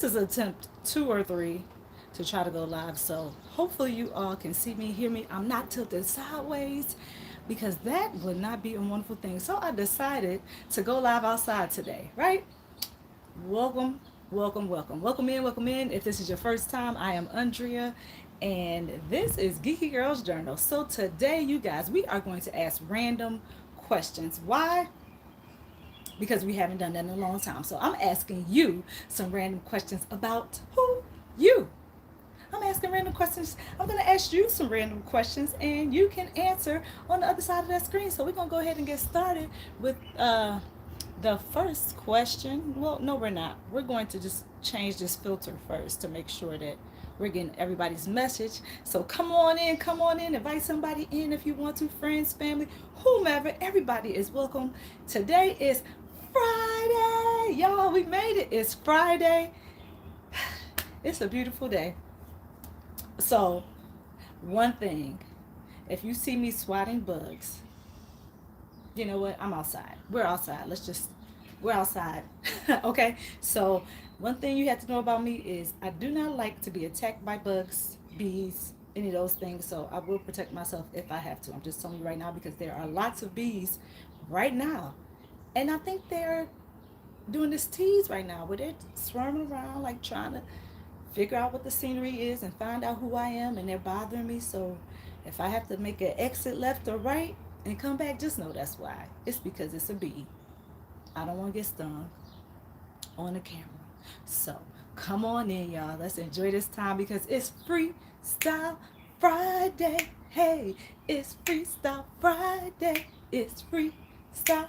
This is attempt 2 or 3 to try to go live. So hopefully you all can see me, hear me. I'm not tilted sideways because that would not be a wonderful thing. So I decided to go live outside today, right? Welcome, welcome, welcome. Welcome in, welcome in. If this is your first time, I am Andrea and this is Geeky Girls Journal. So today, you guys, we are going to ask random questions. Why? Because we haven't done that in a long time. So I'm asking you some random questions about who? You. I'm asking random questions. I'm going to ask you some random questions and you can answer on the other side of that screen. So we're going to go ahead and get started with the first question. Well, no, we're not. We're going to just change this filter first to make sure that we're getting everybody's message. So come on in, invite somebody in if you want to, friends, family, whomever. Everybody is welcome. Today is Friday. Y'all, we made it. It's Friday. It's a beautiful day. So, one thing, if you see me swatting bugs, you know what? I'm outside. We're outside. We're outside. Okay? So, one thing you have to know about me is I do not like to be attacked by bugs, bees, any of those things. So, I will protect myself if I have to. I'm just telling you right now because there are lots of bees right now. And I think they're doing this tease right now where they're swarming around like trying to figure out what the scenery is and find out who I am, and they're bothering me. So if I have to make an exit left or right and come back, just know that's why. It's because it's a bee. I don't want to get stung on the camera. So come on in, y'all. Let's enjoy this time because it's Freestyle Friday. Hey, it's Freestyle Friday. It's Freestyle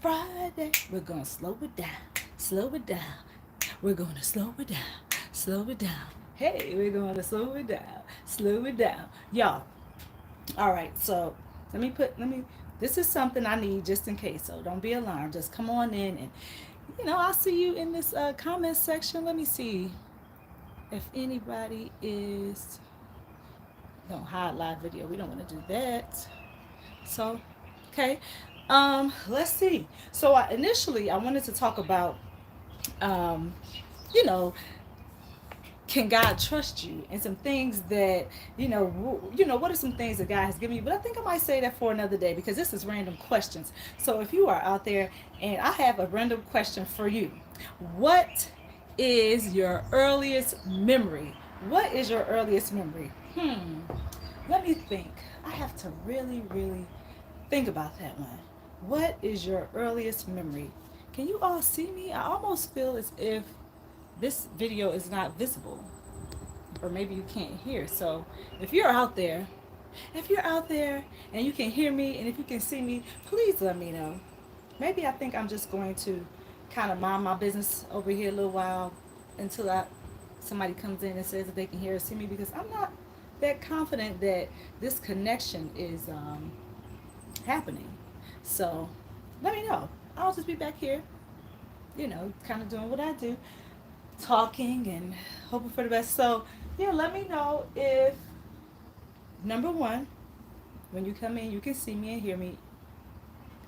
Friday. We're going to slow it down. Slow it down. We're going to slow it down. Slow it down. Hey, we're going to slow it down. Slow it down. Y'all, all right, so this is something I need just in case. So don't be alarmed. Just come on in and, I'll see you in this comment section. Let me see if anybody is, don't hide live video. We don't want to do that. So, okay. Let's see. So initially I wanted to talk about, um, you know, can God trust you? And some things that what are some things that God has given you? But I think I might say that for another day because this is random questions. So if you are out there, and I have a random question for you, what is your earliest memory? What is your earliest memory? Let me think. I have to really, really think about that one. What is your earliest memory? Can you all see me? I almost feel as if this video is not visible, or maybe you can't hear. So if you're out there, and you can hear me and if you can see me, please let me know. Maybe I think I'm just going to kind of mind my business over here a little while until somebody comes in and says that they can hear or see me, because I'm not that confident that this connection is happening. So let me know. I'll just be back here, kind of doing what I do, talking and hoping for the best. So, yeah, let me know if, number one, when you come in, you can see me and hear me,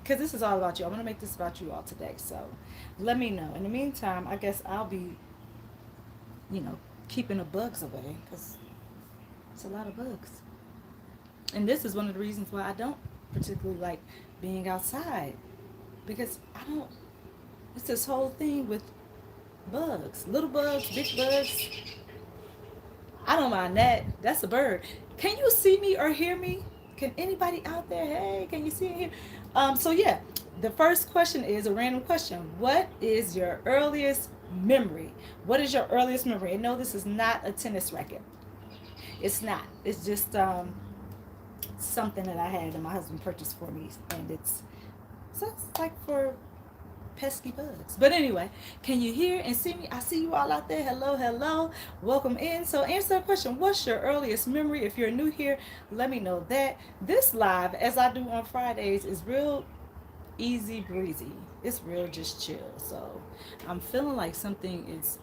because this is all about you. I'm going to make this about you all today. So, let me know. In the meantime, I guess I'll be, keeping the bugs away because it's a lot of bugs. And this is one of the reasons why I don't particularly like being outside, because I don't, it's this whole thing with bugs, little bugs, big bugs. I don't mind that. That's a bird. Can you see me or hear me? Can anybody out there? Hey, can you see me here? So yeah, the first question is a random question. What is your earliest memory? What is your earliest memory? And no, this is not a tennis racket. It's not. It's just something that I had and my husband purchased for me, and it's like for pesky bugs. But anyway, can you hear and see me? I see you all out there. Hello, hello. Welcome in. So answer the question. What's your earliest memory? If you're new here, let me know that. This live, as I do on Fridays, is real easy breezy. It's real just chill. So I'm feeling like something is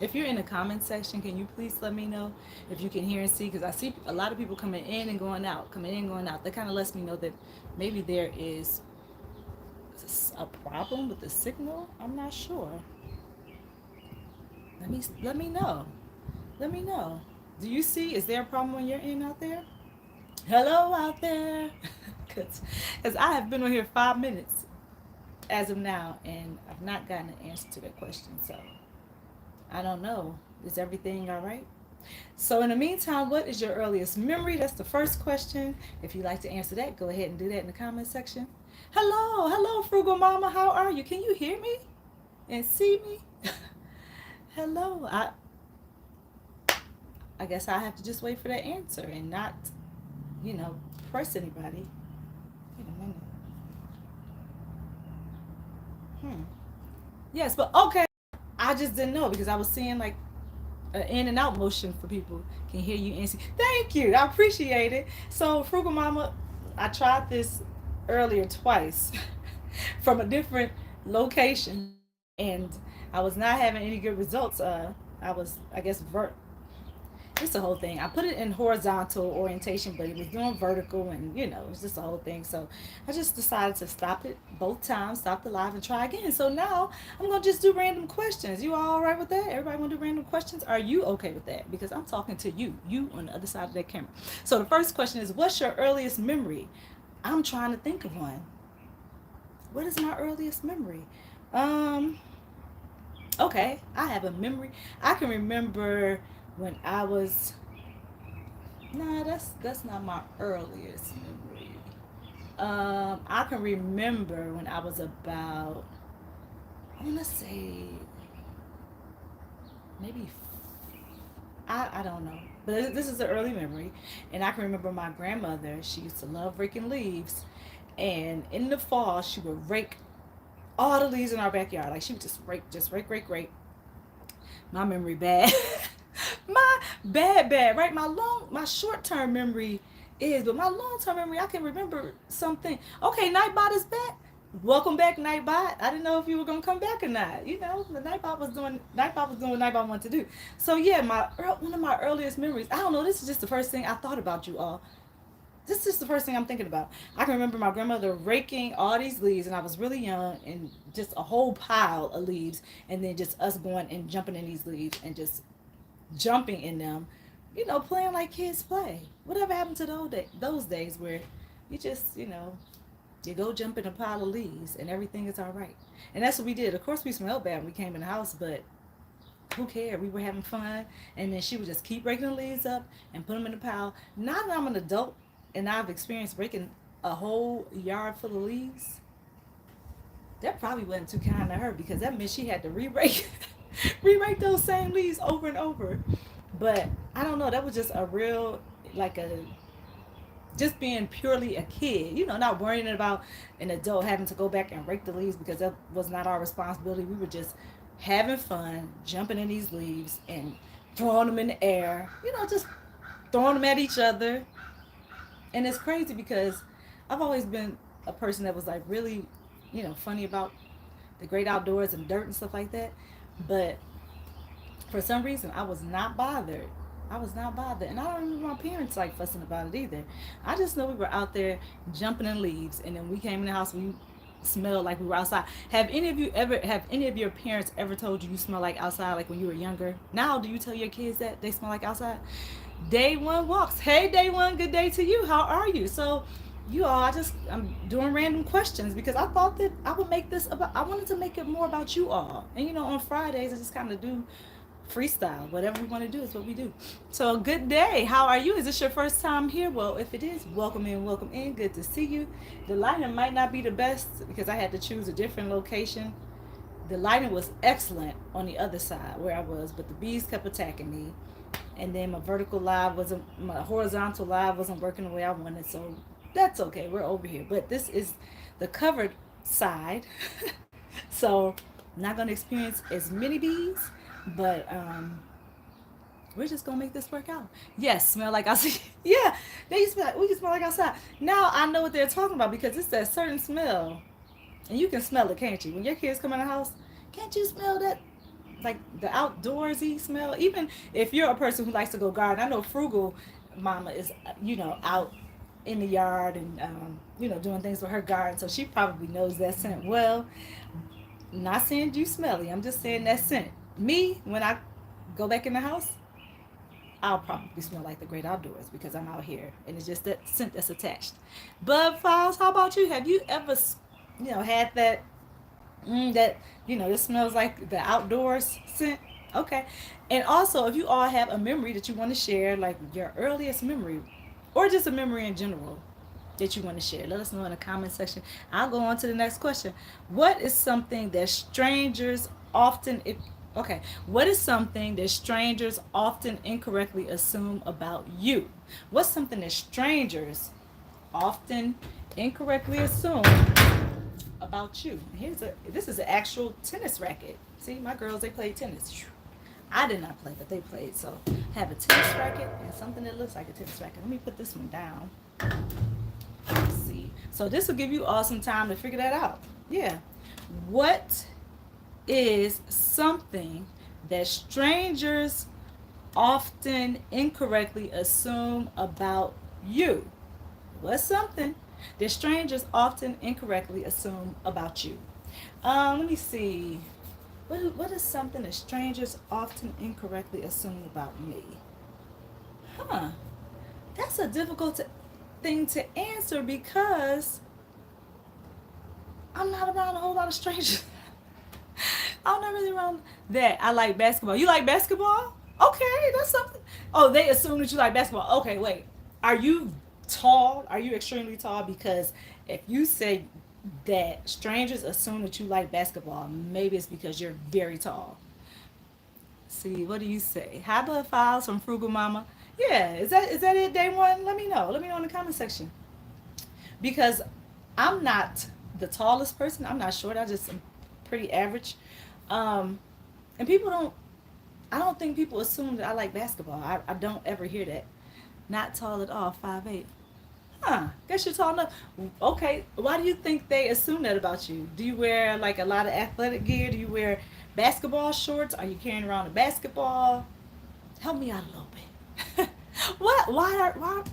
if you're in the comment section, can you please let me know if you can hear and see? Because I see a lot of people coming in and going out, That kind of lets me know that maybe there is a problem with the signal. I'm not sure. Let me know. Let me know. Do you see? Is there a problem on your end out there? Hello out there. Because I have been on here 5 minutes as of now, and I've not gotten an answer to that question. So I don't know. Is everything all right? So in the meantime, what is your earliest memory? That's the first question. If you'd like to answer that, go ahead and do that in the comment section. Hello, Frugal Mama. How are you? Can you hear me and see me? Hello. I guess I have to just wait for that answer and not, you know, press anybody. Wait a minute. Hmm. Yes, but okay. I just didn't know because I was seeing like an in and out motion for people can hear you and see. Thank you. I appreciate it. So, Frugal Mama, I tried this earlier twice from a different location, and I was not having any good results. I was, I guess, it's the whole thing. I put it in horizontal orientation, but it was doing vertical, and it was just the whole thing. So I just decided to stop it both times, stop the live, and try again. So now I'm gonna just do random questions. You all right with that? Everybody wanna do random questions? Are you okay with that? Because I'm talking to you on the other side of that camera. So the first question is, what's your earliest memory? I'm trying to think of one. What is my earliest memory? Um, okay, I have a memory. I can remember when I was. Nah, that's not my earliest memory. I can remember when I was about, I want to say maybe, I don't know, but this is an early memory, and I can remember my grandmother. She used to love raking leaves, and in the fall she would rake all the leaves in our backyard. Like she would just rake. My memory bad. My bad, right? My short term memory is, but my long term memory, I can remember something. Okay, Nightbot is back. Welcome back, Nightbot. I didn't know if you were gonna come back or not. The Nightbot was doing what Nightbot wanted to do. So yeah, one of my earliest memories. I don't know. This is just the first thing I thought about you all. This is just the first thing I'm thinking about. I can remember my grandmother raking all these leaves, and I was really young, and just a whole pile of leaves, and then just us going and jumping in these leaves and just jumping in them, playing like kids play. Whatever happened to those days where you just, you go jump in a pile of leaves and everything is all right. And that's what we did. Of course, we smelled bad when we came in the house, but who cared? We were having fun. And then she would just keep breaking the leaves up and put them in the pile. Now that I'm an adult and I've experienced breaking a whole yard full of leaves, that probably wasn't too kind to her because that meant she had to re-rake re-rake those same leaves over and over. But I don't know, that was just a real, like, a just being purely a kid, not worrying about an adult having to go back and rake the leaves because that was not our responsibility. We were just having fun, jumping in these leaves and throwing them in the air, just throwing them at each other. And it's crazy because I've always been a person that was like really, funny about the great outdoors and dirt and stuff like that. But for some reason, I was not bothered. I was not bothered. And I don't remember my parents like fussing about it either. I just know we were out there jumping in leaves. And then we came in the house, we smelled like we were outside. Have any of your parents ever told you smell like outside, like when you were younger? Now, do you tell your kids that they smell like outside? Day one walks. Hey, day one, good day to you. How are you? So, you all, I'm doing random questions because I thought that I would make this about, I wanted to make it more about you all. And on Fridays, I just kind of do freestyle. Whatever we want to do is what we do. So, good day. How are you? Is this your first time here? Well, if it is, welcome in, welcome in. Good to see you. The lighting might not be the best because I had to choose a different location. The lighting was excellent on the other side where I was, but the bees kept attacking me. And then my horizontal live wasn't working the way I wanted. So, that's okay. We're over here. But this is the covered side. So, I'm not going to experience as many bees, but we're just gonna make this work out. Yes, smell like outside. Yeah, they used to be like, we can smell like outside. Now I know what they're talking about because it's that certain smell, and you can smell it, can't you? When your kids come in the house, can't you smell that, like the outdoorsy smell? Even if you're a person who likes to go garden, I know Frugal Mama is, out in the yard and doing things with her garden, so she probably knows that scent well. I'm not saying you smelly. I'm just saying that scent. Me, when I go back in the house, I'll probably smell like the great outdoors because I'm out here and it's just that scent that's attached. Bud Files, how about you? Have you ever, had that, that, this smells like the outdoors scent? Okay. And also, if you all have a memory that you want to share, like your earliest memory, or just a memory in general that you want to share, let us know in the comment section. I'll go on to the next question. What is something that strangers often, okay, what is something that strangers often incorrectly assume about you? What's something that strangers often incorrectly assume about you? This is an actual tennis racket. See, my girls, they play tennis. I did not play, but they played. So I have a tennis racket and something that looks like a tennis racket. Let me put this one down. Let's see. So this will give you all some time to figure that out. Yeah. What is something that strangers often incorrectly assume about you? What's something that strangers often incorrectly assume about you? Let me see. What is something that strangers often incorrectly assume about me? Huh. That's a difficult thing to answer because I'm not around a whole lot of strangers. I'm not really around that. I like basketball. You like basketball? Okay, that's something. Oh, they assume that you like basketball. Okay, wait. Are you tall? Are you extremely tall? Because if you say that strangers assume that you like basketball, maybe it's because you're very tall. See, what do you say? Hi, Bud Files from Frugal Mama. Yeah, is that it, day one? Let me know. Let me know in the comment section. Because I'm not the tallest person. I'm not short. I just am pretty average. Um, and people don't. I don't think people assume that I like basketball. I don't ever hear that. Not tall at all. 5'8". Huh? Guess you're tall enough. Okay. Why do you think they assume that about you? Do you wear like a lot of athletic gear? Do you wear basketball shorts? Are you carrying around a basketball? Help me out a little bit. what? Why?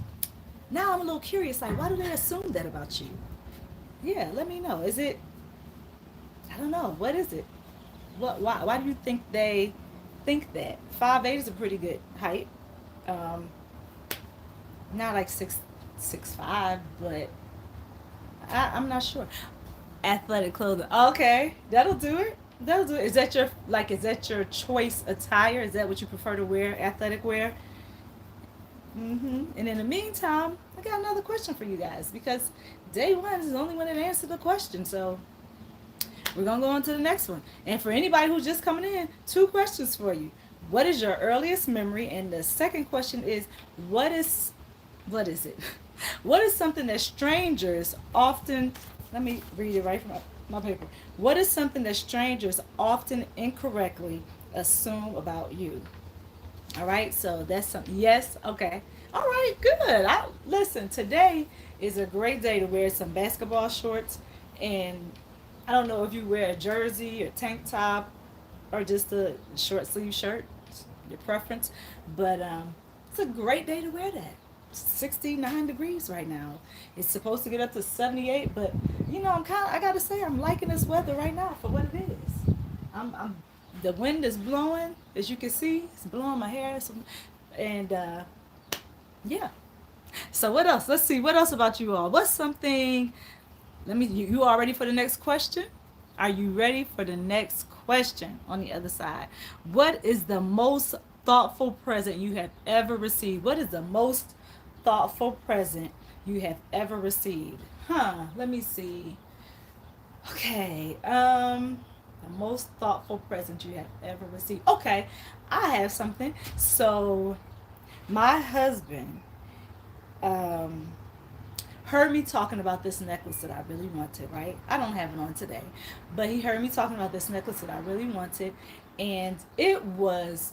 Now I'm a little curious. Like, why do they assume that about you? Yeah, let me know. Is it? I don't know. What is it? What? Why? Why do you think they think that? 5'8" is a pretty good height. Um, not like 6'5", but I'm not sure. Athletic clothing. Okay, that'll do it. That'll do it. Is that your like? Is that your choice attire? Is that what you prefer to wear? Athletic wear. And in the meantime, I got another question for you guys because day one is the only one that answered the question. So we're gonna go on to the next one. And for anybody who's just coming in, two questions for you. What is your earliest memory? And the second question is, what is what is it? What is something that strangers often, let me read it right from my paper. What is something that strangers often incorrectly assume about you? All right, so that's something. Yes, okay. All right, good. Listen, today is a great day to wear some basketball shorts. And I don't know if you wear a jersey or tank top or just a short sleeve shirt, your preference. But it's a great day to wear that. 69 degrees right now. It's supposed to get up to 78, but I gotta say, I'm liking this weather right now for what it is. I'm the wind is blowing, as you can see, it's blowing my hair. And yeah. So what else? Let's see. What else about you all? What's something? You all ready for the next question? Are you ready for the next question on the other side? What is the most thoughtful present you have ever received? What is the most thoughtful present you have ever received? Let me see. Okay. The most thoughtful present you have ever received. Okay. I have something. So, my husband um heard me talking about this necklace that I really wanted, right? I don't have it on today, but he heard me talking about this necklace that I really wanted, and it was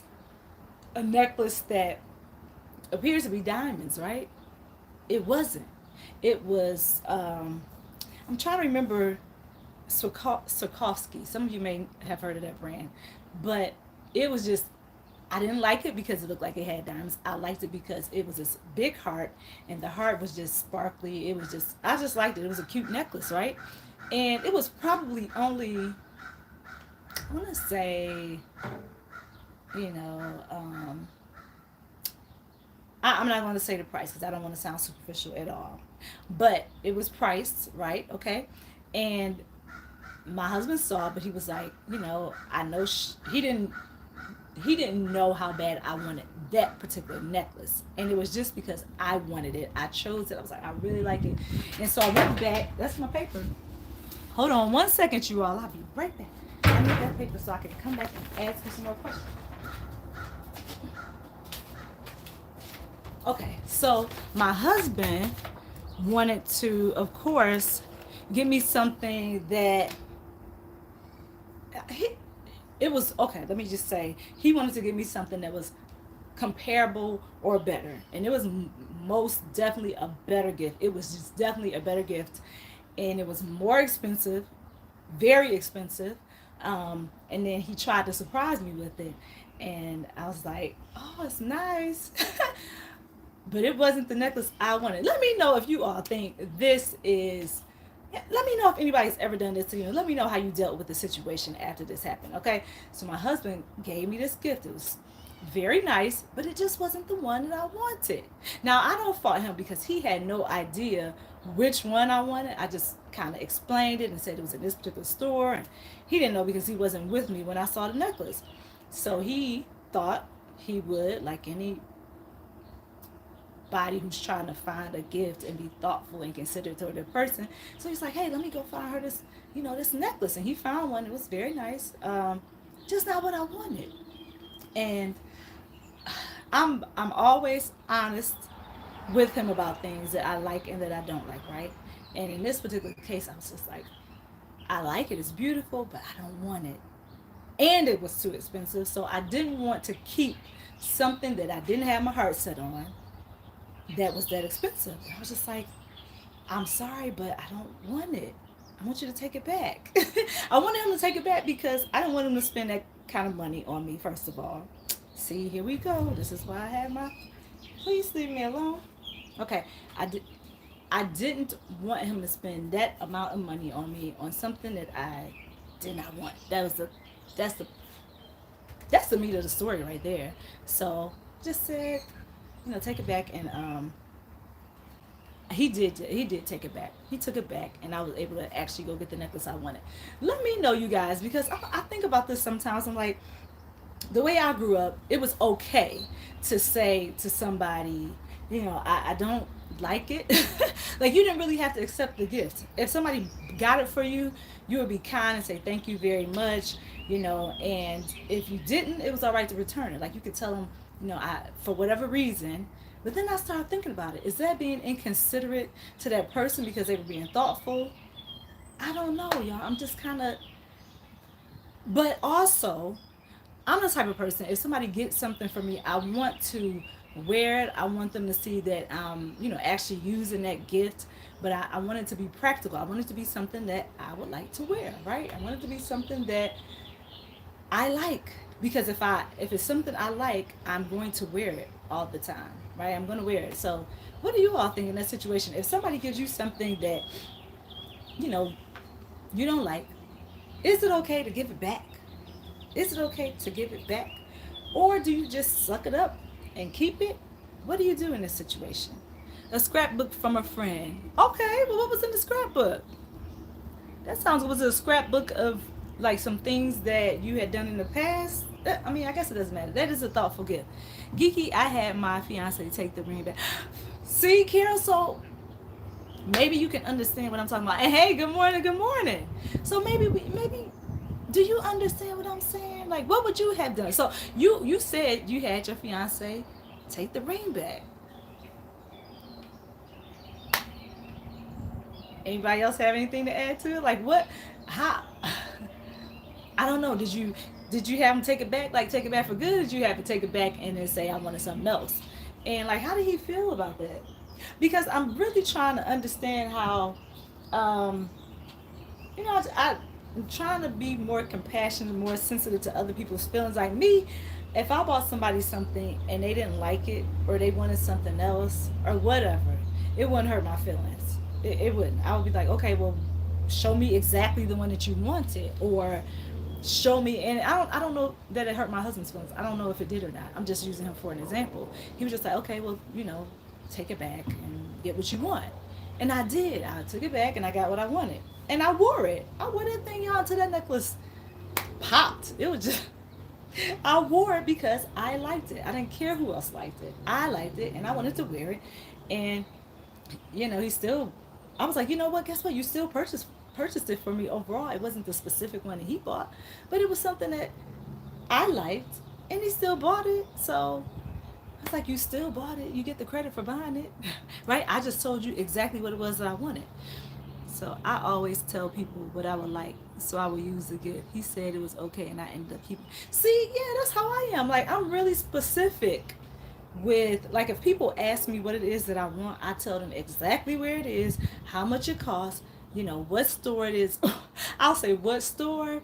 a necklace that appears to be diamonds, right? It wasn't. It was. I'm trying to remember Swarovski. Some of you may have heard of that brand, but it was just. I didn't like it because it looked like it had diamonds. I liked it because it was this big heart, and the heart was just sparkly. It was just. I just liked it. It was a cute necklace, right? And it was probably only. I want to say you know, I'm not going to say the price because I don't want to sound superficial at all. But it was priced, right? Okay. And my husband saw it, but he was like, I know he didn't know how bad I wanted that particular necklace. And it was just because I wanted it. I chose it. I was like, I really like it. And so I went back. That's my paper. Hold on one second, you all. I'll be right back. I need that paper so I can come back and ask you some more questions. Okay, so my husband wanted to, of course, give me something that he, it was okay. Let me just say, he wanted to give me something that was comparable or better, and it was most definitely a better gift. It was just definitely a better gift, and it was more expensive, very expensive. And then he tried to surprise me with it, and I was like, "Oh, it's nice." But it wasn't the necklace I wanted. Let me know if you all think this is. Let me know if anybody's ever done this to you. Let me know how you dealt with the situation after this happened. Okay, so my husband gave me this gift. It was very nice, but it just wasn't the one that I wanted. Now I don't fault him because he had no idea which one I wanted. I just kind of explained it and said it was in this particular store, and he didn't know because he wasn't with me when I saw the necklace. So he thought he would, like any body who's trying to find a gift and be thoughtful and considerate toward their person. So he's like, hey, let me go find her this, this necklace. And he found one. It was very nice. Just not what I wanted. And I'm always honest with him about things that I like and that I don't like, right? And in this particular case, I was just like, I like it. It's beautiful, but I don't want it. And it was too expensive. So I didn't want to keep something that I didn't have my heart set on that was that expensive. I was just like, I'm sorry, but I don't want it. I want you to take it back. I wanted him to take it back because I didn't want him to spend that kind of money on me, first of all. See, here we go. This is why I had my, please leave me alone. Okay, I didn't want him to spend that amount of money on me on something that I did not want. That's the that's the meat of the story right there. So just said, take it back, and he did take it back. He took it back, and I was able to actually go get the necklace I wanted. Let me know, you guys, because I think about this sometimes. I'm like, the way I grew up, it was okay to say to somebody, I don't like it. Like, you didn't really have to accept the gift. If somebody got it for you, you would be kind and say thank you very much, and if you didn't, it was all right to return it. Like, you could tell them, for whatever reason. But then I started thinking about it. Is that being inconsiderate to that person because they were being thoughtful? I don't know, y'all. I'm just kind of. But also, I'm the type of person, if somebody gets something from me, I want to wear it. I want them to see that I'm, actually using that gift. But I want it to be practical. I want it to be something that I would like to wear, right? I want it to be something that I like. Because if it's something I like, I'm going to wear it all the time, right? I'm going to wear it. So what do you all think in that situation? If somebody gives you something that, you know, you don't like, is it okay to give it back? Is it okay to give it back? Or do you just suck it up and keep it? What do you do in this situation? A scrapbook from a friend. Okay, well, what was in the scrapbook? That sounds, was it a scrapbook of like some things that you had done in the past? I mean, I guess it doesn't matter. That is a thoughtful gift. Geeky, I had my fiance take the ring back. See, Carol, so maybe you can understand what I'm talking about. And hey, good morning, good morning. So maybe do you understand what I'm saying? Like, what would you have done? So you said you had your fiance take the ring back. Anybody else have anything to add to it? Like, what? How? I don't know. Did you have him take it back? Like, take it back for good? Or did you have to take it back and then say I wanted something else? And like, how did he feel about that? Because I'm really trying to understand how, I'm trying to be more compassionate, more sensitive to other people's feelings. Like me, if I bought somebody something and they didn't like it or they wanted something else or whatever, it wouldn't hurt my feelings. It wouldn't. I would be like, okay, well, show me exactly the one that you wanted, or show me, and I don't know that it hurt my husband's feelings. I don't know if it did or not. I'm just using him for an example. He was just like, okay, well, take it back and get what you want. And I did. I took it back and I got what I wanted. And I wore it. I wore that thing, y'all, until that necklace popped. It was just, I wore it because I liked it. I didn't care who else liked it. I liked it and I wanted to wear it. And, he still, I was like, you know what? Guess what? You still purchased it for me overall. It wasn't the specific one that he bought, but it was something that I liked, and he still bought it. So I was like, you still bought it. You get the credit for buying it, right? I just told you exactly what it was that I wanted. So I always tell people what I would like, so I would use the gift. He said it was okay, and I ended up keeping. See, yeah, that's how I am. Like, I'm really specific with, like, if people ask me what it is that I want, I tell them exactly where it is, how much it costs, what store it is. I'll say what store.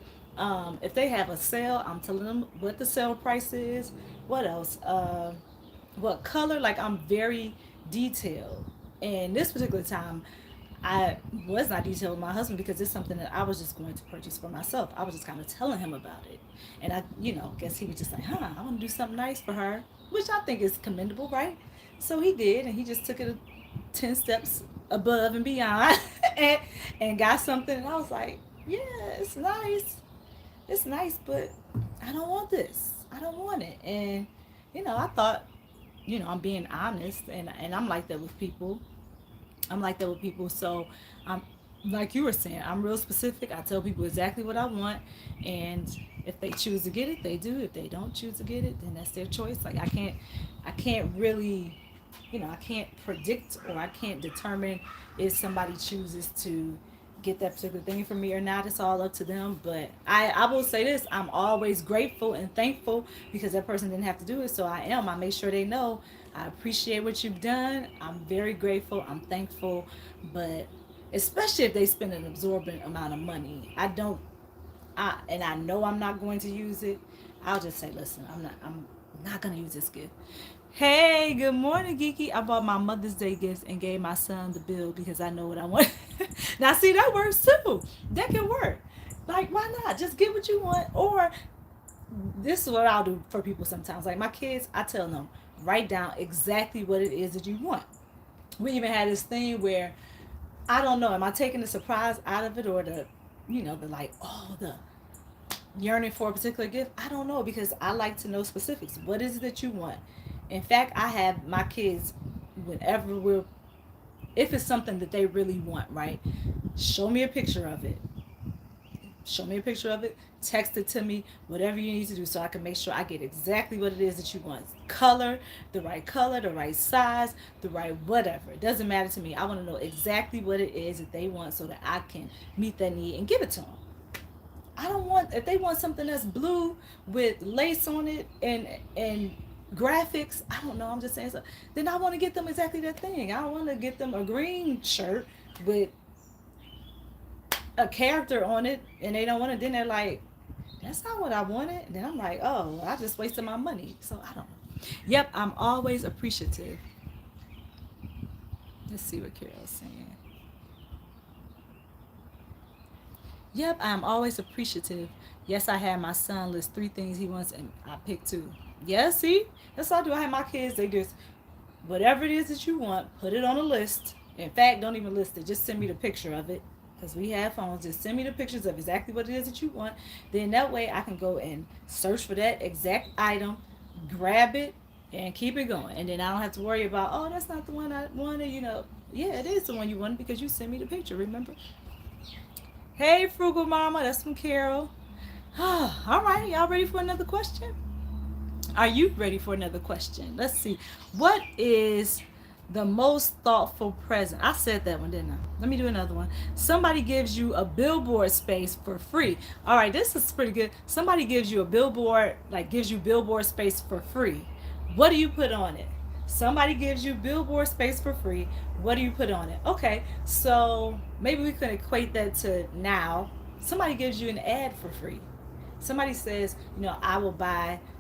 If they have a sale, I'm telling them what the sale price is. What else? What color? Like, I'm very detailed. And this particular time, I was not detailed with my husband because it's something that I was just going to purchase for myself. I was just kind of telling him about it. And I, guess he was just like, I want to do something nice for her, which I think is commendable, right? So he did, and he just took it 10 steps above and beyond and, and got something. And I was like, yeah, it's nice. It's nice, but I don't want this. I don't want it. And, I thought, I'm being honest, and I'm like that with people. I'm like that with people. So I'm, like you were saying, I'm real specific. I tell people exactly what I want, and if they choose to get it, they do. If they don't choose to get it, then that's their choice. Like, I can't really, I can't predict, or I can't determine if somebody chooses to get that particular thing from me or not. It's all up to them. But I will say this: I'm always grateful and thankful because that person didn't have to do it. So I am. I make sure they know I appreciate what you've done. I'm very grateful. I'm thankful. But especially if they spend an absorbent amount of money, and I know I'm not going to use it. I'll just say, listen, I'm not going to use this gift. Hey, good morning, Geeky. I bought my Mother's Day gifts and gave my son the bill because I know what I want. Now, see, that works too. That can work. Like, why not? Just get what you want. Or this is what I'll do for people sometimes. Like my kids, I tell them, write down exactly what it is that you want. We even had this thing where, I don't know, am I taking the surprise out of it, or the like, oh, the yearning for a particular gift? I don't know, because I like to know specifics. What is it that you want? In fact, I have my kids, whenever if it's something that they really want, right? Show me a picture of it. Text it to me, whatever you need to do, so I can make sure I get exactly what it is that you want. Color, the right size, the right whatever. It doesn't matter to me. I want to know exactly what it is that they want so that I can meet that need and give it to them. I don't want, if they want something that's blue with lace on it and graphics, I don't know, I'm just saying, so then I want to get them exactly that thing. I don't want to get them a green shirt with a character on it and they don't want it. Then they're like, that's not what I wanted. And then I'm like, oh, I just wasted my money. So I don't know. Yep, I'm always appreciative. Let's see what Carol's saying. Yep, I'm always appreciative. Yes, I had my son list 3 things he wants and I picked 2. Yeah, see? That's all I do. I have my kids, they just, whatever it is that you want, put it on a list. In fact, don't even list it. Just send me the picture of it. Because we have phones. Just send me the pictures of exactly what it is that you want. Then that way I can go and search for that exact item, grab it, and keep it going. And then I don't have to worry about, oh, that's not the one I wanted. Yeah, it is the one you wanted because you sent me the picture, remember? Hey, Frugal Mama. That's from Carol. All right. Y'all ready for another question? Are you ready for another question? Let's see. What is the most thoughtful present? I said that one, didn't I? Let me do another one. Somebody gives you a billboard space for free. All right, this is pretty good. Somebody gives you a billboard, like gives you billboard space for free. What do you put on it? Somebody gives you billboard space for free. What do you put on it? Okay, so maybe we can equate that to now. Somebody gives you an ad for free. Somebody says,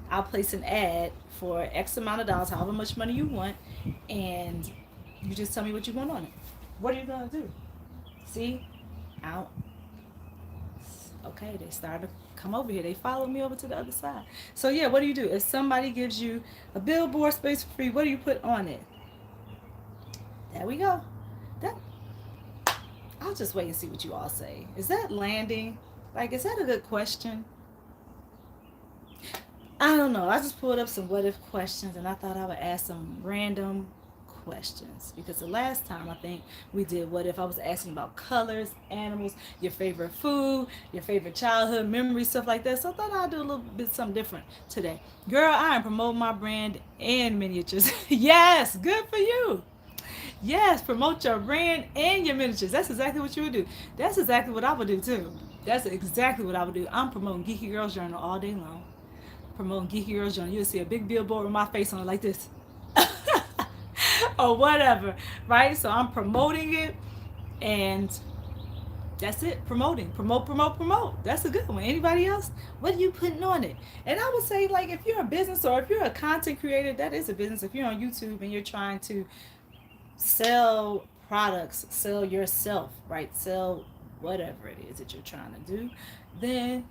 I'll place an ad for X amount of dollars, however much money you want, and you just tell me what you want on it. What are you gonna do? See? Out. Okay, they started come over here. They follow me over to the other side. So yeah, what do you do? If somebody gives you a billboard space for free, what do you put on it? There we go. That I'll just wait and see what you all say. Is that landing? Like, is that a good question? I don't know. I just pulled up some what if questions and I thought I would ask some random questions because the last time I think we did what if I was asking about colors, animals, your favorite food, your favorite childhood memories, stuff like that. So I thought I'd do a little bit something different today. Girl, I am promoting my brand and miniatures. Yes, good for you. Yes, promote your brand and your miniatures. That's exactly what you would do. That's exactly what I would do too. That's exactly what I would do. I'm promoting Geeky Girls Journal all day long. Promoting Geeky Girls Journal. You'll see a big billboard with my face on it like this. Or whatever. Right? So I'm promoting it and that's it. Promoting. Promote. That's a good one. Anybody else? What are you putting on it? And I would say, like, if you're a business or if you're a content creator, that is a business. If you're on YouTube and you're trying to sell products, sell yourself, right? Sell whatever it is that you're trying to do, then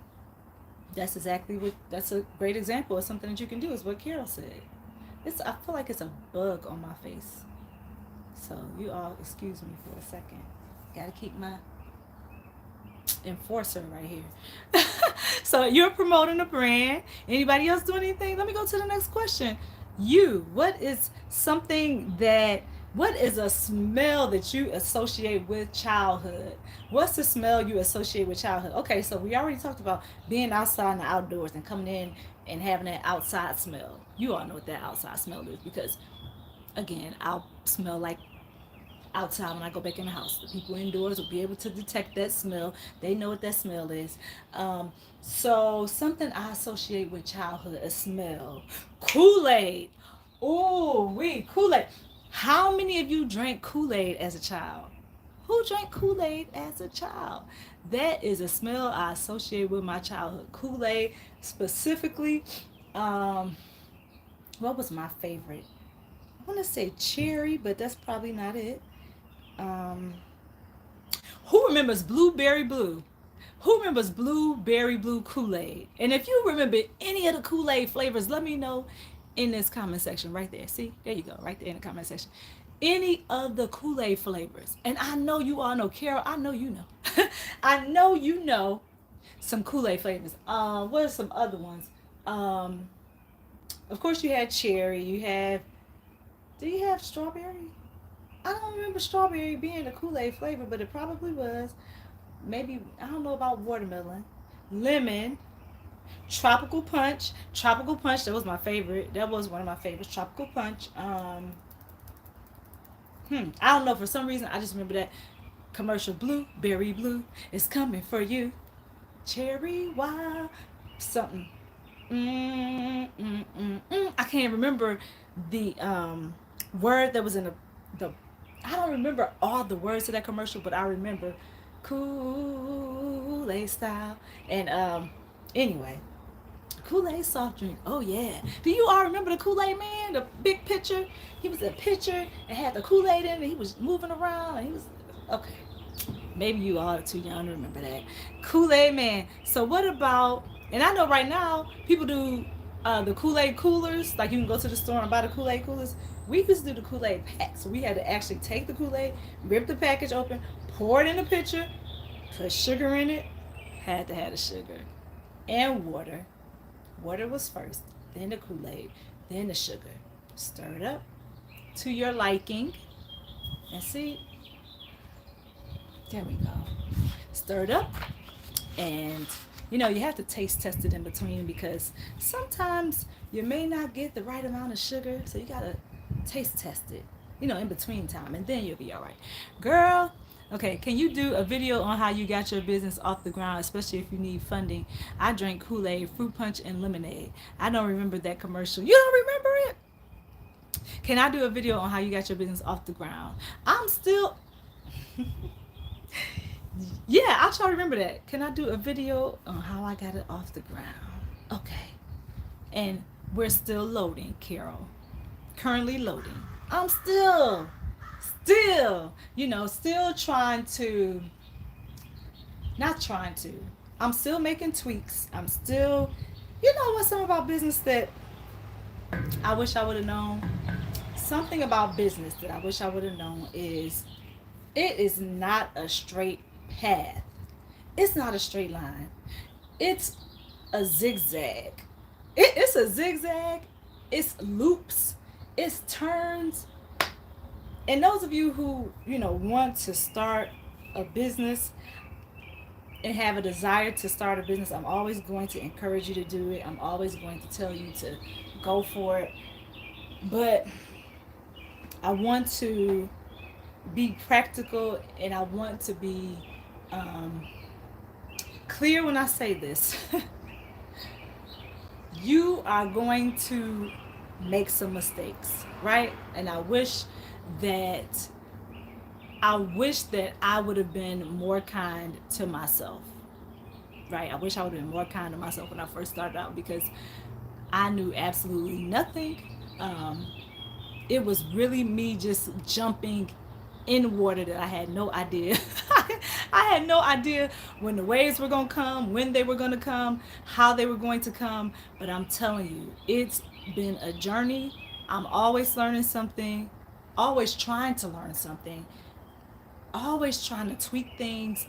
that's a great example of something that you can do, is what Carol said. I feel like it's a bug on my face. So you all excuse me for a second. Gotta keep my enforcer right here. So you're promoting a brand. Anybody else doing anything? Let me go to the next question. What is a smell that you associate with childhood? What's the smell you associate with childhood? Okay, so we already talked about being outside in the outdoors and coming in and having that outside smell. You all know what that outside smell is because, again, I'll smell like outside when I go back in the house. The people indoors will be able to detect that smell. They know what that smell is. So something I associate with childhood, a smell. Kool-Aid. Oh, Kool-Aid. How many of you drank Kool-Aid as a child? Who drank Kool-Aid as a child? That is a smell I associate with my childhood. Kool-Aid specifically. What was my favorite? I want to say cherry, but that's probably not it. Um, who remembers Blueberry Blue? Who remembers Blueberry Blue Kool-Aid? And if you remember any of the Kool-Aid flavors, let me know in this comment section right there. See, there you go, right there in the comment section. Any of the Kool-Aid flavors. And I know you all know, Carol, I know you know. I know you know some Kool-Aid flavors. What are some other ones? Of course you had cherry. Do you have strawberry? I don't remember strawberry being a Kool-Aid flavor, but it probably was. Maybe, I don't know about watermelon. Lemon. Tropical Punch. Tropical Punch, that was my favorite. That was one of my favorites. Tropical Punch. I don't know, for some reason I just remember that commercial. Blueberry Blue is coming for you. Cherry wild something. I can't remember the word that was in the I don't remember all the words to that commercial, but I remember Kool-Aid style. And anyway, Kool-Aid soft drink. Oh yeah. Do you all remember the Kool-Aid man? The big pitcher. He was a pitcher and had the Kool-Aid in it. He was moving around and he was okay. Maybe you all are too young to remember that. Kool-Aid man. So what about, and I know right now people do the Kool-Aid coolers. Like you can go to the store and buy the Kool-Aid coolers. We used to do the Kool-Aid packs. So we had to actually take the Kool-Aid, rip the package open, pour it in a pitcher, put sugar in it. Had to have the sugar and water. Water was first, then the Kool-Aid, then the sugar. Stir it up to your liking. And see, there we go. Stir it up. And, you have to taste test it in between because sometimes you may not get the right amount of sugar. So you got to taste test it, in between time. And then you'll be all right. Girl, okay, can you do a video on how you got your business off the ground, especially if you need funding? I drank Kool-Aid, fruit punch, and lemonade. I don't remember that commercial. You don't remember it? Can I do a video on how you got your business off the ground? I'm still... Yeah, I'll try to remember that. Can I do a video on how I got it off the ground? Okay. And we're still loading, Carol. Currently loading. I'm still, still trying to, not trying to, I'm still making tweaks. I'm still, you know what's something about business that I wish I would have known? Something about business that I wish I would have known is it is not a straight path. It's not a straight line. It's a zigzag. It's a zigzag. It's loops. It's turns. And those of you who, want to start a business and have a desire to start a business, I'm always going to encourage you to do it. I'm always going to tell you to go for it. But I want to be practical, and I want to be um, clear when I say this. You are going to make some mistakes, right? And that I wish that I would have been more kind to myself, right? I wish I would have been more kind to myself when I first started out, because I knew absolutely nothing. Um, it was really me just jumping in water that I had no idea. I had no idea when the waves were going to come, when they were going to come, how they were going to come. But I'm telling you, it's been a journey. I'm always learning something, always trying to learn something, always trying to tweak things.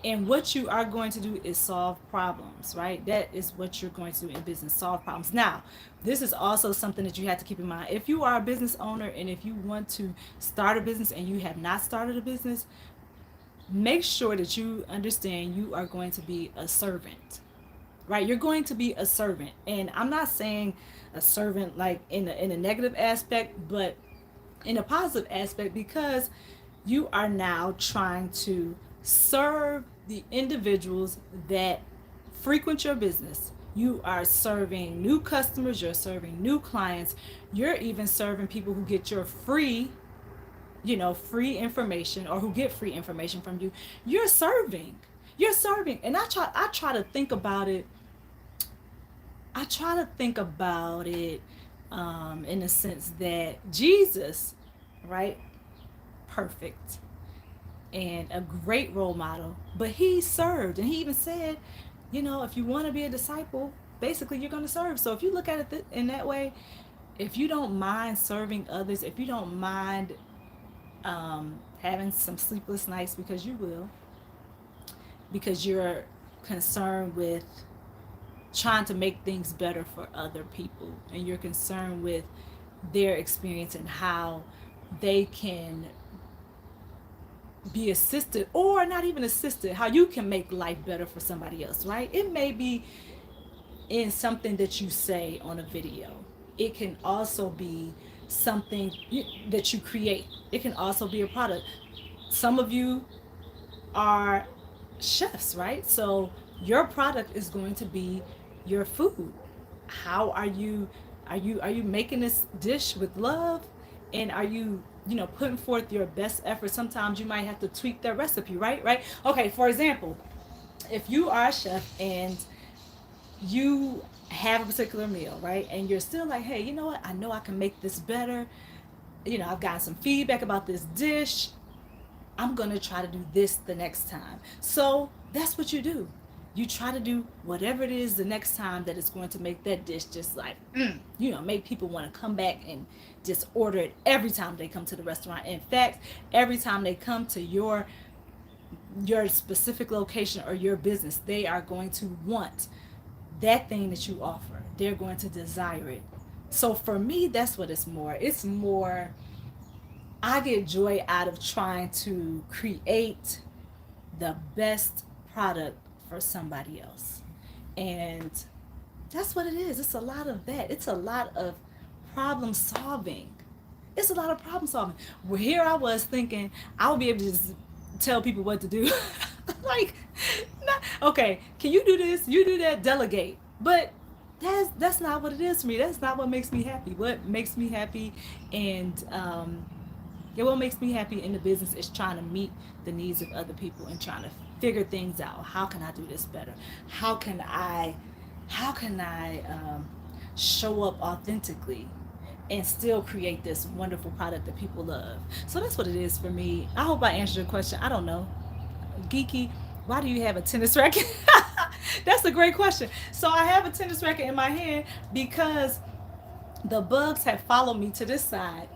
And what you are going to do is solve problems, right? That is what you're going to do in business, solve problems. Now, this is also something that you have to keep in mind. If you are a business owner and if you want to start a business and you have not started a business, make sure that you understand you are going to be a servant, right? You're going to be a servant. And I'm not saying a servant like in a negative aspect, but in a positive aspect, because you are now trying to serve the individuals that frequent your business. You are serving new customers, you're serving new clients, you're even serving people who get your free information, or who get free information from you. You're serving. You're serving. And I try to think about it. I try to think about it in the sense that Jesus, right? Perfect and a great role model, but he served, and he even said, if you want to be a disciple, basically you're going to serve. So if you look at it in that way, if you don't mind serving others, if you don't mind having some sleepless nights, because you will, because you're concerned with trying to make things better for other people, and you're concerned with their experience and how they can be assisted, or not even assisted, how you can make life better for somebody else, right? It may be in something that you say on a video. It can also be something that you create. It can also be a product. Some of you are chefs, right? So your product is going to be your food. How are you making this dish with love, and are you putting forth your best effort? Sometimes you might have to tweak that recipe, right? Okay, for example, if you are a chef and you have a particular meal, right, and you're still like, hey, you know what, I know I can make this better, I've gotten some feedback about this dish, I'm going to try to do this the next time. So that's what you do. You try to do whatever it is the next time that is going to make that dish just like, make people want to come back and just order it every time they come to the restaurant. In fact, every time they come to your specific location or your business, they are going to want that thing that you offer. They're going to desire it. So for me, that's what it's more. It's more, I get joy out of trying to create the best product for somebody else. And that's what it is. It's a lot of that. It's a lot of problem solving. It's a lot of problem solving. Well, here I was thinking I would be able to just tell people what to do. Like, okay, can you do this? You do that, delegate. But that's not what it is for me. That's not what makes me happy. What makes me happy, and what makes me happy in the business is trying to meet the needs of other people and trying to figure things out. How can I do this better? How can I show up authentically and still create this wonderful product that people love? So that's what it is for me. I hope I answered your question. I don't know. Geeky, why do you have a tennis racket? That's a great question. So I have a tennis racket in my hand because the bugs have followed me to this side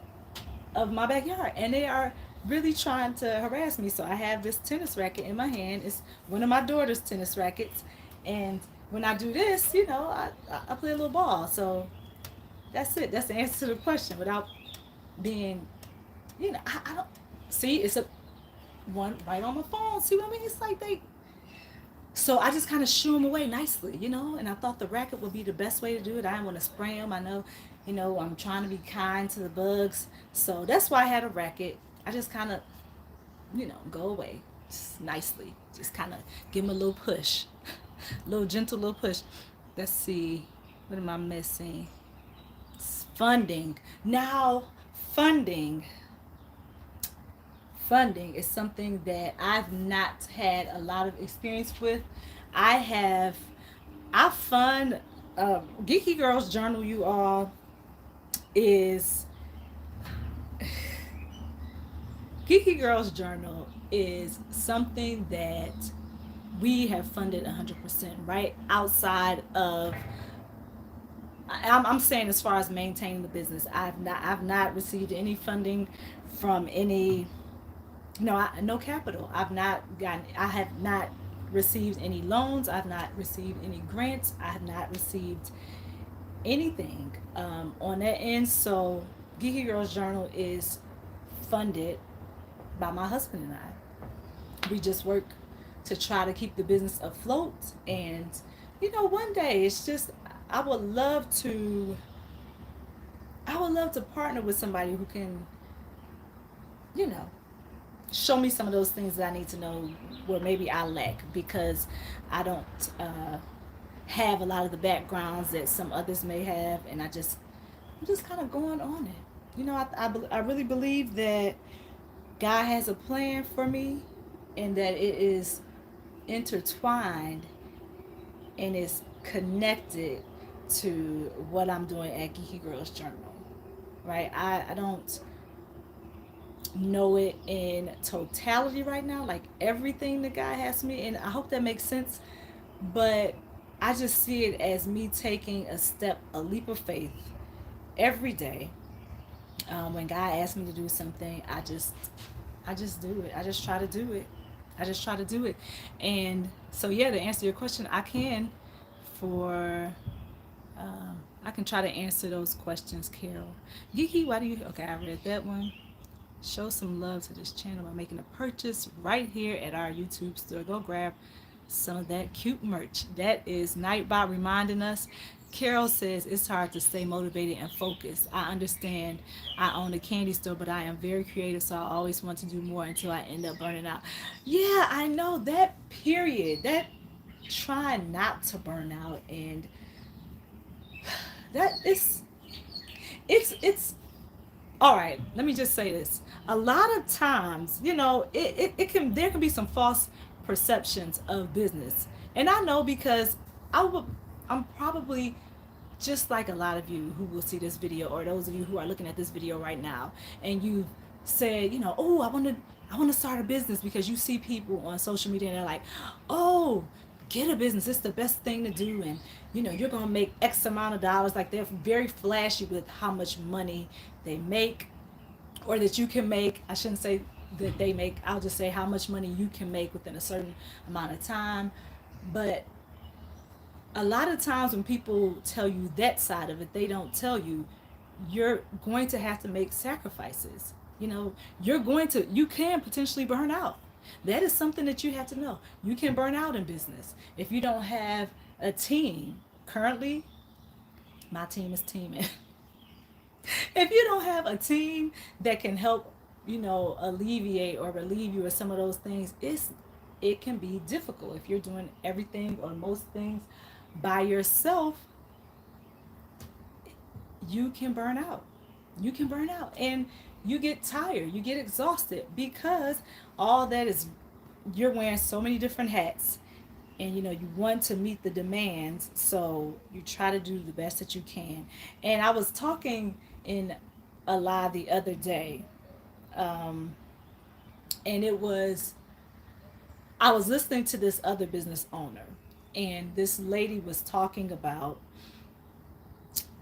of my backyard, and they are really trying to harass me. So I have this tennis racket in my hand. It's one of my daughter's tennis rackets, and when I do this, I play a little ball. So that's it. That's the answer to the question without being, I don't see. It's a one right on my phone. See what I mean? It's like they. So I just kind of shoo them away nicely, and I thought the racket would be the best way to do it. I didn't want to spray them. I know, I'm trying to be kind to the bugs. So that's why I had a racket. I just kind of, go away just nicely. Just kind of give them a little push, a little gentle little push. Let's see. What am I missing? It's funding. Now, funding. Funding is something that I've not had a lot of experience with. I have, I fund, Geeky Girls Journal, you all, is, Geeky Girls Journal is something that we have funded 100%, right? Outside of, I'm saying as far as maintaining the business, I've not received any funding from any. No, no capital. I have not received any loans. I've not received any grants. I have not received anything on that end. So, Geeky Girls Journal is funded by my husband and I. We just work to try to keep the business afloat. And, one day it's just, I would love to, I would love to partner with somebody who can, you know, show me some of those things that I need to know where maybe I lack because I don't have a lot of the backgrounds that some others may have, and I'm just kind of going on it. I really believe that God has a plan for me, and that it is intertwined and is connected to what I'm doing at Geeky Girls Journal. Right? I don't know it in totality right now, like everything that God has me, and I hope that makes sense. But I just see it as me taking a step, a leap of faith every day. When God asks me to do something, I just do it. I just try to do it. I just try to do it. And so, yeah, to answer your question, for I can try to answer those questions, Carol. Geeky, why do you? Okay, I read that one. Show some love to this channel by making a purchase right here at our YouTube store. Go grab some of that cute merch. That is Nightbot reminding us. Carol says it's hard to stay motivated and focused. I understand. I own a candy store, but I am very creative, so I always want to do more until I end up burning out. Yeah, I know that period. That try not to burn out, and that is it's all right. Let me just say this. A lot of times, it can there can be some false perceptions of business, and I know because I will. I'm probably just like a lot of you who will see this video, or those of you who are looking at this video right now, and you say, oh, I want to start a business because you see people on social media and they're like, oh, get a business. It's the best thing to do, and you're gonna make X amount of dollars. Like they're very flashy with how much money they make, or that you can make. I shouldn't say that they make. I'll just say how much money you can make within a certain amount of time. But a lot of times when people tell you that side of it, they don't tell you you're going to have to make sacrifices. You can potentially burn out. That is something that you have to know. You can burn out in business if you don't have a team. Currently, my team is teaming. If you don't have a team that can help, alleviate or relieve you of some of those things, it can be difficult. If you're doing everything or most things by yourself, you can burn out. You can burn out, and you get tired, you get exhausted because all that is, you're wearing so many different hats, and you want to meet the demands, so you try to do the best that you can. And I was talking in a live the other day, um, and I was listening to this other business owner, and this lady was talking about,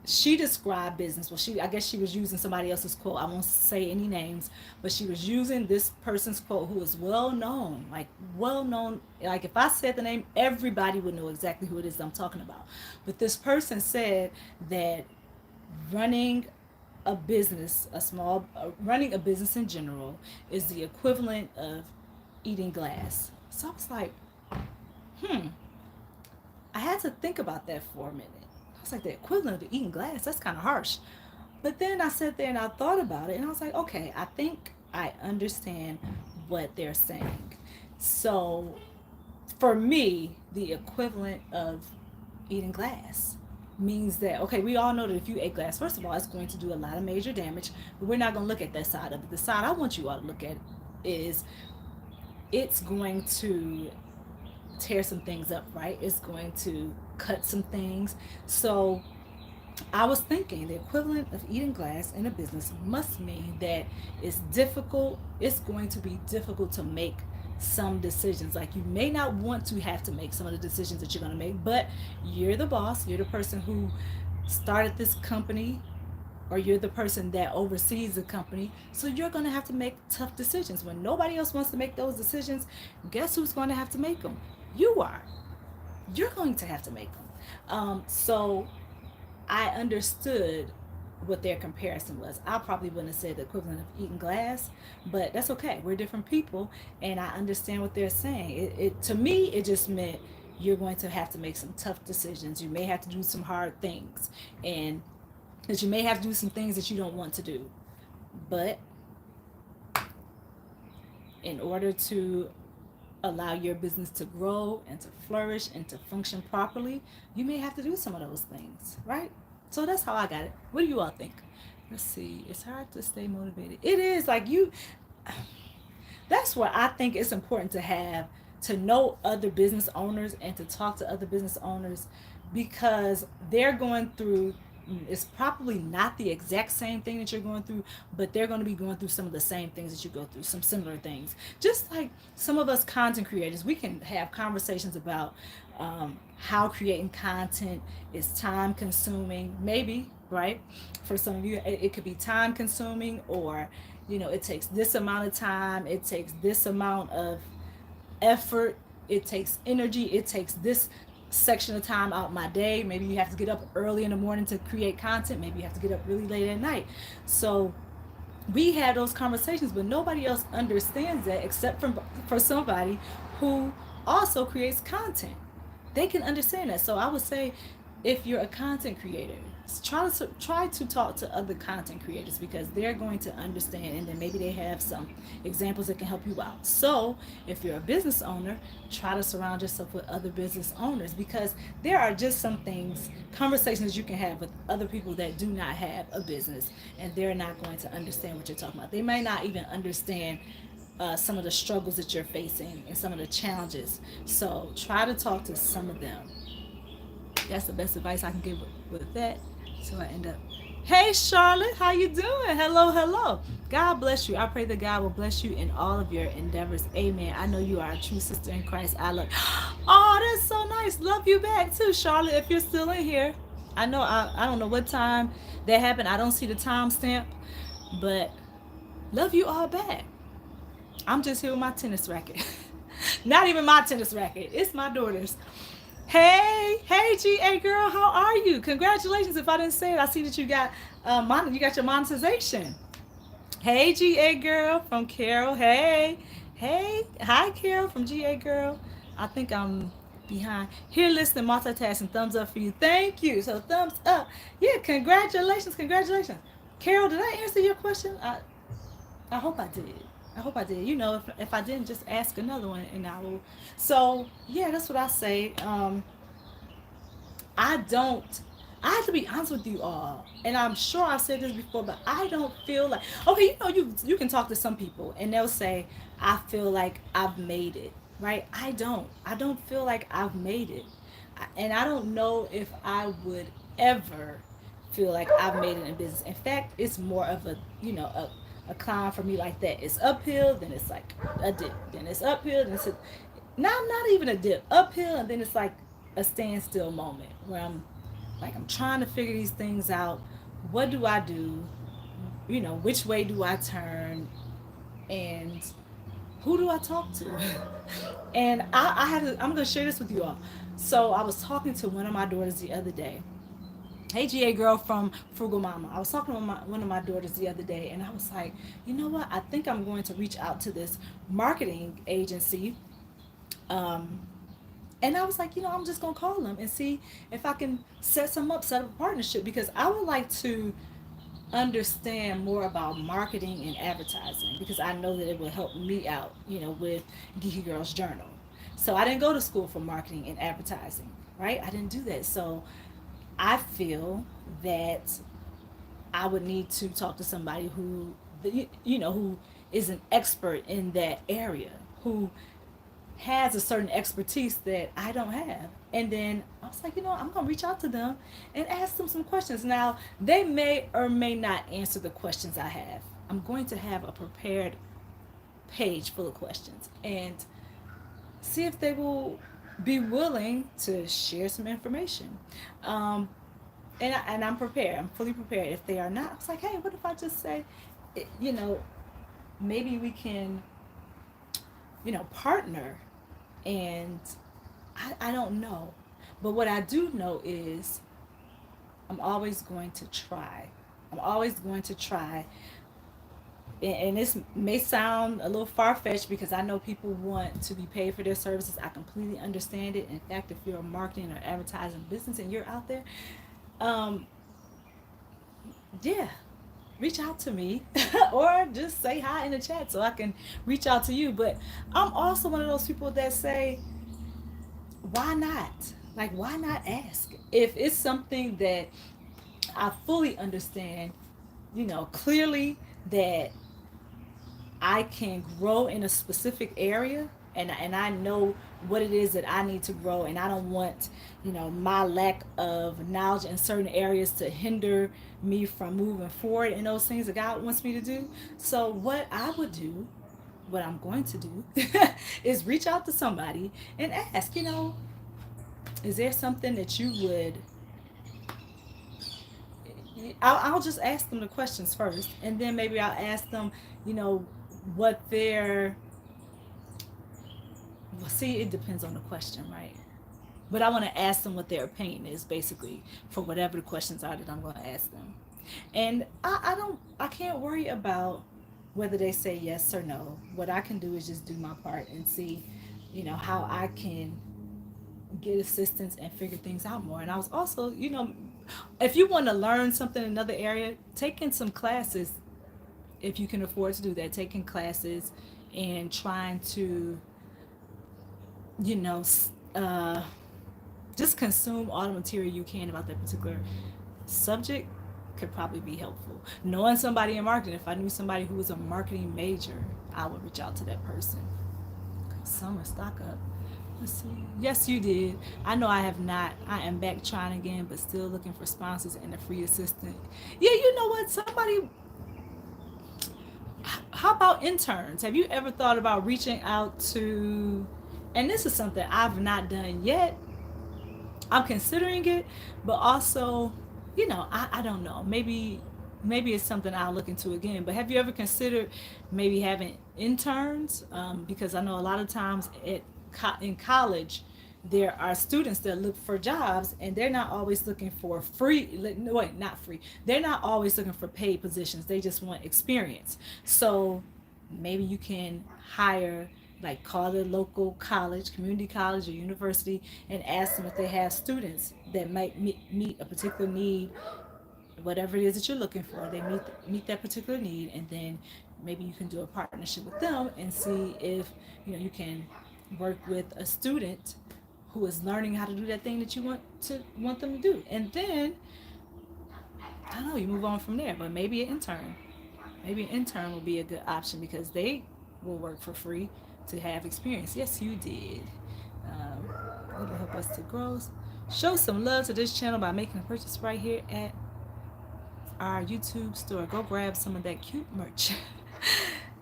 she described business. Well, I guess she was using somebody else's quote. I won't say any names, but she was using this person's quote who is well known, like well known. Like if I said the name, everybody would know exactly who it is I'm talking about. But this person said that running a business, running a business in general, is the equivalent of eating glass. So I was like, hmm, I had to think about that for a minute. I was like, the equivalent of eating glass, that's kind of harsh. But then I sat there and I thought about it and I was like, okay, I think I understand what they're saying. So for me, the equivalent of eating glass means that, okay, we all know that if you ate glass, first of all, it's going to do a lot of major damage, but we're not going to look at that side of it. The side I want you all to look at is it's going to tear some things up, right? It's going to cut some things. So I was thinking the equivalent of eating glass in a business must mean that it's going to be difficult to make some decisions. Like you may not want to have to make some of the decisions that you're going to make, but you're the boss, you're the person who started this company, or you're the person that oversees the company. So you're going to have to make tough decisions. When nobody else wants to make those decisions, guess who's going to have to make them? You are. You're going to have to make them. So I understood what their comparison was. I probably wouldn't have said the equivalent of eating glass, but that's okay. We're different people, and I understand what they're saying. It to me, it just meant you're going to have to make some tough decisions. You may have to do some hard things, and that you may have to do some things that you don't want to do. But in order to allow your business to grow and to flourish and to function properly, you may have to do some of those things, right? So that's how I got it. What do you all think? Let's see. It's hard to stay motivated. It is like you, that's where I think it's important to know other business owners and to talk to other business owners, because they're going through, it's probably not the exact same thing that you're going through, but they're going to be going through some of the same things that you go through, some similar things. Just like some of us content creators, we can have conversations about how creating content is time consuming, maybe, right? For some of you, it could be time consuming, or, it takes this amount of time, it takes this amount of effort, it takes energy, it takes this section of time out my day. Maybe you have to get up early in the morning to create content, maybe you have to get up really late at night. So we had those conversations, but nobody else understands that except for somebody who also creates content. They can understand that. So I would say, if you're a content creator, try to talk to other content creators, because they're going to understand, and then maybe they have some examples that can help you out. So if you're a business owner, try to surround yourself with other business owners, because there are just some things, conversations you can have with other people that do not have a business, and they're not going to understand what you're talking about. They might not even understand some of the struggles that you're facing and some of the challenges. So try to talk to some of them. That's the best advice I can give with that. So I end up, hey Charlotte, how you doing? Hello, hello. God bless you. I pray that God will bless you in all of your endeavors. Amen. I know you are a true sister in Christ. I love. Oh, that's so nice. Love you back too, Charlotte. If you're still in here, I know I don't know what time that happened. I don't see the timestamp, but love you all back. I'm just here with my tennis racket. Not even my tennis racket. It's my daughter's. Hey, GA girl, how are you? Congratulations! If I didn't say it, I see that you got you got your monetization. Hey, GA girl from Carol. Hey, hi Carol from GA girl. I think I'm behind here. Listening, multitasking. Thumbs up for you. Thank you. So thumbs up. Yeah, congratulations. Carol, did I answer your question? I hope I did. I hope I did. If I didn't, just ask another one and I will. So, yeah, that's what I say. I don't, I have to be honest with you all. And I'm sure I've said this before, but I don't feel like, okay, you can talk to some people and they'll say, I feel like I've made it, right? I don't feel like I've made it. And I don't know if I would ever feel like I've made it in business. In fact, it's more of a climb for me like that. It's uphill, then it's like a dip. Then it's uphill, then it's not even a dip. Uphill, and then it's like a standstill moment where I'm trying to figure these things out. What do I do? Which way do I turn? And who do I talk to? And I'm gonna share this with you all. So I was talking to one of my daughters the other day. Hey, GA girl from Frugal Mama. I was talking to one of my daughters the other day, and I was like, you know what? I think I'm going to reach out to this marketing agency. Um, and I was like, I'm just gonna call them and see if I can set up a partnership, because I would like to understand more about marketing and advertising, because I know that it will help me out, with Geeky Girls Journal. So I didn't go to school for marketing and advertising, right? I didn't do that. So I feel that I would need to talk to somebody who is an expert in that area, who has a certain expertise that I don't have. And then I was like, I'm going to reach out to them and ask them some questions. Now, they may or may not answer the questions I have. I'm going to have a prepared page full of questions and see if they will be willing to share some information. Um, and I'm prepared. I'm fully prepared. If they are not, I was like, hey, what if I just say, you know, maybe we can, partner. And I don't know. But what I do know is I'm always going to try. I'm always going to try. And this may sound a little far fetched, because I know people want to be paid for their services. I completely understand it. In fact, if you're a marketing or advertising business and you're out there, um, yeah, reach out to me or just say hi in the chat so I can reach out to you. But I'm also one of those people that say, why not? Like, why not ask? If it's something that I fully understand, clearly, that I can grow in a specific area, and I know what it is that I need to grow, and I don't want, my lack of knowledge in certain areas to hinder me from moving forward in those things that God wants me to do. So what I would do, what I'm going to do is reach out to somebody and ask, is there something that you would, I'll just ask them the questions first, and then maybe I'll ask them, you know what their, well, see, it depends on the question, right? But I want to ask them what their opinion is, basically, for whatever the questions are that I'm going to ask them. And I can't worry about whether they say yes or no. What I can do is just do my part and see, how I can get assistance and figure things out more. And I was also, if you want to learn something in another area, taking some classes, if you can afford to do that, taking classes and trying to, you know, uh, just consume all the material you can about that particular subject could probably be helpful. Knowing somebody in marketing, if I knew somebody who was a marketing major, I would reach out to that person. Summer stock up. Let's see. Yes, you did. I know I have not. I am back trying again, but still looking for sponsors and a free assistant. Yeah, you know what? Somebody. How about interns? Have you ever thought about reaching out to? And this is something I've not done yet. I'm considering it, but also, I don't know. Maybe it's something I'll look into again. But have you ever considered maybe having interns? Because I know a lot of times in college, there are students that look for jobs, and they're not always looking for free. No, wait, not free. They're not always looking for paid positions. They just want experience. So maybe you can hire, like, call the local college, community college or university, and ask them if they have students that might meet a particular need, whatever it is that you're looking for. They meet that particular need, and then maybe you can do a partnership with them and see if you can work with a student who is learning how to do that thing that you want them to do. And then I don't know, you move on from there. But maybe an intern will be a good option, because they will work for free to have experience. Yes, you did. It'll help us to grow. Show some love to this channel by making a purchase right here at our YouTube store. Go grab some of that cute merch.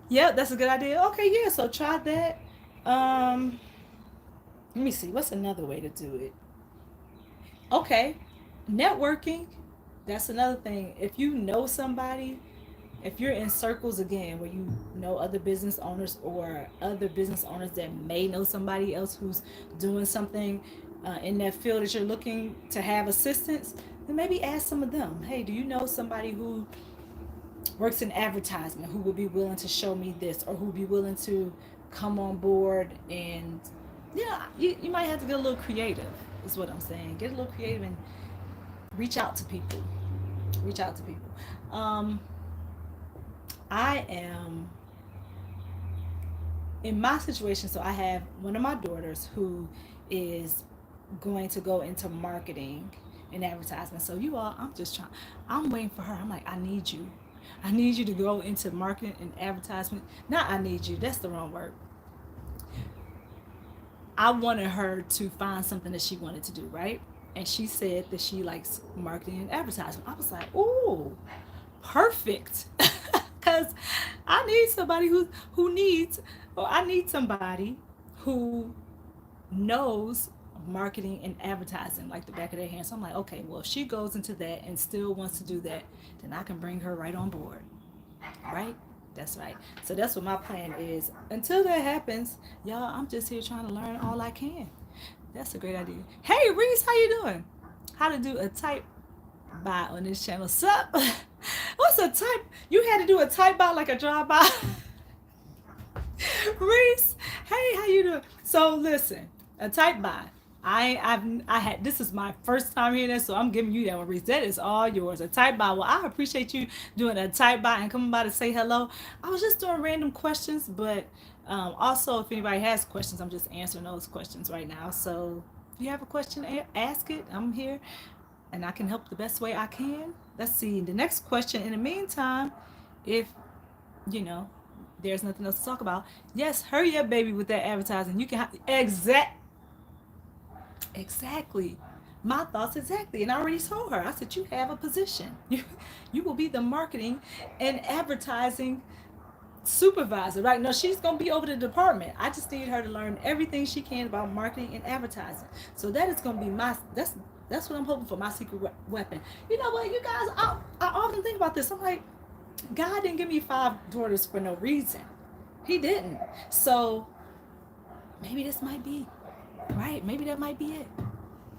Yep, that's a good idea. Okay, yeah, so try that. Let me see. What's another way to do it? Okay, networking. That's another thing. If you know somebody, if you're in circles again where you know other business owners or other business owners that may know somebody else who's doing something in that field that you're looking to have assistance, then maybe ask some of them. Hey, do you know somebody who works in advertisement who would be willing to show me this, or who would be willing to come on board? And yeah, you might have to get a little creative, is what I'm saying. Get a little creative and reach out to people. Reach out to people. Um, I am in my situation, so I have one of my daughters who is going to go into marketing and advertisement. So you all, I'm waiting for her. I'm like, I need you to go into marketing and advertisement. Not I need you, that's the wrong word. I wanted her to find something that she wanted to do, right? And she said that she likes marketing and advertisement. I was like, ooh, perfect. Because I need somebody who needs, or I need somebody who knows marketing and advertising like the back of their hand. So I'm like, okay, well, if she goes into that and still wants to do that, then I can bring her right on board, right? That's right. So that's what my plan is. Until that happens, y'all, I'm just here trying to learn all I can. That's a great idea. Hey, Reese, how you doing? How to do a type by on this channel. Sup? What's a type? You had to do a type by like a drive by. Reese, hey, how you doing? So listen, a type by. I had this is my first time hearing that, so I'm giving you that one, Reese. That is all yours. A type by. Well, I appreciate you doing a type by and coming by to say hello. I was just doing random questions, but also if anybody has questions, I'm just answering those questions right now. So if you have a question, ask it. I'm here, and I can help the best way I can. Let's see the next question. In the meantime, if you know there's nothing else to talk about, yes, hurry up, baby, with that advertising. You can exactly my thoughts exactly, and I already told her. I said you have a position. You will be the marketing and advertising supervisor, right? No, she's gonna be over the department. I just need her to learn everything she can about marketing and advertising. So that is gonna be my that's what I'm hoping for, my secret weapon. You know what, you guys, I often think about this. I'm like, God didn't give me 5 daughters for no reason. He didn't. So maybe this might be right. Maybe that might be it.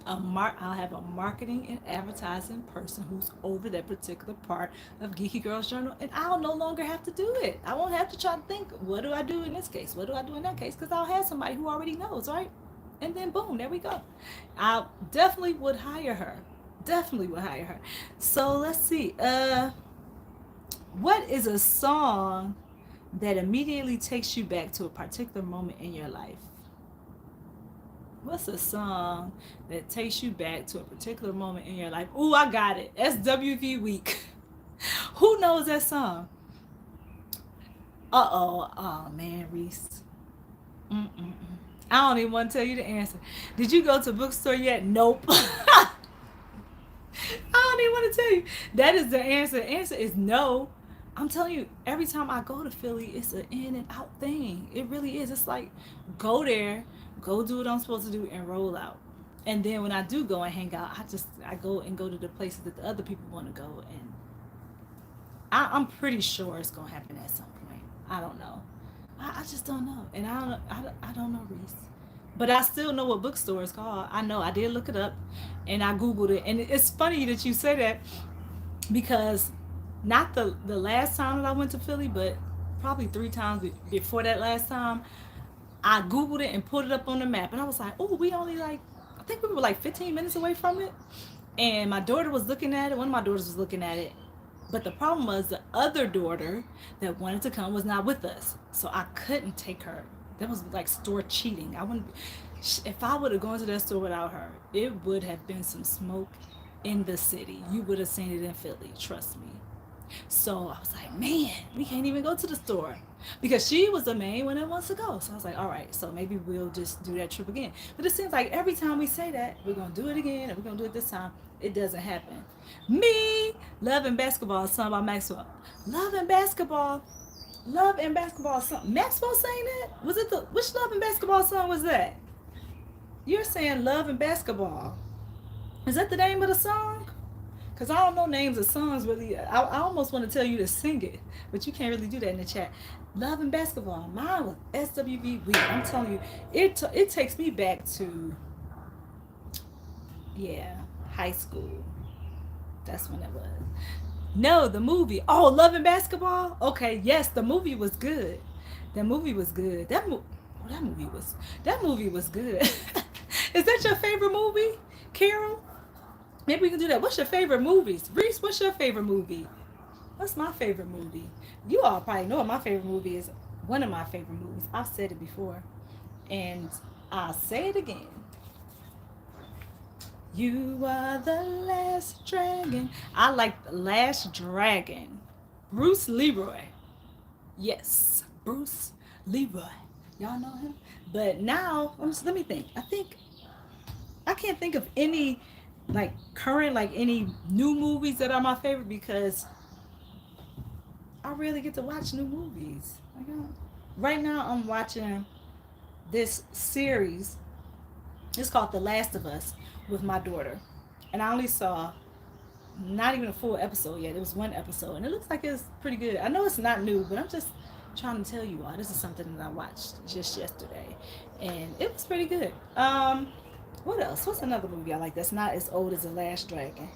I'll have a marketing and advertising person who's over that particular part of Geeky Girls Journal, and I'll no longer have to do it. I won't have to try to think, what do I do in this case? What do I do in that case? Because I'll have somebody who already knows, right? And then boom, there we go. I definitely would hire her. Definitely would hire her. So let's see. What is a song that immediately takes you back to a particular moment in your life? What's a song that takes you back to a particular moment in your life? Ooh, I got it. SWV Week. Who knows that song? Uh-oh. Oh, man, Reese. Mm-mm-mm. I don't even want to tell you the answer. Did you go to a bookstore yet? Nope. I don't even want to tell you. That is the answer. The answer is no. I'm telling you, every time I go to Philly, it's an in and out thing. It really is. It's like, go there, go do what I'm supposed to do, and roll out. And then when I do go and hang out, I go to the places that the other people want to go, and I'm pretty sure it's gonna happen at some point. I don't know. I just don't know, and I don't know, Reese. But I still know what bookstore is called. I know, I did look it up, and I googled it. And it's funny that you say that, because not the last time that I went to Philly, but probably 3 times before that last time, I googled it and put it up on the map, and I was like, oh, we only like, I think we were like 15 minutes away from it. And my daughter was looking at it. One of my daughters was looking at it. But the problem was, the other daughter that wanted to come was not with us, so I couldn't take her. That was like store cheating. I wouldn't. If I would have gone to that store without her, it would have been some smoke in the city. You would have seen it in Philly. Trust me. So I was like, man, we can't even go to the store, because she was the main one that wants to go. So I was like, all right, so maybe we'll just do that trip again. But it seems like every time we say that, we're going to do it again, and we're going to do it this time, it doesn't happen. Me, Love and Basketball, sung by Maxwell. Love and Basketball. Love and Basketball song. Maxwell sang that? Was it which Love and Basketball song was that? You're saying Love and Basketball. Is that the name of the song? Because I don't know names of songs really. I almost want to tell you to sing it, but you can't really do that in the chat. Love and basketball. Mine was SWV Week. I'm telling you, it takes me back to, yeah, high school. That's when it was. No, the movie. Oh, Love and Basketball. Okay, yes, the movie was good. The movie was good. That movie was good. Is that your favorite movie, Carol? Maybe we can do that. What's your favorite movies? Reese, what's your favorite movie? What's my favorite movie? You all probably know what my favorite movie is. One of my favorite movies. I've said it before. And I'll say it again. You are the last dragon. I like the last dragon. Bruce Leroy. Yes, Bruce Leroy. Y'all know him? But now, let me think. I can't think of any like current, like any new movies that are my favorite because I rarely get to watch new movies. Right now, I'm watching this series. It's called The Last of Us with my daughter, and I only saw not even a full episode yet. It was one episode, and it looks like it's pretty good. I know it's not new, but I'm just trying to tell you all this is something that I watched just yesterday, and it was pretty good. What else? What's another movie I like that's not as old as The Last Dragon?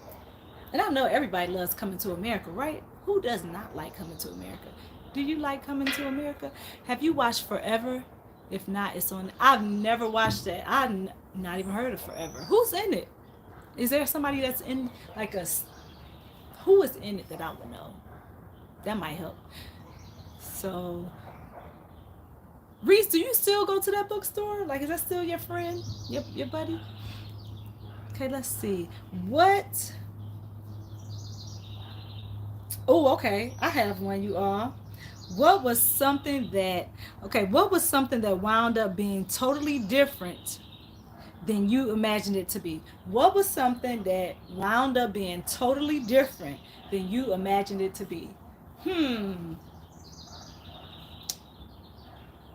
And I know everybody loves Coming to America, right? Who does not like Coming to America? Do you like Coming to America? Have you watched Forever? If not, it's on. I've never watched that. I've not even heard of Forever. Who's in it? Is there somebody that's in like a? Who is in it that I would know? That might help. So, Reese, do you still go to that bookstore? Like, is that still your friend, your buddy? Okay, let's see. What? Oh, okay. I have one, you all. What was something that, okay, what was something that wound up being totally different than you imagined it to be? What was something that wound up being totally different than you imagined it to be? Hmm,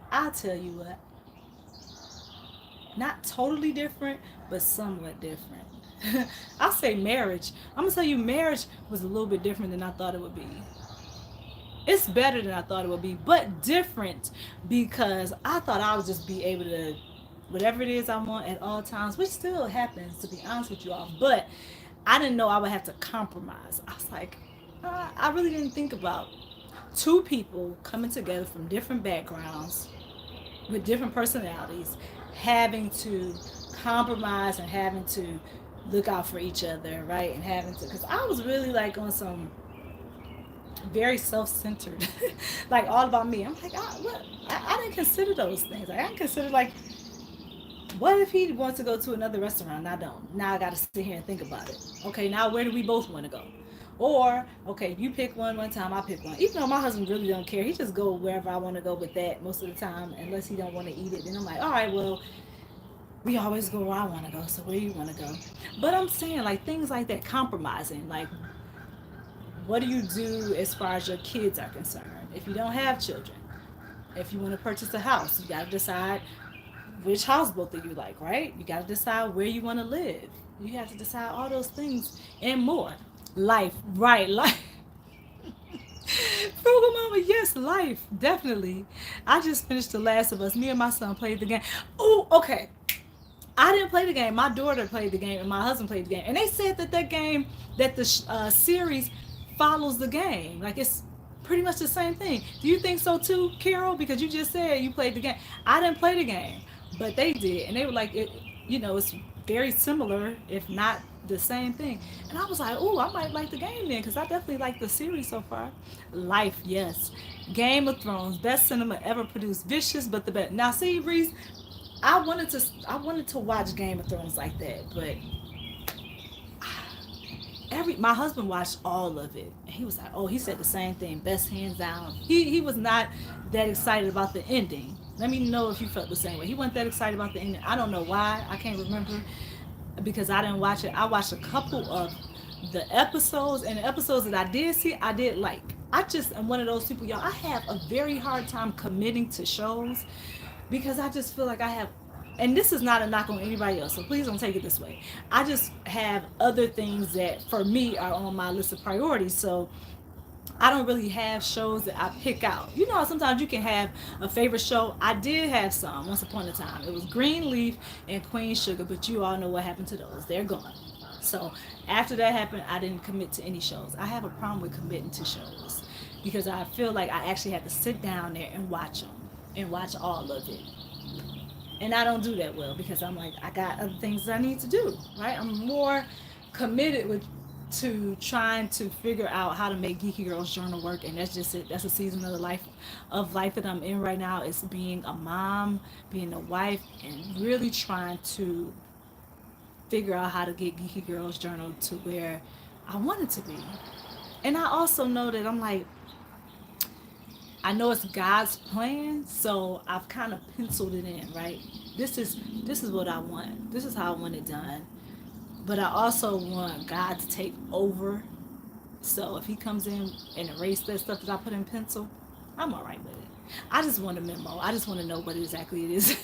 I'll tell you what. Not totally different, but somewhat different. I'll say marriage. I'm gonna tell you, marriage was a little bit different than I thought it would be. It's better than I thought it would be, but different because I thought I would just be able to whatever it is I want at all times, which still happens to be honest with you all. But I didn't know I would have to compromise. I was like, I really didn't think about two people coming together from different backgrounds with different personalities having to compromise and having to look out for each other, right? And having to, because I was really like on some very self-centered, like all about me. I'm like, I didn't consider those things. Like, I didn't consider like, what if he wants to go to another restaurant and I don't? Now I got to sit here and think about it. Okay, now where do we both want to go? Or okay, you pick one time, I pick one. Even though my husband really don't care, he just go wherever I want to go with that most of the time, unless he don't want to eat it. Then I'm like, all right, well, we always go where I want to go, so where you want to go? But I'm saying like things like that, compromising, like what do you do as far as your kids are concerned? If you don't have children, if you want to purchase a house, you got to decide which house both of you like, right? You got to decide where you want to live. You have to decide all those things and more. Life, right? Life. Frugal Mama, yes, life, definitely. I just finished The Last of Us. Me and my son played the game. Oh, okay. I didn't play the game. My daughter played the game, and my husband played the game. And they said that the series follows the game. Like it's pretty much the same thing. Do you think so too, Carol? Because you just said you played the game. I didn't play the game, but they did, and they were like, it's very similar, if not the same thing. And I was like, oh, I might like the game then, because I definitely like the series so far. Life, yes. Game of Thrones, best cinema ever produced. Vicious, but the best. Now, see, Reese, I wanted to watch Game of Thrones like that, but my husband watched all of it, and he was like, oh, he said the same thing, best hands down. He was not that excited about the ending. Let me know if you felt the same way. He wasn't that excited about the ending. I don't know why. I can't remember because I didn't watch it. I watched a couple of the episodes, and the episodes that I did see, I did like. I just am one of those people, y'all. I have a very hard time committing to shows because I just feel like I have And this is not a knock on anybody else, so please don't take it this way. I just have other things that for me are on my list of priorities. So I don't really have shows that I pick out. You know how sometimes you can have a favorite show? I did have some once upon a time. It was Greenleaf and Queen Sugar, but you all know what happened to those. They're gone. So after that happened, I didn't commit to any shows. I have a problem with committing to shows because I feel like I actually have to sit down there and watch them and watch all of it. And I don't do that well because I'm like, I got other things I need to do, right? I'm more committed with to trying to figure out how to make Geeky Girls Journal work, and that's just it. That's a season of the life that I'm in right now. Is being a mom, being a wife, and really trying to figure out how to get Geeky Girls Journal to where I want it to be. And I also know that I'm like, I know it's God's plan, so I've kind of penciled it in, right? This is what I want. This is how I want it done. But I also want God to take over. So if he comes in and erase that stuff that I put in pencil, I'm all right with it. I just want a memo. I just want to know what exactly it is.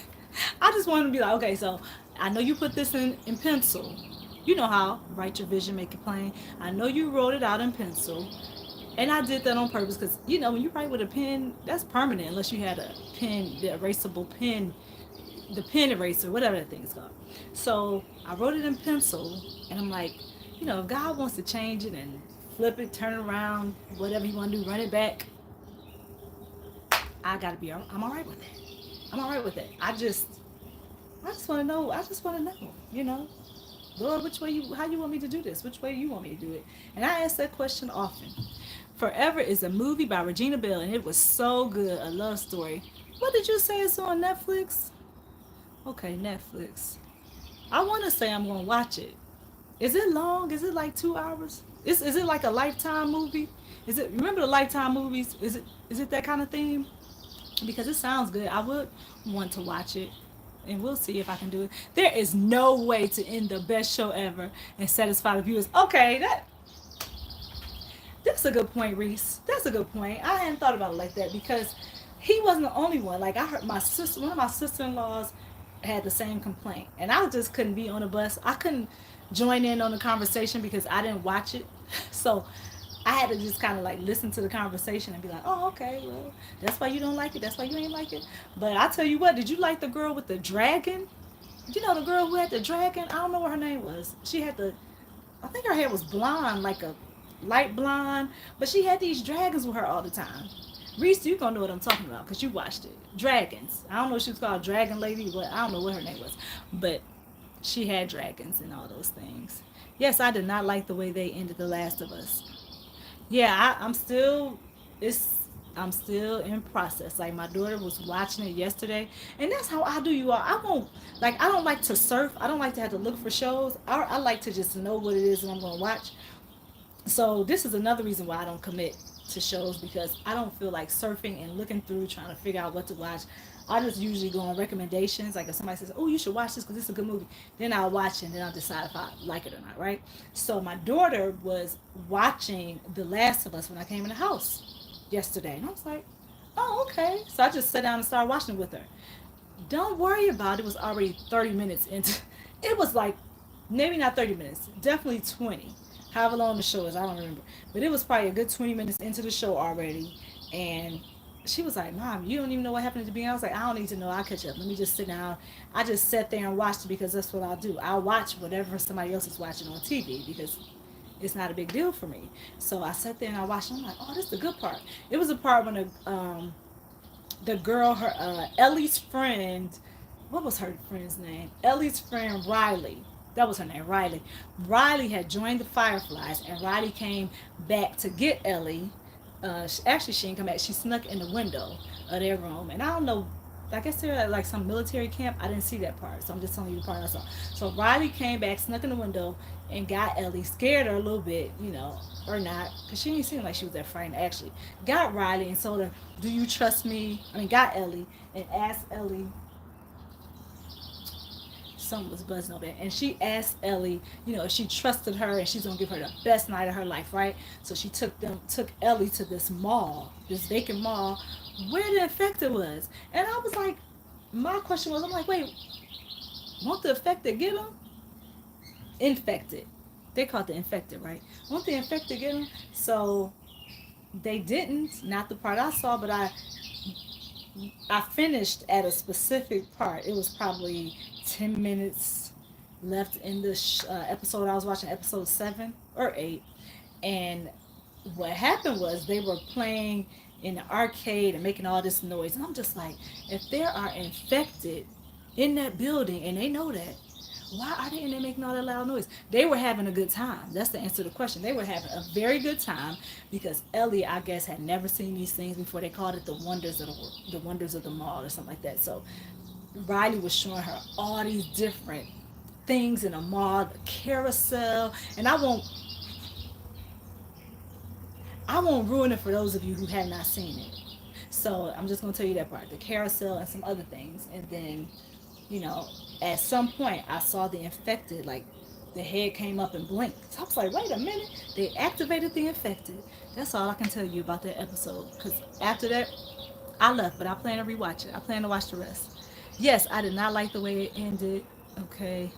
I just want to be like, okay, so I know you put this in pencil. You know how write your vision, make it plain. I know you wrote it out in pencil. And I did that on purpose because, you know, when you write with a pen, that's permanent unless you had a pen, the erasable pen, the pen eraser, whatever that thing is called. So I wrote it in pencil, and I'm like, you know, if God wants to change it and flip it, turn it around, whatever you want to do, run it back, I gotta be, I'm all right with that. I'm all right with it. I just want to know. I just want to know, you know, Lord, how you want me to do this? Which way you want me to do it? And I ask that question often. Forever is a movie by Regina Bell, and it was so good, a love story. What did you say it's on Netflix? Okay, Netflix. I want to say I'm going to watch it. Is it long? Is it like 2 hours? Is it like a Lifetime movie? Is it, remember the Lifetime movies? Is it that kind of theme? Because it sounds good. I would want to watch it, and we'll see if I can do it. There is no way to end the best show ever and satisfy the viewers. Okay, that's a good point, Reese. That's a good point. I hadn't thought about it like that because he wasn't the only one. Like I heard my sister, one of my sister-in-laws had the same complaint, and I just couldn't be on the bus. I couldn't join in on the conversation because I didn't watch it. So I had to just kind of like listen to the conversation and be like, oh, okay, well, that's why you don't like it. That's why you ain't like it. But I tell you what, did you like the girl with the dragon? You know the girl who had the dragon? I don't know what her name was. She had I think her hair was blonde, like a light blonde, but she had these dragons with her all the time. Reese, you gonna know what I'm talking about because you watched it. Dragons. I don't know if she was called Dragon Lady, but I don't know what her name was. But she had dragons and all those things. Yes, I did not like the way they ended The Last of Us. Yeah, I'm still it's I'm still in process. Like my daughter was watching it yesterday, and that's how I do. You all, I won't like. I don't like to surf. I don't like to have to look for shows. I like to just know what it is that I'm going to watch. So this is another reason why I don't commit to shows because I don't feel like surfing and looking through trying to figure out what to watch. I just usually go on recommendations. Like if somebody says, "Oh, you should watch this because it's a good movie," then I'll watch it and then I'll decide if I like it or not. Right? So my daughter was watching The Last of Us when I came in the house yesterday, and I was like, "Oh, okay." So I just sat down and started watching it with her. Don't worry about it. It was already 30 minutes into. It was like maybe not 30 minutes, definitely 20. However long the show is, I don't remember. But it was probably a good 20 minutes into the show already. And she was like, Mom, you don't even know what happened at the beginning. I was like, I don't need to know. I'll catch up. Let me just sit down. I just sat there and watched it because that's what I'll do. I'll watch whatever somebody else is watching on TV because it's not a big deal for me. So I sat there and I watched it. I'm like, oh, this is the good part. It was a part when the girl, her Ellie's friend, what was her friend's name? Ellie's friend Riley. That was her name, Riley. Riley had joined the Fireflies, and Riley came back to get Ellie. Actually, she didn't come back. She snuck in the window of their room, and I don't know. I guess they're at like some military camp. I didn't see that part, so I'm just telling you the part I saw. So Riley came back, snuck in the window, and got Ellie. Scared her a little bit, you know, or not, because she didn't seem like she was that frightened. Actually, got Riley and told her, "Do you trust me?" I mean, got Ellie and asked Ellie, something was buzzing over there. And she asked Ellie, you know, if she trusted her and she's gonna give her the best night of her life, right? So she took Ellie to this mall, this vacant mall, where the infected was. And I was like, my question was, I'm like, wait, won't the infected get them? Infected. They call it the infected, right? Won't the infected get them? So they didn't. Not the part I saw, but I finished at a specific part. It was probably 10 minutes left in the episode. I was watching episode 7 or 8, and what happened was they were playing in the arcade and making all this noise, and I'm just like, if there are infected in that building and they know that, why are they in there making all that loud noise? They were having a good time. That's the answer to the question. They were having a very good time because Ellie, I guess, had never seen these things before. They called it the wonders of the wonders of the mall or something like that. So Riley was showing her all these different things in a mall, the carousel, and I won't ruin it for those of you who have not seen it. So I'm just gonna tell you that part, the carousel and some other things, and then, you know, at some point I saw the infected, like the head came up and blinked. So I was like, wait a minute, they activated the infected. That's all I can tell you about that episode. Because after that, I left, but I plan to rewatch it. I plan to watch the rest. Yes, I did not like the way it ended. Okay.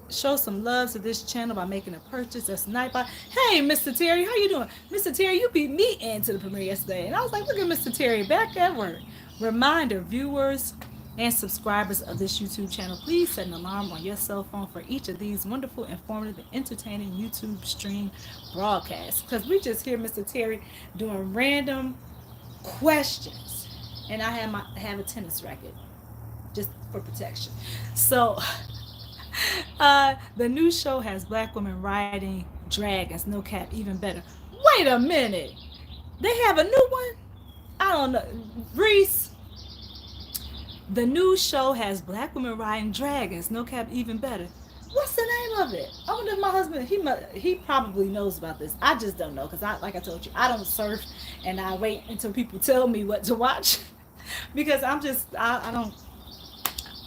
Show some love to this channel by making a purchase. That's Nightbot. Hey, Mr. Terry, how you doing? Mr. Terry, you beat me into the premiere yesterday. And I was like, look at Mr. Terry back at work. Reminder, viewers and subscribers of this YouTube channel, please set an alarm on your cell phone for each of these wonderful, informative, and entertaining YouTube stream broadcasts. Because we just hear Mr. Terry doing random questions. And I have a tennis racket just for protection. So the new show has black women riding dragons, no cap, even better. Wait a minute. They have a new one? I don't know. Reese, the new show has black women riding dragons, no cap, even better. What's the name of it? I wonder if my husband, he probably knows about this. I just don't know because like I told you, I don't surf and I wait until people tell me what to watch because I don't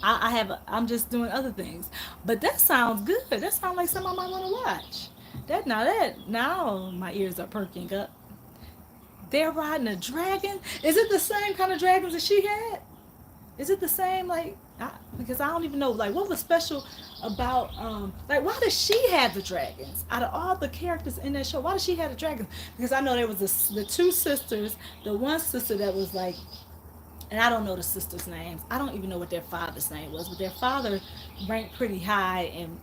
I'm just doing other things. But that sounds good. That sounds like something I might want to watch. Now my ears are perking up. They're riding a dragon. Is it the same kind of dragons that she had? Is it the same, like, because I don't even know, like, what was special about, like, why does she have the dragons? Out of all the characters in that show, why does she have the dragons? Because I know there was the two sisters, the one sister that was like, and I don't know the sisters' names. I don't even know what their father's name was, but their father ranked pretty high, and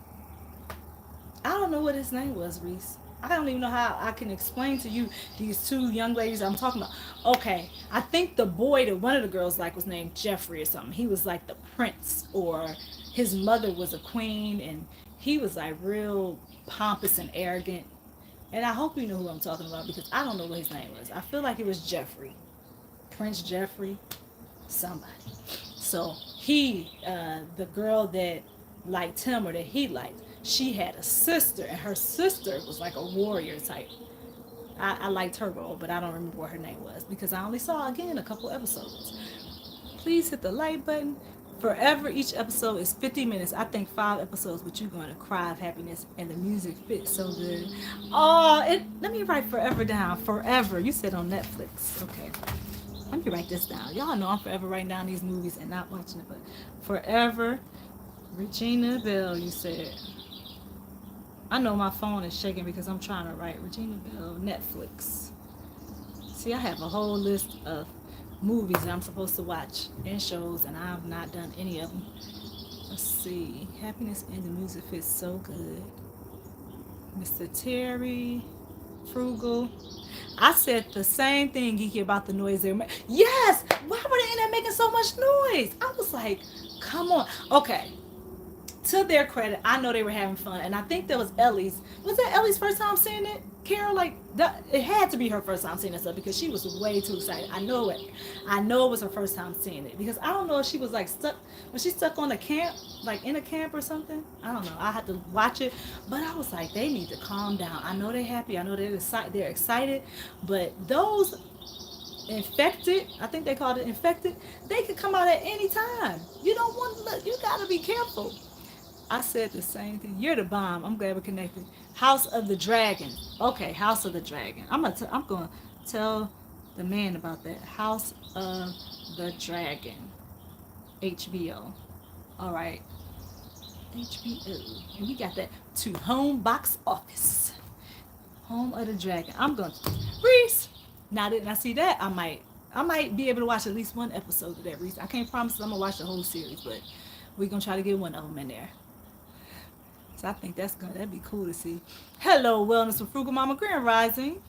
I don't know what his name was, Reese. I don't even know how I can explain to you these two young ladies I'm talking about. Okay, I think the boy that one of the girls like was named Jeffrey or something. He was like the prince, or his mother was a queen, and he was like real pompous and arrogant. And I hope you know who I'm talking about because I don't know what his name was. I feel like it was Jeffrey, Prince Jeffrey, somebody. So the girl that liked him or that he liked, she had a sister, and her sister was like a warrior type. I liked her role, but I don't remember what her name was because I only saw again a couple episodes. Please hit the like button. Forever, each episode is 50 minutes. I think 5 episodes, but you're going to cry of happiness, and the music fits so good. Oh, let me write Forever down. Forever. You said on Netflix. Okay. Let me write this down. Y'all know I'm forever writing down these movies and not watching it, but Forever. Regina Bell, you said. I know my phone is shaking because I'm trying to write Regina Bell, Netflix. See, I have a whole list of movies that I'm supposed to watch and shows, and I've not done any of them. Let's see. Happiness and the music fits so good. Mr. Terry, Frugal. I said the same thing, Geeky, about the noise they were making. Yes! Why were they in there making so much noise? I was like, come on. Okay. To their credit, I know they were having fun, and I think that was Ellie's. Was that Ellie's first time seeing it? Carol, like it had to be her first time seeing this stuff because she was way too excited. I know it. I know it was her first time seeing it because I don't know if she was like stuck. Was she stuck on a camp, like in a camp or something? I don't know. I had to watch it, but I was like, they need to calm down. I know they're happy. I know they're excited. But those infected, I think they called it infected. They could come out at any time. You don't want to look. You gotta be careful. I said the same thing. You're the bomb. I'm glad we're connected. House of the Dragon. Okay, House of the Dragon. I'm gonna tell the man about that. House of the Dragon. HBO. All right, HBO, and we got that to home box office. Home of the Dragon. I'm going to Reese. Now that I see that, I might be able to watch at least one episode of that, Reese. I can't promise I'm gonna watch the whole series, but we're gonna try to get one of them in there. So I think that'd be cool to see. Hello, Wellness with Frugal Mama Grand Rising.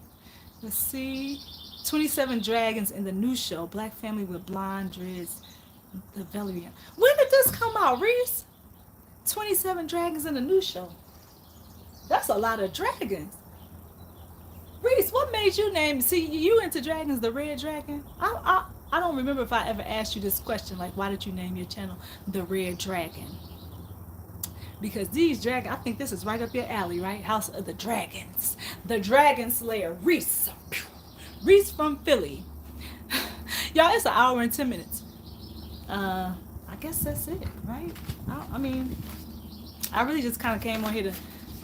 Let's see. 27 Dragons in the new show. Black family with blonde dreads. The Valerian. When did this come out, Reese? 27 Dragons in the new show. That's a lot of dragons. Reese, what made you name? See, you into dragons, the Red Dragon? I don't remember if I ever asked you this question, like, why did you name your channel the Red Dragon? Because these dragons, I think this is right up your alley, right? House of the Dragons. The Dragon Slayer, Reese. Reese from Philly. Y'all, it's an hour and 10 minutes. I guess that's it, right? I mean, I really just kind of came on here to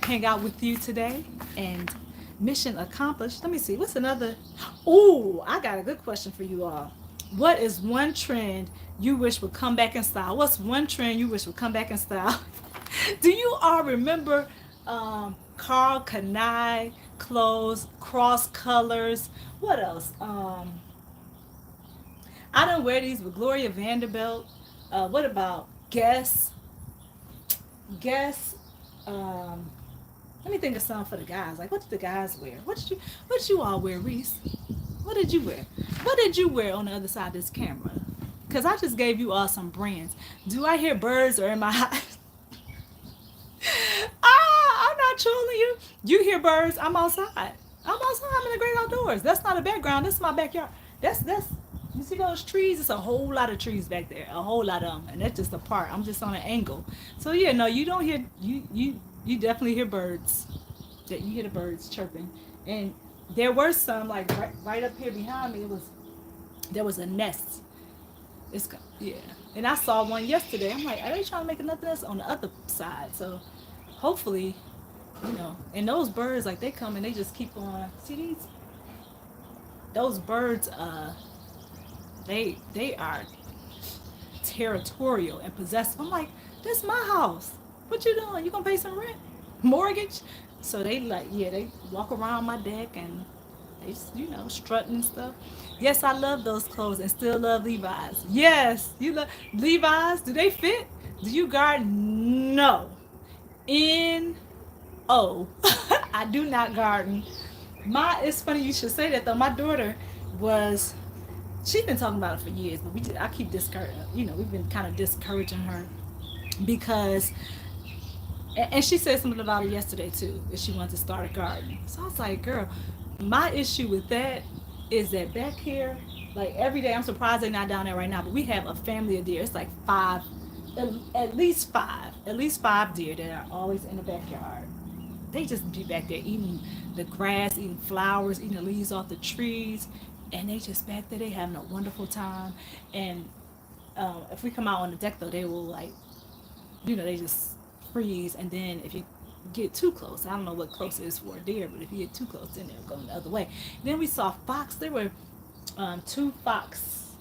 hang out with you today, and mission accomplished. Let me see. What's another? Ooh, I got a good question for you all. What is one trend you wish would come back in style? What's one trend you wish would come back in style? Do you all remember Carl Kanai clothes, cross colors? What else? I don't wear these with Gloria Vanderbilt. What about Guess? Guess. Let me think of something for the guys. Like, what did the guys wear? What did you all wear, Reese? What did you wear? What did you wear on the other side of this camera? Because I just gave you all some brands. Do I hear birds or am I hot? I'm not trolling you. You hear birds, I'm outside. I'm outside, I'm in the great outdoors. That's not a background, this is my backyard. That's you see those trees? It's a whole lot of trees back there. A whole lot of them. And that's just a part. I'm just on an angle. So yeah, no, you don't hear you definitely hear birds. That you hear the birds chirping. And there were some like right up here behind me. There was a nest. Yeah. And I saw one yesterday. I'm like, are they trying to make another nest on the other side? So hopefully, and those birds, like, they come and they just keep on. See those birds, they are territorial and possessive. I'm like, this is my house. What you doing? You gonna pay some rent? Mortgage? So they they walk around my deck and they strutting and stuff. Yes, I love those clothes and still love Levi's. Yes, you love Levi's. Do they fit? Do you garden? No. I do not garden. It's funny you should say that though. My daughter she's been talking about it for years, but I keep discouraging. We've been kind of discouraging her because, and she said something about it yesterday too, that she wanted to start a garden. So I was like, girl, my issue with that is that back here, like every day, I'm surprised they're not down there right now, but we have a family of deer. It's like at least five deer that are always in the backyard. They just be back there eating the grass, eating flowers, eating the leaves off the trees, and they just back there, they having a wonderful time. And if we come out on the deck though, they will they just freeze. And then if you get too close, I don't know what close is for a deer, but if you get too close, then they'll go the other way. Then we saw fox. There were two fox,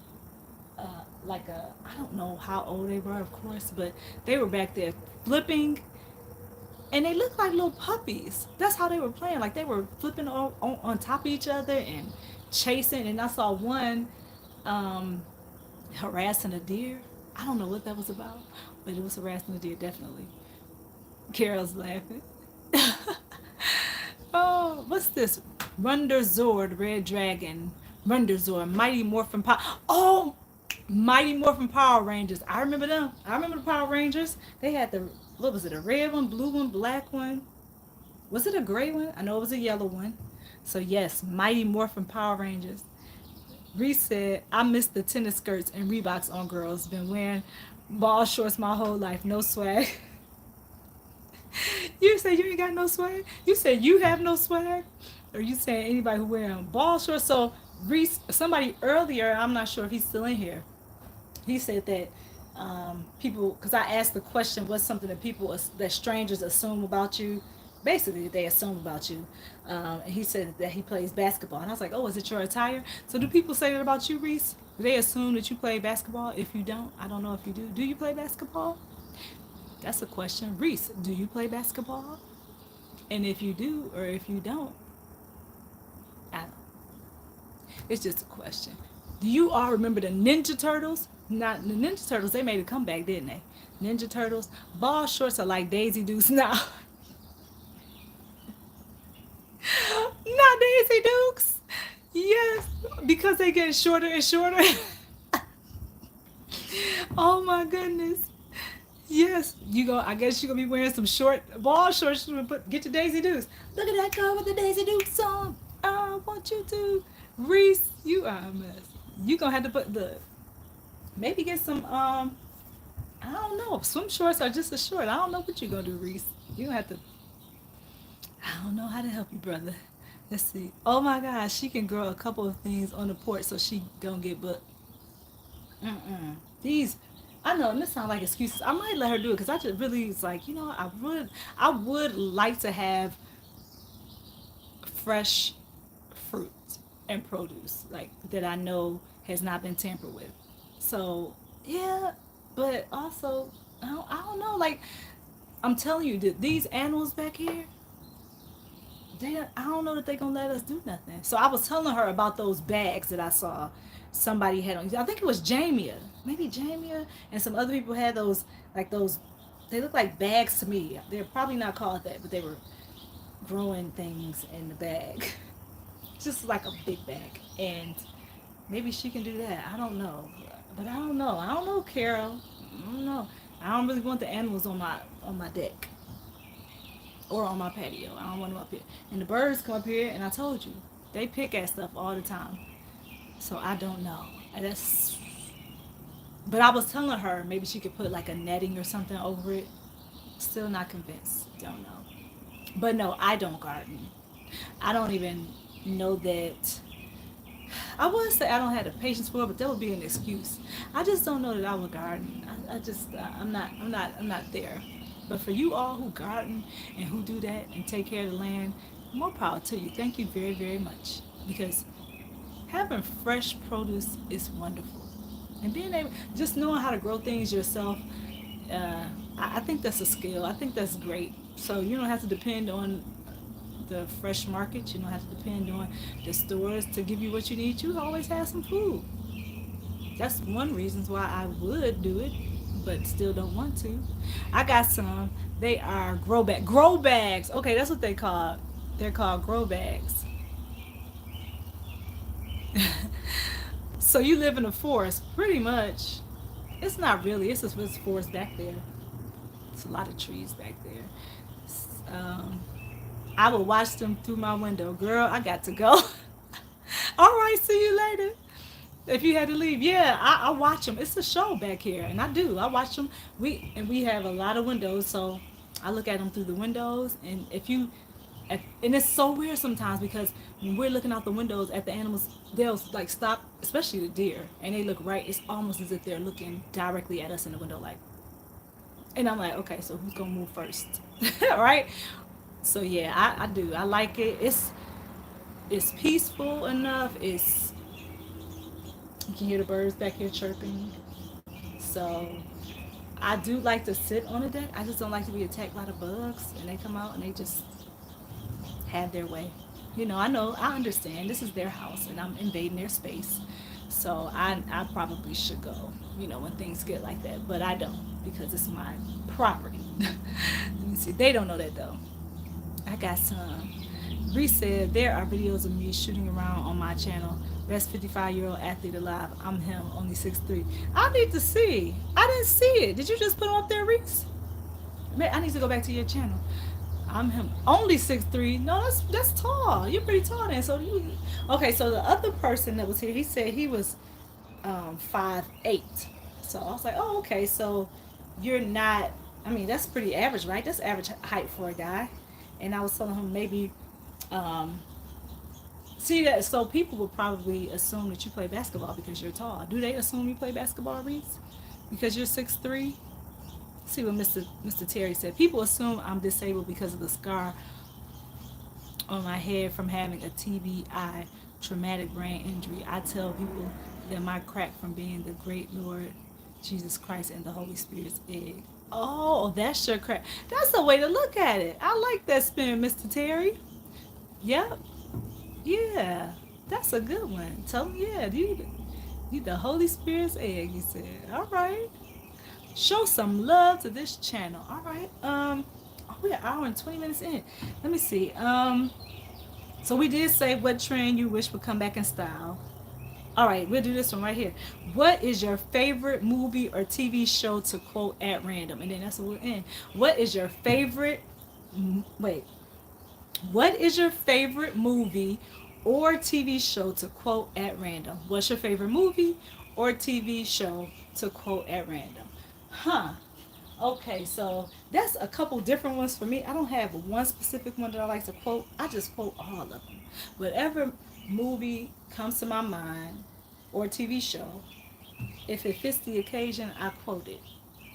I don't know how old they were, of course, but they were back there flipping, and they looked like little puppies. That's how they were playing. Like they were flipping on top of each other and chasing. And I saw one harassing a deer. I don't know what that was about, but it was harassing a deer, definitely. Carol's laughing. Oh, what's this? Runder Zord, Red Dragon. Runder Zord, Mighty Morphin Power. Oh, Mighty Morphin Power Rangers. I remember them. I remember the Power Rangers. They had what was it? A red one, blue one, black one. Was it a gray one? I know it was a yellow one. So yes, Mighty Morphin Power Rangers. Reese said, I miss the tennis skirts and Reeboks on girls. Been wearing ball shorts my whole life. No swag. You say you ain't got no swag? You said you have no swag? Or you saying anybody who wearing ball shorts? So Reese, somebody earlier, I'm not sure if he's still in here, he said that people, because I asked the question, what's something that strangers assume about you basically they assume about you. And he said that he plays basketball, and I was like, oh, is it your attire? So do people say that about you, Reese? Do they assume that you play basketball? If you don't, I don't know if you do. Do you play basketball? That's a question. Reese, do you play basketball? And if you do or if you don't, I don't. It's just a question. Do you all remember the Ninja Turtles? Not the Ninja Turtles. They made a comeback, didn't they? Ninja Turtles. Ball shorts are like Daisy Dukes now. Not Daisy Dukes. Yes, because they get shorter and shorter. Oh my goodness. Yes, you go. I guess you're gonna be wearing some short ball shorts. Get your Daisy Dukes. Look at that girl with the Daisy Dukes on. I want you to, Reese. You are a mess. You gonna have to put the maybe get some I don't know, swim shorts or just a short. I don't know what you're gonna do, Reese. You gonna have to. I don't know how to help you, brother. Let's see. Oh my gosh, she can grow a couple of things on the porch so she don't get booked. These, I know, and this sounds like excuses. I might let her do it because I just really, it's like, I would like to have fresh fruit and produce, like that I know has not been tampered with. So yeah, but also, I don't know. Like I'm telling you, these animals back here, I don't know that they're gonna let us do nothing. So I was telling her about those bags that I saw somebody had on. I think it was Jamia, maybe Jamia, and some other people had those, like those. They look like bags to me. They're probably not called that, but they were growing things in the bag, just like a big bag. And maybe she can do that. I don't know, but I don't know. I don't know, Carol. I don't know. I don't really want the animals on my deck or on my patio. I don't want them up here. And the birds come up here, and I told you, they pick at stuff all the time. So I don't know. And that's. But I was telling her maybe she could put like a netting or something over it. Still not convinced. Don't know. But no, I don't garden. I don't even know that. I would say I don't have the patience for it, but that would be an excuse. I just don't know that I would garden. I just I'm not there. But for you all who garden and who do that and take care of the land, more power to you. Thank you very very much because having fresh produce is wonderful, and being able just knowing how to grow things yourself. I think that's a skill. I think that's great. So you don't have to depend on the fresh market. You don't have to depend on the stores to give you what you need. You always have some food. That's one reason why I would do it, but still don't want to. I got some. They are grow bags. Okay, that's what they call. They're called grow bags. So you live in a forest, pretty much. It's not really. It's just this forest back there. It's a lot of trees back there. Um, I will watch them through my window. Girl, I got to go. All right, see you later. If you had to leave, yeah, I watch them. It's a show back here, and I do. I watch them. We have a lot of windows, so I look at them through the windows. And and it's so weird sometimes because when we're looking out the windows at the animals, they'll like stop, especially the deer, and they look right. It's almost as if they're looking directly at us in the window, like. And I'm like, okay, so who's gonna move first? All right. So yeah, I do. I like it. It's peaceful enough. It's you can hear the birds back here chirping. So I do like to sit on the deck. I just don't like to be attacked by the bugs, and they come out and they just have their way. I understand. This is their house, and I'm invading their space. So I probably should go. When things get like that, but I don't because it's my property. Let me see. They don't know that though. I got some. Reese said there are videos of me shooting around on my channel. Best 55-year-old athlete alive. I'm him, only 6'3". I need to see. I didn't see it. Did you just put him up there, Reese? Man, I need to go back to your channel. I'm him, only 6'3". No, that's tall. You're pretty tall then. So you. Okay, so the other person that was here, he said he was 5'8". So I was like, oh, okay. So you're not. I mean, that's pretty average, right? That's average height for a guy. And I was telling him maybe um, see that. So people would probably assume that you play basketball because you're tall. Do they assume you play basketball, Reese? Because you're 6'3"? See what Mr. Terry said. People assume I'm disabled because of the scar on my head from having a TBI, traumatic brain injury. I tell people that my crack from being the great Lord Jesus Christ and the Holy Spirit's egg. Oh, that's your crack. That's a way to look at it. I like that spin, Mr. Terry. Yep. Yeah. That's a good one. Tell me, yeah, you the Holy Spirit's egg, you said. All right. Show some love to this channel. All right. We're an hour and 20 minutes in. Let me see. So we did say what trend you wish would come back in style. All right, we'll do this one right here. What is your favorite movie or TV show to quote at random? And then that's what we'll end. What is your favorite? Wait. What is your favorite movie or TV show to quote at random? What's your favorite movie or TV show to quote at random? Huh. Okay, so that's a couple different ones for me. I don't have one specific one that I like to quote. I just quote all of them. Whatever movie comes to my mind or TV show, if it fits the occasion, I quote it.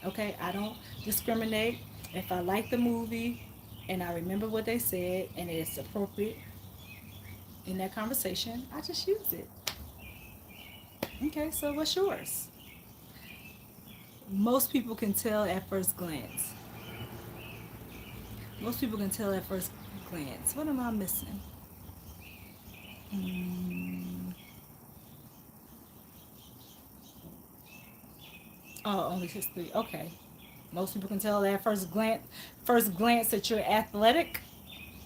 Okay, I don't discriminate. If I like the movie and I remember what they said and it's appropriate in that conversation, I just use it. Okay, so what's yours? Most people can tell at first glance. Most people can tell at first glance. What am I missing? Mm. Oh, only history. Okay. Most people can tell at first glance that you're athletic.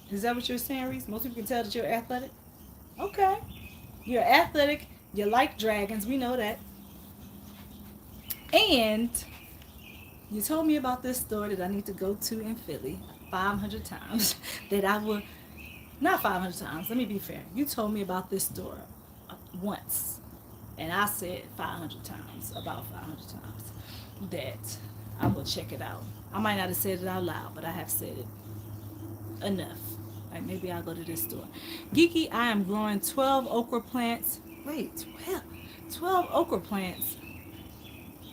Is that what you're saying, Reese? Most people can tell that you're athletic. Okay. You're athletic. You like dragons. We know that. And you told me about this store that I need to go to in Philly 500 times. That I will, not 500 times, let me be fair. You told me about this store once. And I said 500 times, about 500 times, that I will check it out. I might not have said it out loud, but I have said it enough. Like maybe I'll go to this store. Geeky, I am growing 12 okra plants. Wait, 12 okra plants.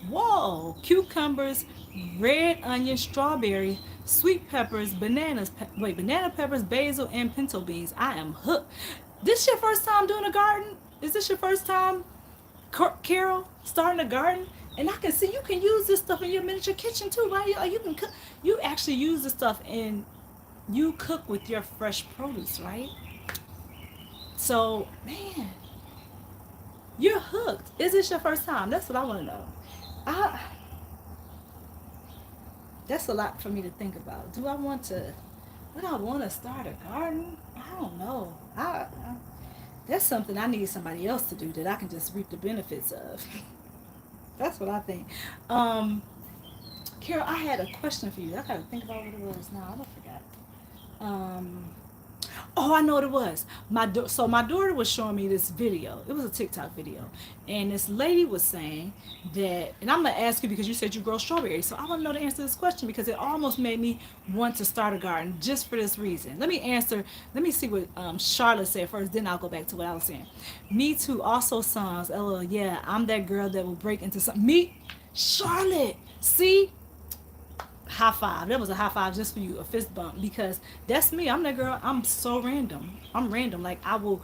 Whoa! Cucumbers, red onion, strawberry, sweet peppers, banana peppers, basil, and pinto beans. I am hooked. This your first time doing a garden? Is this your first time, Carol, starting a garden? And I can see you can use this stuff in your miniature kitchen too, right? You can cook. You actually use this stuff in. You cook with your fresh produce, right? So, man, you're hooked. Is this your first time? That's what I want to know. I, that's a lot for me to think about. Do I want to? Would I want to start a garden? I don't know. That's something I need somebody else to do that I can just reap the benefits of. That's what I think. Um, Carol, I had a question for you. I gotta think about what it was now. I forgot. Um, Oh, I know what it was. So my daughter was showing me this video. It was a TikTok video, and this lady was saying that. And I'm gonna ask you because you said you grow strawberries, so I want to know the answer to this question because it almost made me want to start a garden just for this reason. Let me answer. Let me see what Charlotte said first. Then I'll go back to what I was saying. Me too. Also songs. LOL. Yeah, I'm that girl that will break into some. Me, Charlotte. See, high five. That was a high five just for you, a fist bump, because that's me. I'm that girl. I'm so random. I'm random. Like I will,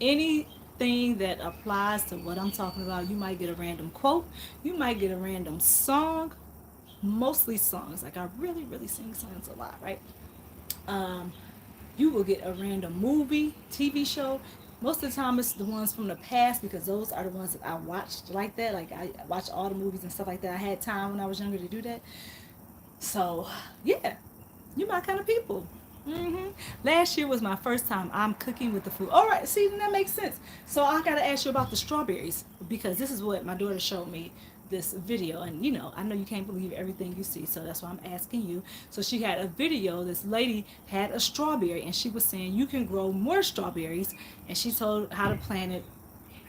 anything that applies to what I'm talking about. You might get a random quote. You might get a random song. Mostly songs. Like I really, really sing songs a lot, right? Um, you will get a random movie, TV show. Most of the time, it's the ones from the past because those are the ones that I watched like that. Like I watched all the movies and stuff like that. I had time when I was younger to do that. So, yeah, you my kind of people. Last year was my first time I'm cooking with the food. All right, see, that makes sense. So I got to ask you about the strawberries because this is what my daughter showed me this video. And, I know you can't believe everything you see. So that's why I'm asking you. So she had a video. This lady had a strawberry and she was saying you can grow more strawberries. And she told how to plant it.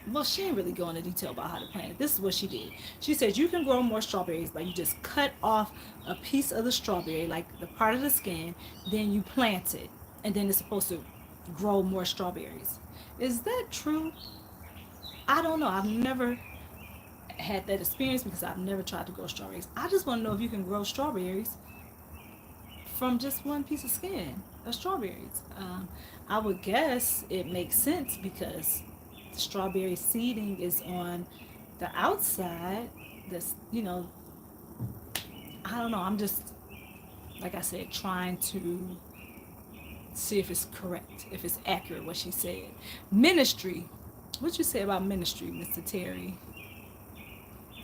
Well, she didn't really go into detail about how to plant it. This is what she did. She said you can grow more strawberries. Like you just cut off a piece of the strawberry, like the part of the skin, then you plant it. And then it's supposed to grow more strawberries. Is that true? I don't know. I've never had that experience because I've never tried to grow strawberries. I just want to know if you can grow strawberries from just one piece of skin of strawberries. I would guess it makes sense because strawberry seeding is on the outside. That's, I don't know. I'm just, like I said, trying to see if it's correct, if it's accurate what she said. Ministry. What you say about ministry, Mr. Terry?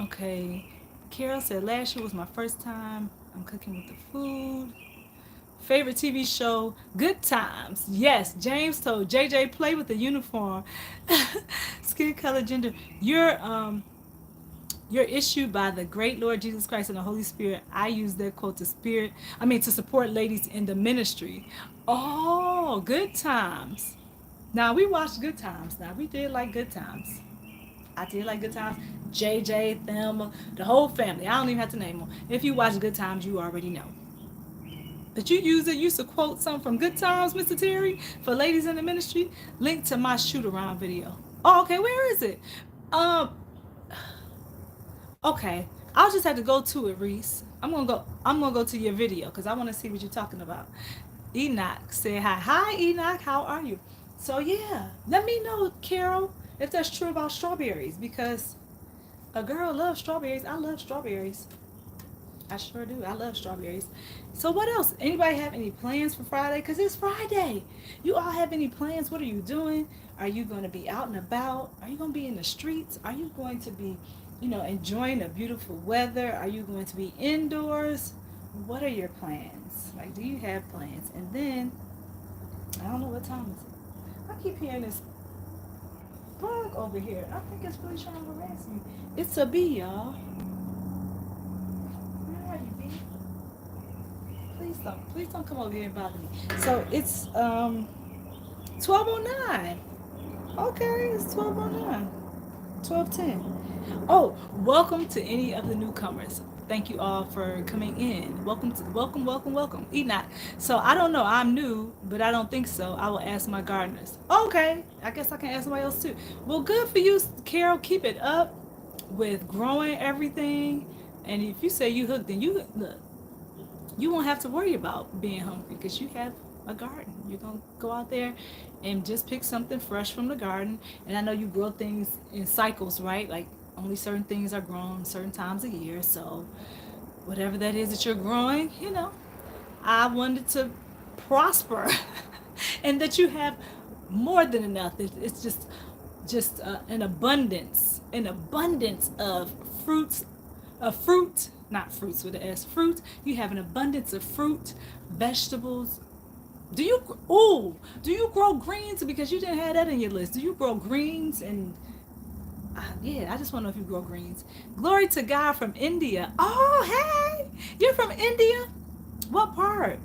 Okay. Carol said last year was my first time. I'm cooking with the food. Favorite TV show, Good Times. Yes, James told JJ play with the uniform. Skin color, gender. You're issued by the great Lord Jesus Christ and the Holy Spirit. I use that quote to support ladies in the ministry. Oh, Good Times. Now we watched Good Times. Now we did like Good Times. I did like Good Times. JJ, Thelma, the whole family. I don't even have to name them. If you watch Good Times, you already know. But you used to quote something from Good Times, Mr. Terry, for ladies in the ministry. Link to my shoot around video. Oh, okay, where is it? Um, okay. I'll just have to go to it, Reese. I'm gonna go to your video because I want to see what you're talking about. Enoch said hi. Hi Enoch, how are you? So yeah, let me know, Carol, if that's true about strawberries because a girl loves strawberries. I love strawberries. I sure do. I love strawberries. So what else? Anybody have any plans for Friday? Because it's Friday. You all have any plans? What are you doing? Are you going to be out and about? Are you going to be in the streets? Are you going to be, enjoying the beautiful weather? Are you going to be indoors? What are your plans? Like, do you have plans? And then, I don't know what time is it. I keep hearing this bug over here. I think it's really trying to harass me. It's a bee, y'all. Where are you, bee? Please don't come over here and bother me. So it's 12:09. Okay, it's 12:09. 12:10. Oh, welcome to any of the newcomers. Thank you all for coming in. Welcome. Enoch. So I don't know. I'm new, but I don't think so. I will ask my gardeners. Okay, I guess I can ask somebody else too. Well, good for you, Carol. Keep it up with growing everything. And if you say you hooked, then you look. You won't have to worry about being hungry because you have a garden. You're going to go out there and just pick something fresh from the garden. And I know you grow things in cycles, right? Like only certain things are grown certain times a year. So whatever that is that you're growing, I wanted to prosper and that you have more than enough. It's just an abundance of fruits, not fruits with an S, fruit. You have an abundance of fruit, vegetables. Do you grow greens? Because you didn't have that in your list. Do you grow greens? And yeah, I just want to know if you grow greens. Glory to God from India. Oh, hey, you're from India? What part?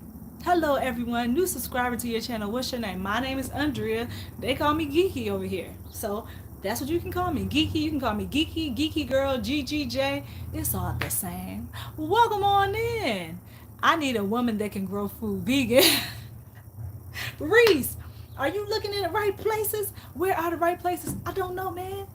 Hello, everyone. New subscriber to your channel. What's your name? My name is Andrea. They call me Geeky over here. So that's what you can call me. Geeky. You can call me Geeky, Geeky Girl, GGJ. It's all the same. Welcome on in. I need a woman that can grow food vegan. Reese, are you looking in the right places? Where are the right places? I don't know, man.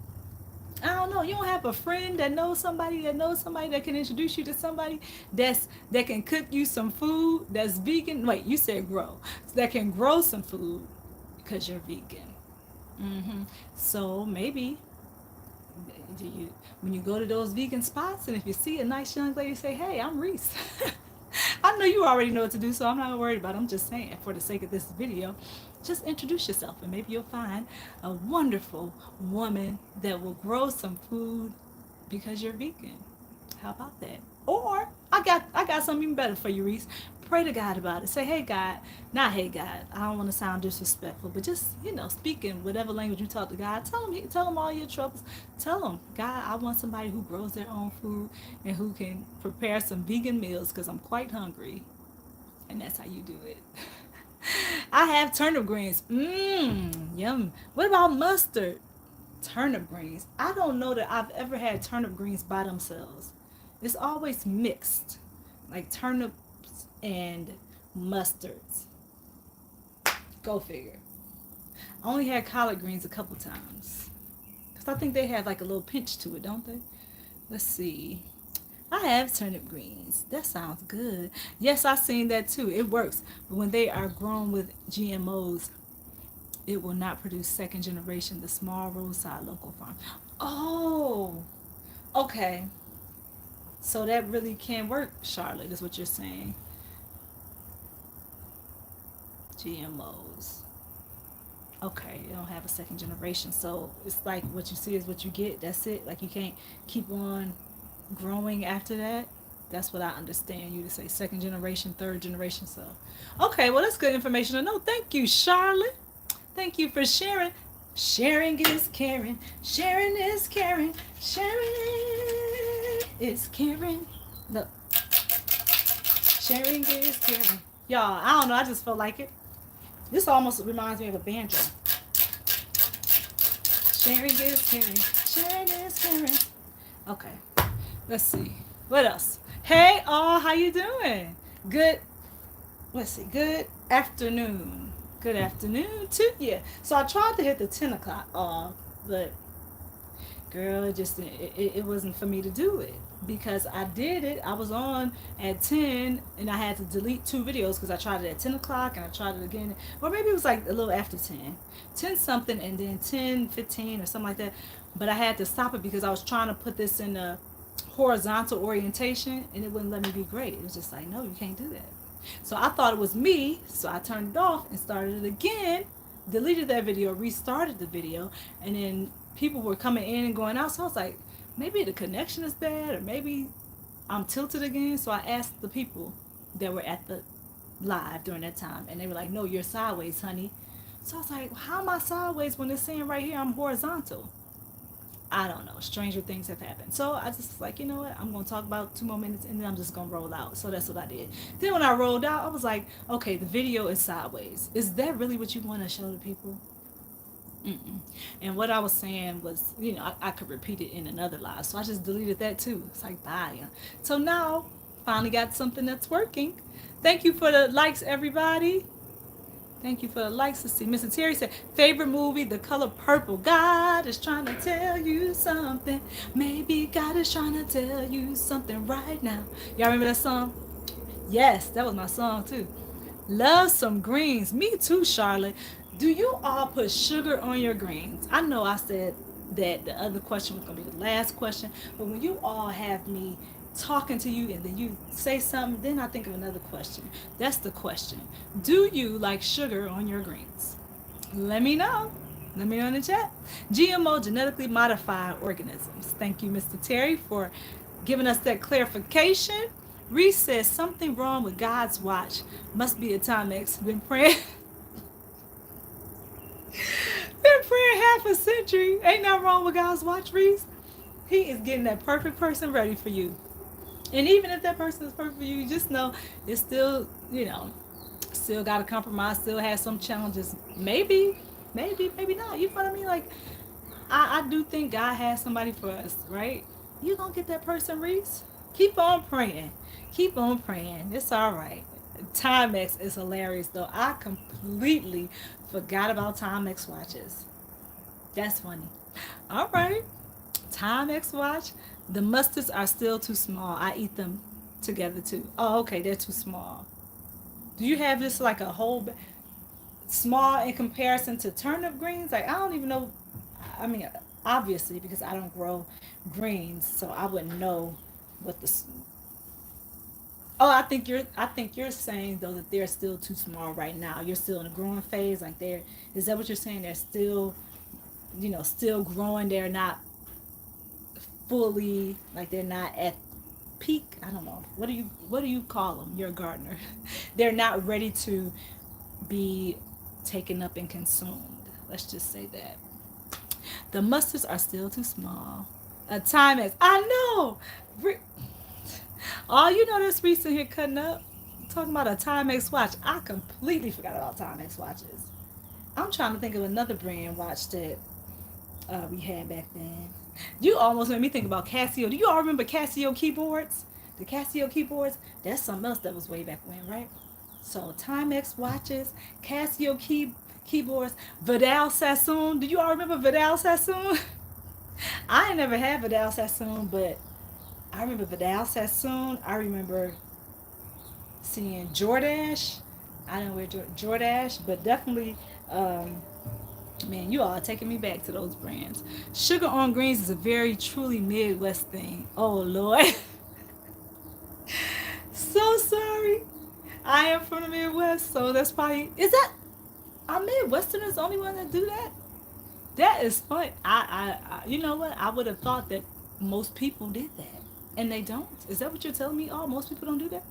I don't know. You don't have a friend that knows somebody that can introduce you to somebody that can cook you some food that's vegan. Wait, you said grow. That can grow some food because you're vegan. So maybe when you go to those vegan spots and if you see a nice young lady, say, "Hey, I'm Reese." I know you already know what to do, so I'm not worried about it. I'm just saying, for the sake of this video, just introduce yourself and maybe you'll find a wonderful woman that will grow some food because you're vegan. How about that? Or I got something even better for you, Reese. Pray to God about it. Say, "Hey God," not "Hey God." I don't want to sound disrespectful, but just speak in whatever language you talk to God. Tell him all your troubles. Tell him, "God, I want somebody who grows their own food and who can prepare some vegan meals because I'm quite hungry." And that's how you do it. I have turnip greens. Yum. What about mustard? Turnip greens. I don't know that I've ever had turnip greens by themselves. It's always mixed, like turnips and mustards. Go figure. I only had collard greens a couple times. Because I think they have like a little pinch to it, don't they? Let's see. I have turnip greens. That sounds good. Yes, I've seen that too. It works. But when they are grown with GMOs, it will not produce second generation, the small roadside local farm. Oh, okay. So that really can work, Charlotte, is what you're saying. GMOs. Okay, you don't have a second generation. So it's like what you see is what you get. That's it. Like you can't keep on growing after that. That's what I understand you to say. Second generation, third generation. So, okay, well, that's good information to know. Thank you, Charlotte. Thank you for sharing. Sharing is caring. Sharing is caring. Sharing is caring. Look, sharing is caring. Y'all, I don't know. I just felt like it. This almost reminds me of a banjo. Sharing is caring. Sharing is caring. Okay, let's see. What else? Hey, all, how you doing? Good. Let's see. Good afternoon. Good afternoon to you. So I tried to hit the 10 o'clock off, but girl, it wasn't for me to do it because I did it. I was on at 10 and I had to delete two videos because I tried it at 10 o'clock and I tried it again. Or maybe it was like a little after 10. 10 something and then 10:15 or something like that. But I had to stop it because I was trying to put this in a horizontal orientation and it wouldn't let me be great. It was just like, no, you can't do that. So I thought it was me, so I turned it off and started it again, deleted that video, restarted the video, and then people were coming in and going out. So I was like, maybe the connection is bad, or maybe I'm tilted again. So I asked the people that were at the live during that time, and they were like, no, you're sideways, honey. So I was like, how am I sideways when it's saying right here I'm horizontal? I don't know. Stranger things have happened. So I just was like, you know what? I'm going to talk about 2 more minutes and then I'm just going to roll out. So that's what I did. Then when I rolled out, I was like, okay, the video is sideways. Is that really what you want to show the people? Mm-mm. And what I was saying was, I could repeat it in another live. So I just deleted that too. It's like, bye. So now, finally got something that's working. Thank you for the likes, everybody. Thank you for the likes. Let's see. Mr. Terry said, favorite movie, The Color Purple. God is trying to tell you something. Maybe God is trying to tell you something right now. Y'all remember that song? Yes, that was my song too. Love some greens. Me too, Charlotte. Do you all put sugar on your greens? I know I said that the other question was going to be the last question, but when you all have me talking to you and then you say something, then I think of another question. That's the question. Do you like sugar on your greens? Let me know. Let me know in the chat. GMO, genetically modified organisms. Thank you, Mr. Terry, for giving us that clarification. Reese says something wrong with God's watch. Must be a Timex. Been praying. Been praying half a century. Ain't nothing wrong with God's watch, Reese. He is getting that perfect person ready for you. And even if that person is perfect for you, just know it's still, still got to compromise, still has some challenges. Maybe not. You know what I mean? Like, I do think God has somebody for us, right? You gonna get that person, Reese. Keep on praying. Keep on praying. It's all right. Timex is hilarious, though. I completely forgot about Timex watches. That's funny. All right. Timex watch. The mustards are still too small. I eat them together, too. Oh, okay. They're too small. Do you have this like a whole small in comparison to turnip greens? Like, I don't even know. I mean, obviously, because I don't grow greens, so I wouldn't know what the. Oh, I think you're saying though that they're still too small right now. You're still in the growing phase. Like they're. Is that what you're saying? They're still, still growing. They're not fully like they're not at peak. I don't know. What do you call them? You're a gardener. They're not ready to be taken up and consumed. Let's just say that. The mustards are still too small. A time is. I know. Oh, you know this recent here cutting up. Talking about a Timex watch. I completely forgot about Timex watches. I'm trying to think of another brand watch that we had back then. You almost made me think about Casio. Do you all remember Casio keyboards? The Casio keyboards? That's something else that was way back when, right? So Timex watches, Casio keyboards, Vidal Sassoon. Do you all remember Vidal Sassoon? I ain't never had Vidal Sassoon, but I remember Vidal Sassoon. I remember seeing Jordache. I didn't wear Jordache, but definitely, um, man, you all are taking me back to those brands. Sugar on greens is a very truly Midwest thing. Oh Lord, so sorry. I am from the Midwest, so that's probably is that are Midwesterners the only one that do that? That is fun. You know what? I would have thought that most people did that, and they don't. Is that what you're telling me? Oh, most people don't do that.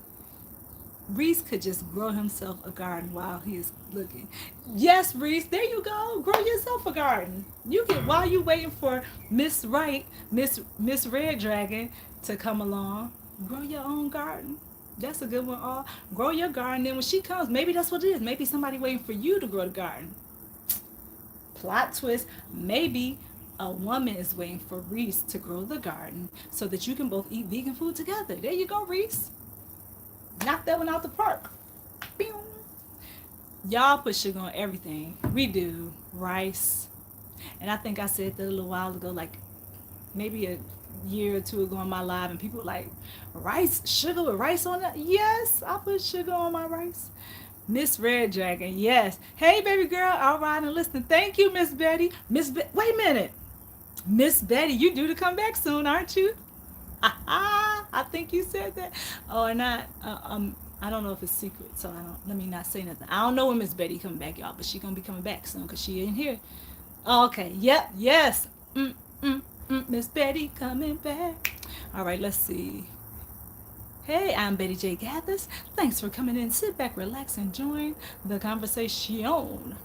Reese could just grow himself a garden while he is looking. Yes, Reese, there you go. Grow yourself a garden. You can while you waiting for Miss Right, Miss Red Dragon to come along. Grow your own garden. That's a good one. All grow your garden. Then when she comes, maybe that's what it is. Maybe somebody waiting for you to grow the garden. Plot twist. Maybe a woman is waiting for Reese to grow the garden so that you can both eat vegan food together. There you go, Reese. Knock that one out the park. Boom. Y'all put sugar on everything. We do. Rice. And I think I said that a little while ago, like maybe a year or two ago on my live, and people were like, rice, sugar with rice on it? Yes, I put sugar on my rice. Miss Red Dragon, yes. Hey, baby girl, all right, and listen. Thank you, Miss Betty. Wait a minute. Miss Betty, you due to come back soon, aren't you? I think you said that. Oh, or not. I don't know if it's secret, so I don't. Let me not say nothing. I don't know when Miss Betty coming back, y'all, but she gonna be coming back soon because she ain't here. Oh, okay. Yep. Yes. Miss Betty coming back. All right. Let's see. Hey, I'm Betty J. Gathers. Thanks for coming in. Sit back, relax, and join the conversation.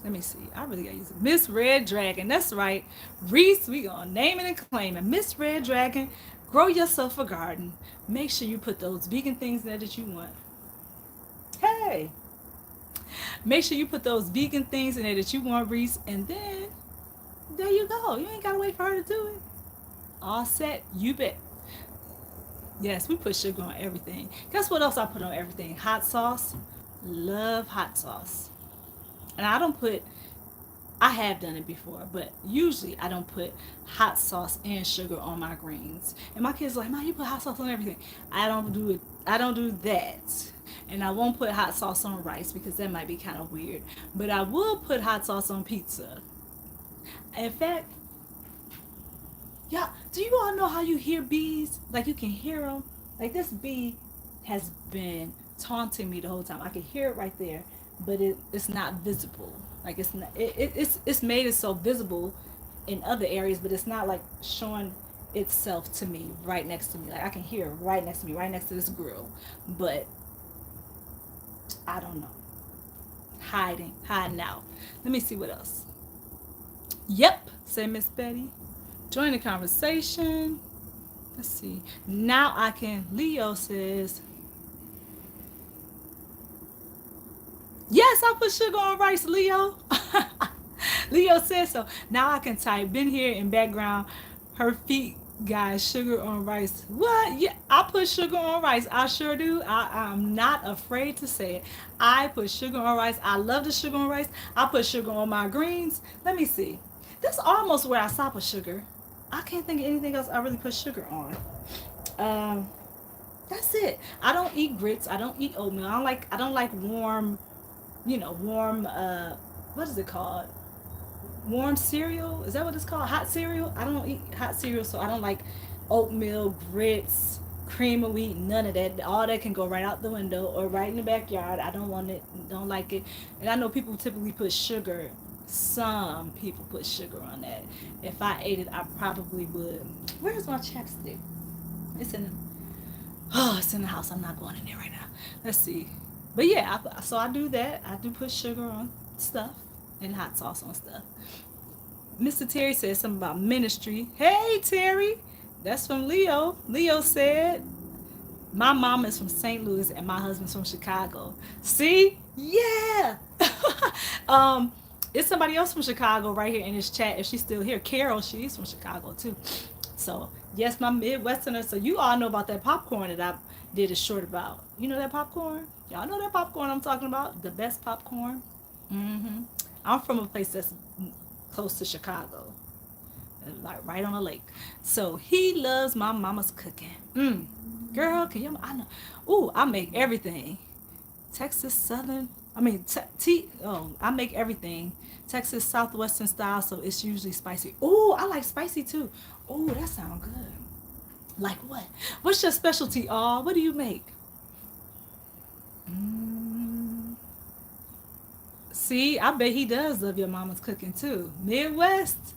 Let me see. I really gotta use it. Miss Red Dragon. That's right. Reese, we gonna name it and claim it. Miss Red Dragon, grow yourself a garden. Make sure you put those vegan things in there that you want. Hey, make sure you put those vegan things in there that you want, Reese, and then there you go. You ain't gotta wait for her to do it. All set. You bet. Yes, we put sugar on everything. Guess what else I put on everything? Hot sauce. Love hot sauce. And I have done it before, but usually I don't put hot sauce and sugar on my greens. And my kids are like, "Mom, you put hot sauce on everything." I don't do it. I don't do that. And I won't put hot sauce on rice because that might be kind of weird. But I will put hot sauce on pizza. In fact, yeah, do you all know how you hear bees? Like you can hear them. Like this bee has been taunting me the whole time. I can hear it right there, but it's not visible. Like it's not. It's made it so visible in other areas, but it's not like showing itself to me right next to me. Like I can hear it right next to me, right next to this grill, but I don't know. Hiding out. Let me see what else. Yep, say Miss Betty. Join the conversation. Let's see. Now I can. Leo says, yes, I put sugar on rice, Leo. Leo says so. Now I can type, been here in background, her feet, guys, sugar on rice. What? Yeah, I put sugar on rice. I sure do. I'm not afraid to say it. I put sugar on rice. I love the sugar on rice. I put sugar on my greens. Let me see. That's almost where I stop with sugar. I can't think of anything else I really put sugar on. Um, that's it. I don't eat grits. I don't eat oatmeal. I don't like warm, warm what is it called? Warm cereal? Is that what it's called? Hot cereal? I don't eat hot cereal, so I don't like oatmeal, grits, cream of wheat, none of that. All that can go right out the window or right in the backyard. I don't want it, don't like it. And I know people typically put sugar. Some people put sugar on that. If I ate it, I probably would. Where's my chapstick? It's in the it's in the house. I'm not going in there right now. Let's see. But yeah, so I do that. I do put sugar on stuff and hot sauce on stuff. Mr. Terry said something about ministry. Hey, Terry. That's from Leo. Leo said, my mom is from St. Louis and my husband's from Chicago. See? Yeah. It's somebody else from Chicago right here in this chat. If she's still here, Carol, she's from Chicago too. So, yes, my Midwesterner. So, you all know about that popcorn that I did a short about. You know that popcorn? Y'all know that popcorn I'm talking about? The best popcorn? I'm from a place that's close to Chicago. like right on a lake. So he loves my mama's cooking. Girl, can you? I know. Ooh, I make everything. Texas Southern. I mean, I make everything Texas Southwestern style, so it's usually spicy. Ooh, I like spicy too. Ooh, that sounds good. Like what? What's your specialty? What do you make? Mm, see, I bet he does love your mama's cooking too. Midwest,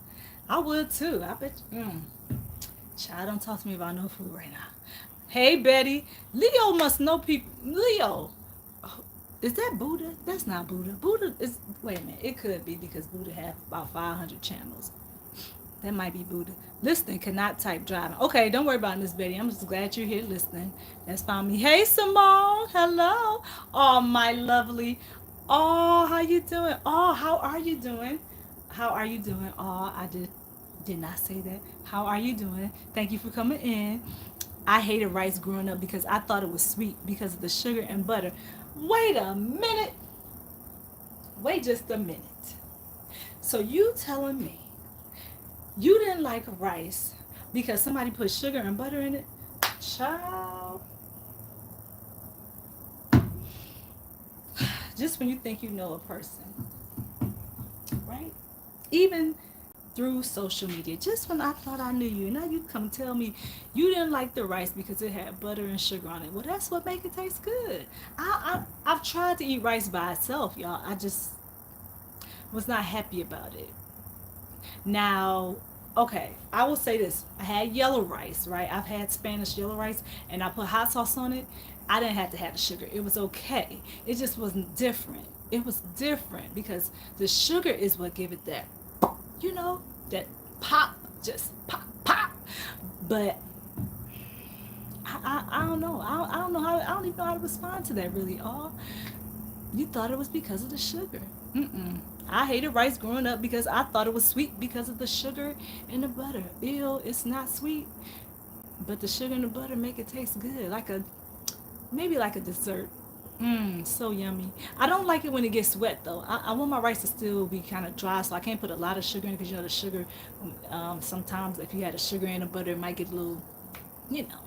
I would too. I bet. Child, don't talk to me about no food right now. Hey, Betty. Leo must know people. Leo. Oh, is that Buddha? That's not Buddha. Buddha is. Wait a minute. It could be because Buddha has about 500 channels. That might be Buddha. Listening, cannot type driving. Okay, don't worry about this, Betty. I'm just glad you're here listening. That's found me. Hey, Simone. Hello. Oh, my lovely. Oh, how you doing? Oh, how are you doing? How are you doing? Oh, I did not say that. How are you doing? Thank you for coming in. I hated rice growing up because I thought it was sweet because of the sugar and butter. Wait a minute. Wait just a minute. So you telling me you didn't like rice because somebody put sugar and butter in it? Child. Just when you think you know a person, right? Even through social media, just when I thought I knew you, now you come tell me you didn't like the rice because it had butter and sugar on it. Well, that's what make it taste good. I've tried to eat rice by itself, y'all. I just was not happy about it. Now, okay, I will say this. I had yellow rice, right? I've had Spanish yellow rice and I put hot sauce on it. I didn't have to have the sugar. It was okay. It just wasn't different. It was different because the sugar is what give it that, you know, that pop, just pop, pop. But I don't know. I don't know how, I don't even know how to respond to that really. You thought it was because of the sugar. Mm-mm. I hated rice growing up because I thought it was sweet because of the sugar and the butter. Ew, it's not sweet, but the sugar and the butter make it taste good, maybe like a dessert. So yummy. I don't like it when it gets wet though. I want my rice to still be kind of dry, so I can't put a lot of sugar in because you know the sugar. Sometimes if you had the sugar and the butter, it might get a little, you know.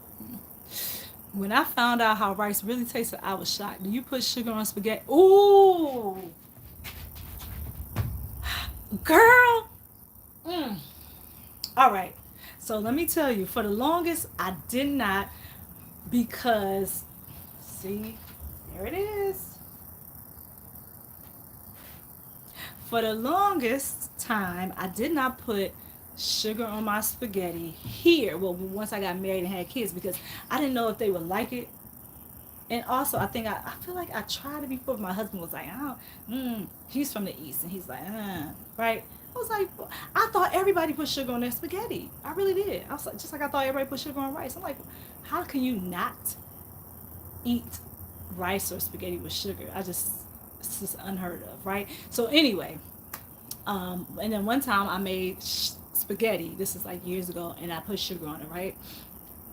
When I found out how rice really tasted, I was shocked. Do you put sugar on spaghetti? Ooh, girl. Mm. All right. So let me tell you, for the longest, I did not because, see, there it is. For the longest time, I did not put sugar on my spaghetti here. Well, once I got married and had kids, because I didn't know if they would like it. And also, I feel like I tried it before. My husband was like, he's from the East. And he's like, right? I was like, I thought everybody put sugar on their spaghetti. I really did. I was like, just like I thought everybody put sugar on rice. I'm like, how can you not eat rice or spaghetti with sugar? It's just unheard of, right? So anyway, and then one time I made spaghetti. This is like years ago, and I put sugar on it, right?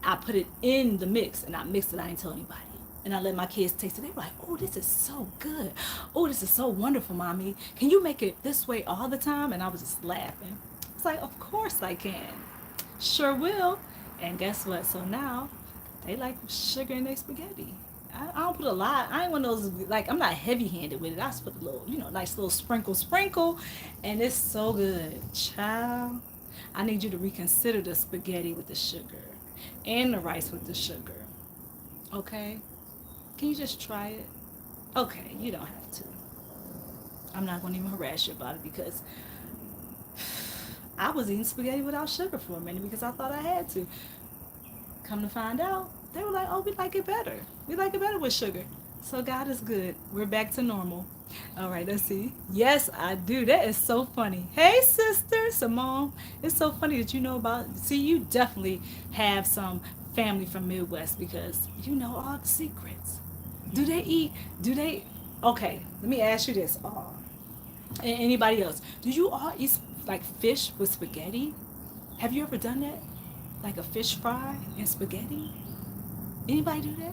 I put it in the mix, and I mixed it. I didn't tell anybody. And I let my kids taste it. They were like, oh, this is so good. Oh, this is so wonderful, Mommy. Can you make it this way all the time? And I was just laughing. It's like, of course I can. Sure will. And guess what? So now they like sugar in their spaghetti. I don't put a lot. I ain't one of those, like, I'm not heavy handed with it. I just put a little, nice little sprinkle. And it's so good. Child, I need you to reconsider the spaghetti with the sugar and the rice with the sugar. Okay? Can you just try it? Okay, you don't have to. I'm not going to even harass you about it because I was eating spaghetti without sugar for a minute because I thought I had to. Come to find out, they were like, oh, we like it better. We like it better with sugar. So God is good. We're back to normal. All right, let's see. Yes, I do. That is so funny. Hey, sister, Simone. It's so funny that you know about. See, you definitely have some family from Midwest because you know all the secrets. Do they eat? Do they? Okay, let me ask you this. And anybody else? Do you all eat like fish with spaghetti? Have you ever done that? Like a fish fry and spaghetti? Anybody do that?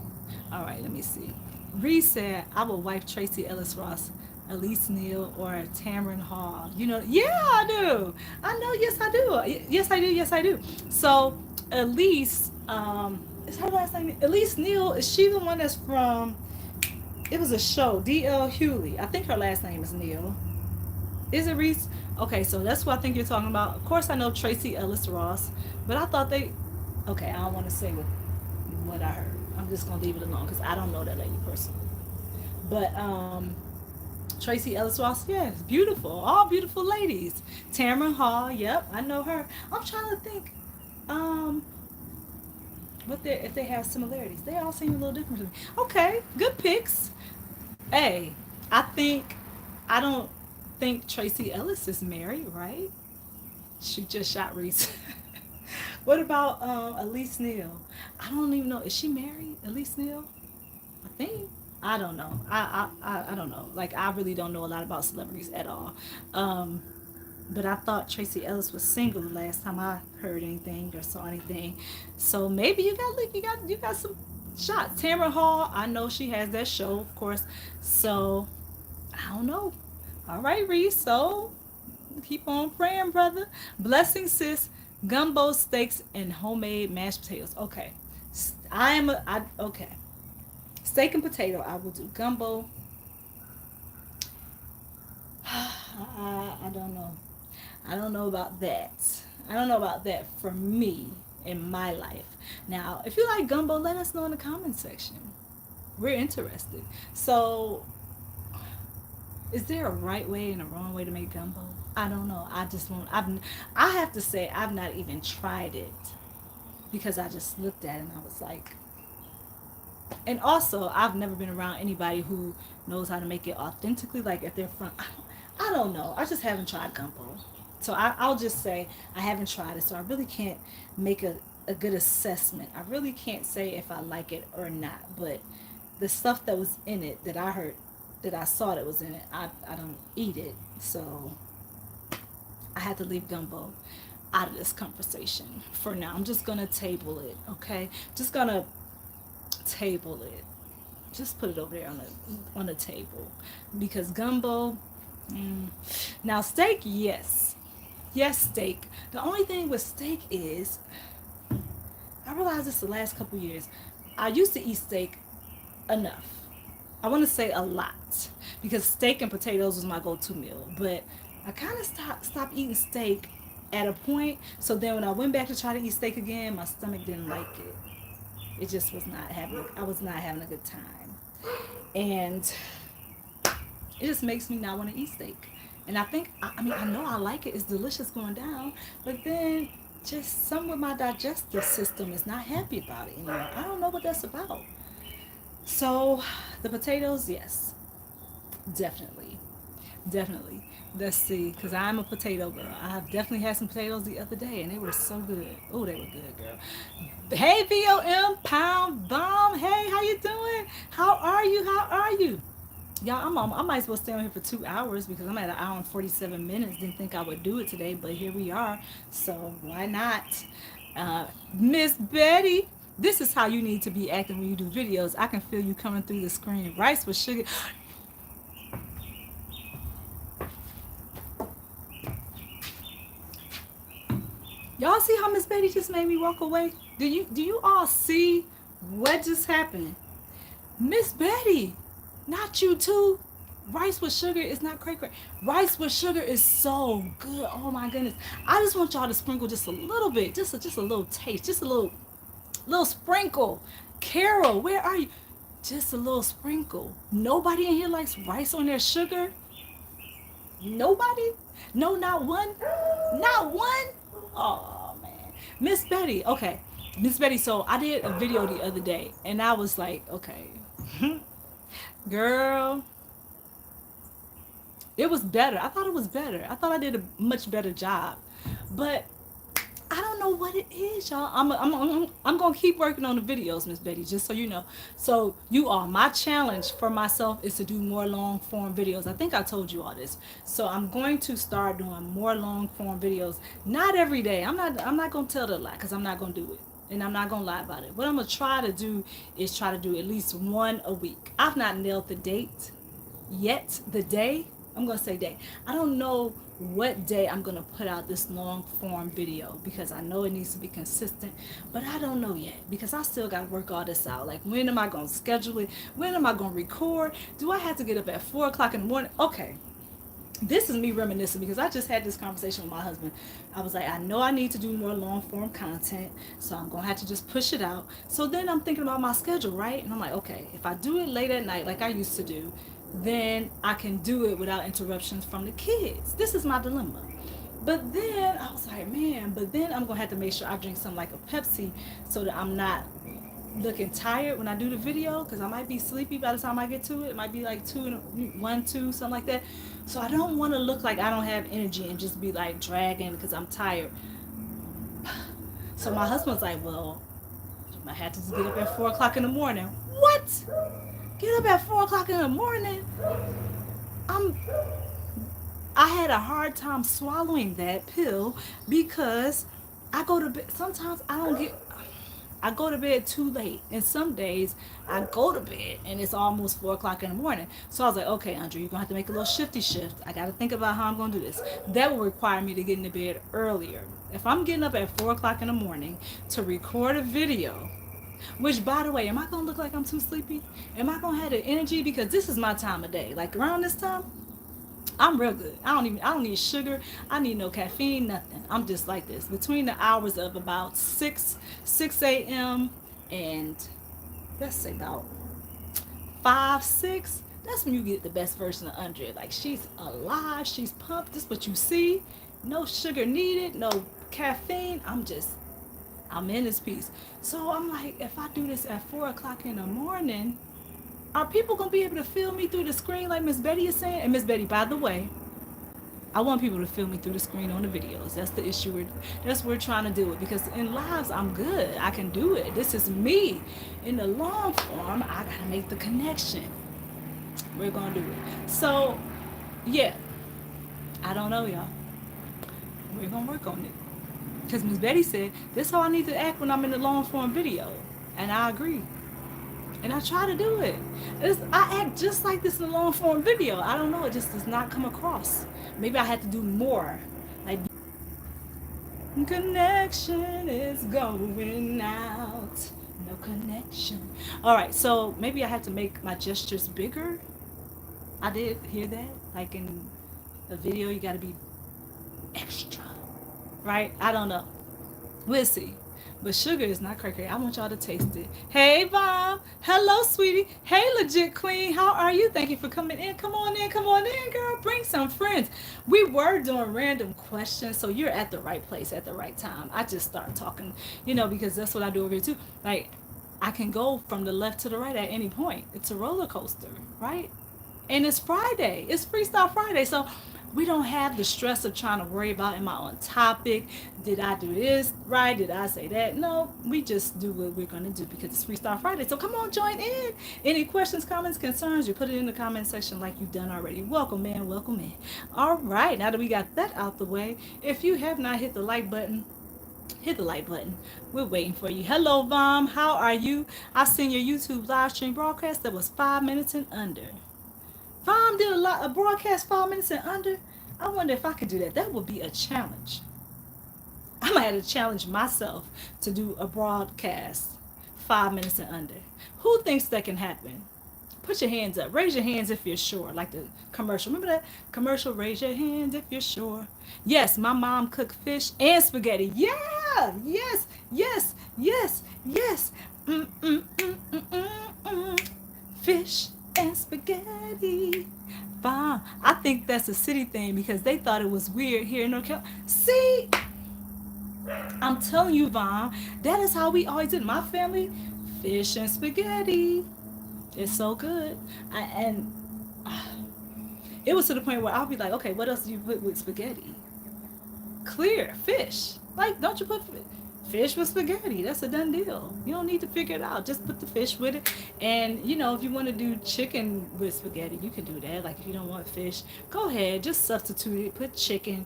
All right, let me see. Reed said, I will wife Tracy Ellis Ross Elise Neal or Tamron Hall. You know, yeah, I do. I know, yes, I do. Yes, I do. Yes, I do. So, Elise, is her last name Elise Neal? Is she the one that's from? It was a show, D.L. Hewley. I think her last name is Neal. Is it Reese? Okay, so that's what I think you're talking about. Of course, I know Tracy Ellis Ross, but I thought they. Okay, I don't want to say what I heard. I'm just gonna leave it alone because I don't know that lady personally. But Tracy Ellis Ross, yes, beautiful, all beautiful ladies. Tamron Hall, yep, I know her. I'm trying to think, um, what they if they have similarities. They all seem a little different to me. Okay, good picks. Hey, I think I don't think Tracy Ellis is married, right? She just shot Reese. What about Elise Neal? I don't even know. Is she married? Elise Neal? I think. I don't know. I don't know. Like I really don't know a lot about celebrities at all. Um, but I thought Tracy Ellis was single the last time I heard anything or saw anything. So maybe you got some shots. Tamara Hall, I know she has that show, of course. So I don't know. All right, Reese. So keep on praying, brother. Blessing, sis. Gumbo steaks and homemade mashed potatoes. Okay. Okay. Steak and potato. I will do gumbo. I don't know. I don't know about that. I don't know about that for me in my life. Now, if you like gumbo, let us know in the comment section. We're interested. So, is there a right way and a wrong way to make gumbo? I don't know. I just won't. I have to say, I've not even tried it because I just looked at it and I was like, and also I've never been around anybody who knows how to make it authentically. Like if they're from, I don't know. I just haven't tried gumbo, so I'll just say I haven't tried it. So I really can't make a good assessment. I really can't say if I like it or not. But the stuff that was in it that I heard, that I saw that was in it, I don't eat it. So I had to leave gumbo out of this conversation for now. I'm just gonna table it. Okay, just gonna table it. Just put it over there on the table because gumbo. Mm. Now steak, yes, yes steak. The only thing with steak is I realized this the last couple years. I used to eat steak enough. I want to say a lot because steak and potatoes was my go-to meal. But I kind of stopped eating steak at a point. So then when I went back to try to eat steak again, my stomach didn't like it. It just was not having. I was not having a good time, and it just makes me not want to eat steak. And I think I mean I know I like it. It's delicious going down, but then just some of my digestive system is not happy about it anymore. I don't know what that's about. So the potatoes, yes, definitely, definitely. Let's see, because I'm a potato girl. I have definitely had some potatoes the other day, and they were so good. Oh, they were good, girl. Hey, VOM Pound Bomb. Hey, how you doing? How are you? How are you? Y'all, I might as well stay on here for 2 hours because I'm at an hour and 47 minutes. Didn't think I would do it today, but here we are. So why not? Miss Betty, this is how you need to be acting when you do videos. I can feel you coming through the screen. Rice with sugar. Y'all see how Miss Betty just made me walk away? Do you all see what just happened? Miss Betty, not you too. Rice with sugar is not cray cray. Rice with sugar is so good. Oh my goodness. I just want y'all to sprinkle just a little bit, just a little taste, just a little sprinkle. Carol, where are you? Just a little sprinkle. Nobody in here likes rice on their sugar. Nobody? No, not one. Not one. Oh man, Miss Betty. Okay, Miss Betty. So I did a video the other day, and I was like, okay, girl, it was better. I thought it was better. I thought I did a much better job, but I don't know what it is, y'all. I'm gonna keep working on the videos, Miss Betty, just so you know. So you all, my challenge for myself is to do more long form videos. I think I told you all this. So I'm going to start doing more long form videos. Not every day. I'm not gonna tell the lie because I'm not gonna do it. And I'm not gonna lie about it. What I'm gonna try to do is try to do at least one a week. I've not nailed the date, yet. The day, I'm gonna say day. I don't know what day I'm gonna put out this long form video because I know it needs to be consistent, but I don't know yet because I still gotta work all this out. Like, when am I gonna schedule it? When am I gonna record? Do I have to get up at 4 o'clock in the morning? Okay, this is me reminiscing because I just had this conversation with my husband. I was like, I know I need to do more long form content, so I'm gonna have to just push it out. So then I'm thinking about my schedule, right? And I'm like, okay, if I do it late at night like I used to do, then I can do it without interruptions from the kids. This is my dilemma. But then I was like, man, but then I'm gonna have to make sure I drink something like a Pepsi so that I'm not looking tired when I do the video, because I might be sleepy by the time I get to it. It might be like 2, something like that. So I don't want to look like I don't have energy and just be like dragging because I'm tired. So my husband's like, well, I had to get up at 4 o'clock in the morning. What? Get up at 4 o'clock in the morning? I'm I had a hard time swallowing that pill because I go to bed. Sometimes I go to bed too late, and some days I go to bed and it's almost 4 o'clock in the morning. So I was like, okay, Andre, you're gonna have to make a little shifty shift. I gotta think about how I'm gonna do this. That will require me to get into bed earlier. If I'm getting up at 4 o'clock in the morning to record a video, which, by the way, am I gonna look like I'm too sleepy? Am I gonna have the energy? Because this is my time of day. Like, around this time, I'm real good. I don't need sugar. I need no caffeine, nothing. I'm just like this. Between the hours of about 6 a.m. and let's say about 5, 6, that's when you get the best version of Andrea. Like, she's alive, she's pumped. This is what you see. No sugar needed, no caffeine. I'm in this piece. So I'm like, if I do this at 4 o'clock in the morning, are people gonna be able to feel me through the screen like Miss Betty is saying? And Miss Betty, by the way, I want people to feel me through the screen on the videos. That's the issue. That's what we're trying to do it, because in lives I'm good. I can do it. This is me. In the long form, I gotta make the connection. We're gonna do it. So, yeah, I don't know, y'all. We're gonna work on it. Because Miss Betty said this is how I need to act when I'm in the long form video, and I agree. And I try to do it. I act just like this in a long form video. I don't know. It just does not come across. Maybe I had to do more. Like, connection is going out. No connection. All right. So maybe I had to make my gestures bigger. I did hear that. Like, in a video, you got to be extra. Right? I don't know. We'll see. But sugar is not cracker. I want y'all to taste it. Hey, Bob. Hello, sweetie. Hey, legit queen. How are you? Thank you for coming in. Come on in. Come on in, girl. Bring some friends. We were doing random questions, so you're at the right place at the right time. I just start talking, because that's what I do over here, too. Like, I can go from the left to the right at any point. It's a roller coaster, right? And it's Friday. It's Freestyle Friday. So we don't have the stress of trying to worry about, am I on topic? Did I do this right? Did I say that? No, we just do what we're going to do because it's Freestyle Friday. So come on, join in. Any questions, comments, concerns, you put it in the comment section like you've done already. Welcome in, welcome in. All right, now that we got that out the way, if you have not hit the like button, hit the like button. We're waiting for you. Hello, Vom. How are you? I've seen your YouTube live stream broadcast that was 5 minutes and under. Vom did a broadcast 5 minutes and under. I wonder if I could do that. That would be a challenge. I might have to challenge myself to do a broadcast 5 minutes and under. Who thinks that can happen? Put your hands up. Raise your hands if you're sure. Like the commercial. Remember that commercial? Raise your hands if you're sure. Yes, my mom cooked fish and spaghetti. Yeah. Yes. Yes. Yes. Yes. Fish and spaghetti. Fine. I think that's a city thing because they thought it was weird here in North Carolina. See, I'm telling you, Vaughn, that is how we always did. My family, fish and spaghetti. It's so good. And it was to the point where I'll be like, okay, what else do you put with spaghetti? Clear fish. Like, don't you put fish with spaghetti? That's a done deal. You don't need to figure it out. Just put the fish with it. And, if you want to do chicken with spaghetti, you can do that. Like, if you don't want fish, go ahead. Just substitute it. Put chicken.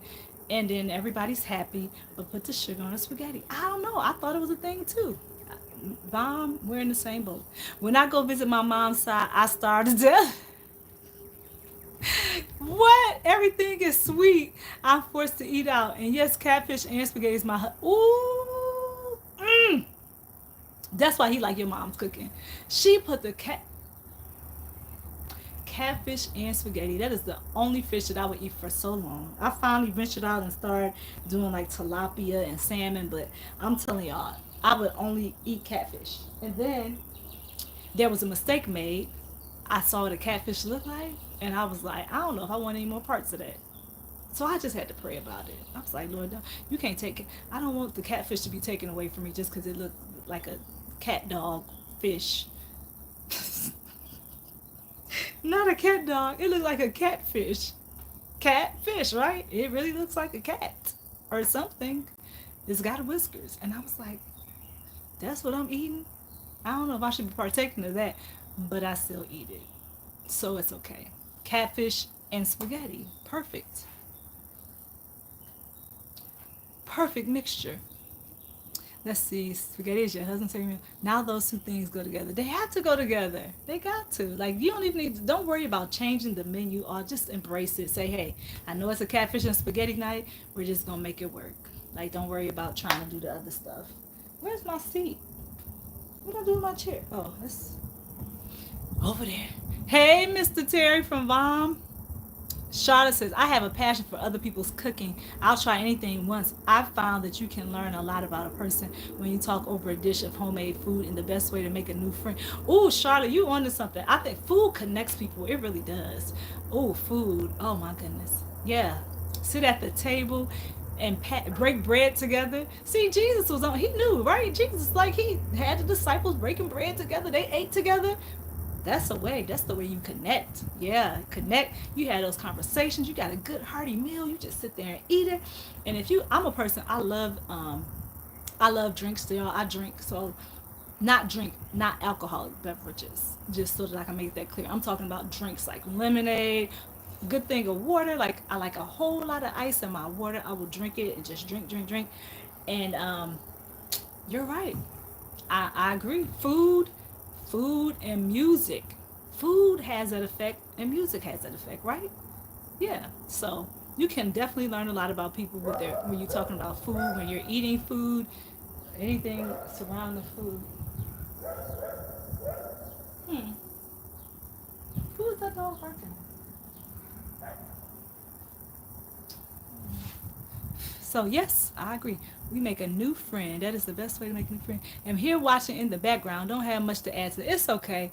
And then everybody's happy. But put the sugar on the spaghetti. I don't know. I thought it was a thing, too. Mom, we're in the same boat. When I go visit my mom's side, I starve to death. What? Everything is sweet. I'm forced to eat out. And yes, catfish and spaghetti is my ooh. That's why he like your mom's cooking. She put the catfish and spaghetti. That is the only fish that I would eat for so long. I finally ventured out and started doing like tilapia and salmon, but I'm telling y'all, I would only eat catfish. And then there was a mistake made. I saw what a catfish looked like, and I was like, I don't know if I want any more parts of that. So I just had to pray about it. I was like, Lord, you can't take it. I don't want the catfish to be taken away from me just because it looked like a cat dog fish. Not a cat dog. It looked like a catfish. Catfish, right? It really looks like a cat or something. It's got whiskers. And I was like, that's what I'm eating? I don't know if I should be partaking of that, but I still eat it. So it's okay. Catfish and spaghetti. Perfect. Perfect mixture. Let's see, spaghetti is your husband's favorite meal. Now those two things go together. They have to go together. They got to. Like you don't even need to, don't worry about changing the menu or just embrace it. Say, hey, I know it's a catfish and spaghetti night. We're just gonna make it work. Like don't worry about trying to do the other stuff. Where's my seat? What do I do with my chair? Oh, it's over there. Hey, Mr. Terry from Vom. Charlotte says, I have a passion for other people's cooking. I'll try anything once. I've found that you can learn a lot about a person when you talk over a dish of homemade food and the best way to make a new friend. Oh, Charlotte, you onto something. I think food connects people. It really does. Oh, food. Oh, my goodness. Yeah. Sit at the table and break bread together. See, Jesus was on, he knew, right? Jesus, like, he had the disciples breaking bread together. They ate together. That's the way. That's the way you connect. Yeah, connect. You had those conversations. You got a good hearty meal. You just sit there and eat it. And if you, I'm a person. I love drinks. Still, I drink. So, not drink, not alcoholic beverages. Just so that I can make that clear. I'm talking about drinks like lemonade. Good thing of water. Like I like a whole lot of ice in my water. I will drink it and just drink, drink, drink. And you're right. I agree. Food and music. Food has that effect and music has that effect, right? Yeah. So you can definitely learn a lot about people with their when you're talking about food, when you're eating food, anything surrounding food. Hmm. Who is that dog barking? So yes, I agree. We make a new friend. That is the best way to make a new friend. And here watching in the background, don't have much to add to. It's okay.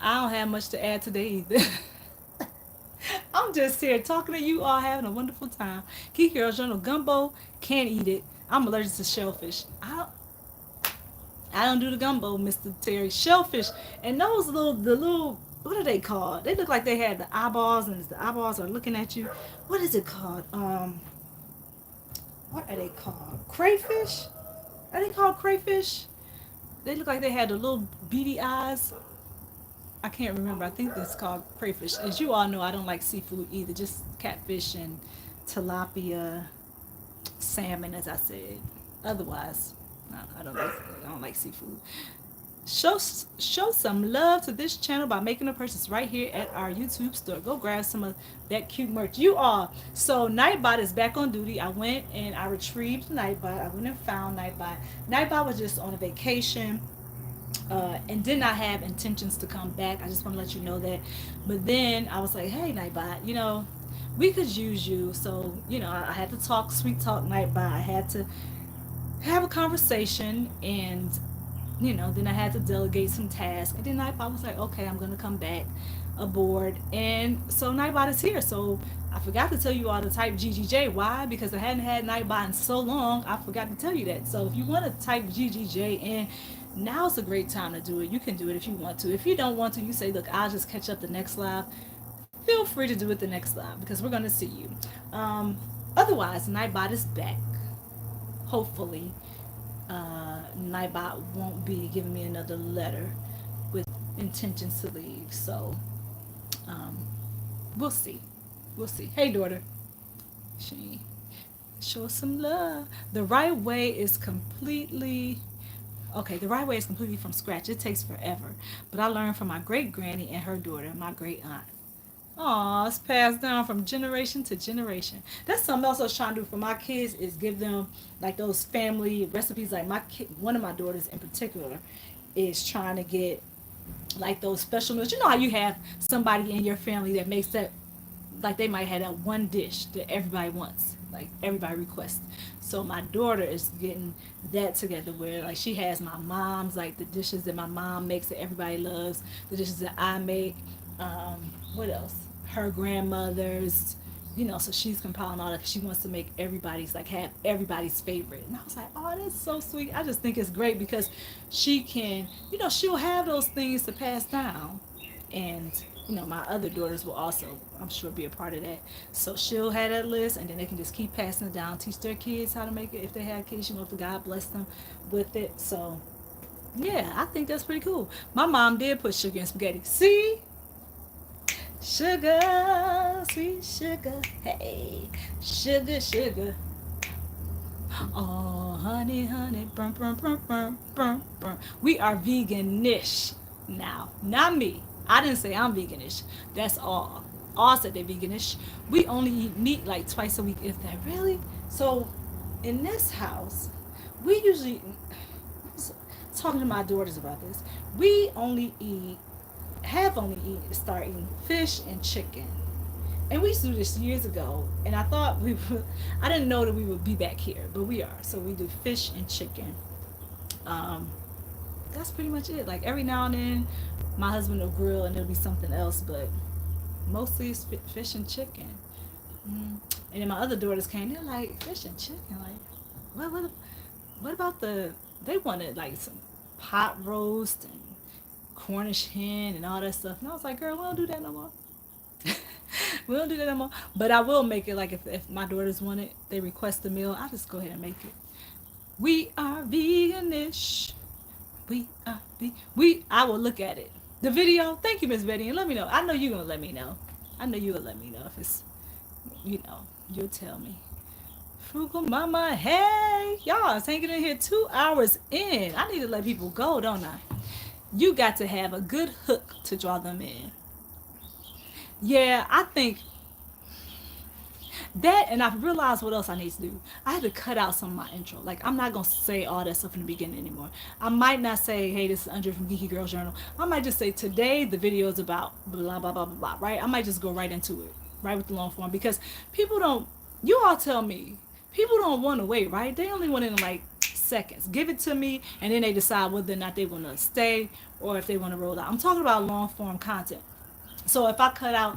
I don't have much to add today either. I'm just here talking to you all, having a wonderful time. Geeky Girls Journal gumbo, can't eat it. I'm allergic to shellfish. I don't do the gumbo, Mr. Terry. Shellfish and those the little what are they called? They look like they had the eyeballs and the eyeballs are looking at you. What is it called? What are they called? Crayfish? Are they called crayfish? They look like they had the little beady eyes. I can't remember. I think it's called crayfish. As you all know, I don't like seafood either. Just catfish and tilapia, salmon, as I said. Otherwise, no, I don't like seafood. Show some love to this channel by making a purchase right here at our YouTube store. Go grab some of that cute merch. You all. So Nightbot is back on duty. I went and I retrieved Nightbot. I went and found Nightbot. Nightbot was just on a vacation and did not have intentions to come back. I just want to let you know that. But then I was like, hey, Nightbot, we could use you. So, I had to talk, sweet talk Nightbot. I had to have a conversation and, then I had to delegate some tasks. And then Nightbot was like, okay, I'm going to come back aboard. And so Nightbot is here. So I forgot to tell you all to type GGJ. Why? Because I hadn't had Nightbot in so long. I forgot to tell you that. So if you want to type GGJ in, now's a great time to do it. You can do it if you want to. If you don't want to, you say, look, I'll just catch up the next live. Feel free to do it the next live because we're going to see you. Otherwise, Nightbot is back. Hopefully, Nightbot won't be giving me another letter with intentions to leave. So, um, we'll see. We'll see. Hey, daughter. She show some love. The right way is completely okay. The right way is completely from scratch. It takes forever, but I learned from my great granny and her daughter, my great aunt. Aw, it's passed down from generation to generation. That's something else I was trying to do for my kids is give them like those family recipes. Like one of my daughters in particular is trying to get like those special meals. You know how you have somebody in your family that makes that, like they might have that one dish that everybody wants, like everybody requests. So my daughter is getting that together where like she has my mom's, like the dishes that my mom makes that everybody loves, the dishes that I make. What else? Her grandmother's, so she's compiling all that 'cause she wants to make everybody's, like have everybody's favorite. And I was like, oh, that's so sweet. I just think it's great because she can, she'll have those things to pass down. And my other daughters will also, I'm sure, be a part of that. So she'll have that list, and then they can just keep passing it down, teach their kids how to make it if they have kids. If God bless them with it. So yeah, I think that's pretty cool. My mom did put sugar in spaghetti. See, sugar, sweet sugar, hey, sugar, sugar. Oh, honey, honey, burn, burn, burn, burn, burn, burn. We are veganish now. Not me. I didn't say I'm veganish. That's all. All said they're veganish. We only eat meat like twice a week, if that. Really? So, in this house, we usually, talking to my daughters about this, we only eat, have only eaten, start eating fish and chicken. And we used to do this years ago, and I thought I didn't know that we would be back here, but we are. So we do fish and chicken. Um, that's pretty much it. Like every now and then, my husband will grill and it'll be something else, but mostly it's fish and chicken. And then my other daughters came, they're like, fish and chicken? Like, what about they wanted like some pot roast and Cornish hen and all that stuff. And I was like, girl, we don't do that no more. We don't do that no more. But I will make it like if my daughters want it, they request a meal, I'll just go ahead and make it. We are veganish. I will look at it. The video, thank you, Miss Betty, and let me know. I know you're gonna let me know. I know you'll let me know if it's, you'll tell me. Frugal Mama, hey, y'all, it's hanging in here 2 hours in. I need to let people go, don't I? You got to have a good hook to draw them in. Yeah, I think that, and I've realized what else I need to do. I had to cut out some of my intro. Like, I'm not going to say all that stuff in the beginning anymore. I might not say, hey, this is Andre from Geeky Girls Journal. I might just say, today the video is about blah, blah, blah, blah, blah, right? I might just go right into it, right with the long form. Because people don't, you all tell me, people don't want to wait, right? They only want it in like seconds. Give it to me, and then they decide whether or not they want to stay or if they want to roll out. I'm talking about long form content. So if I cut out,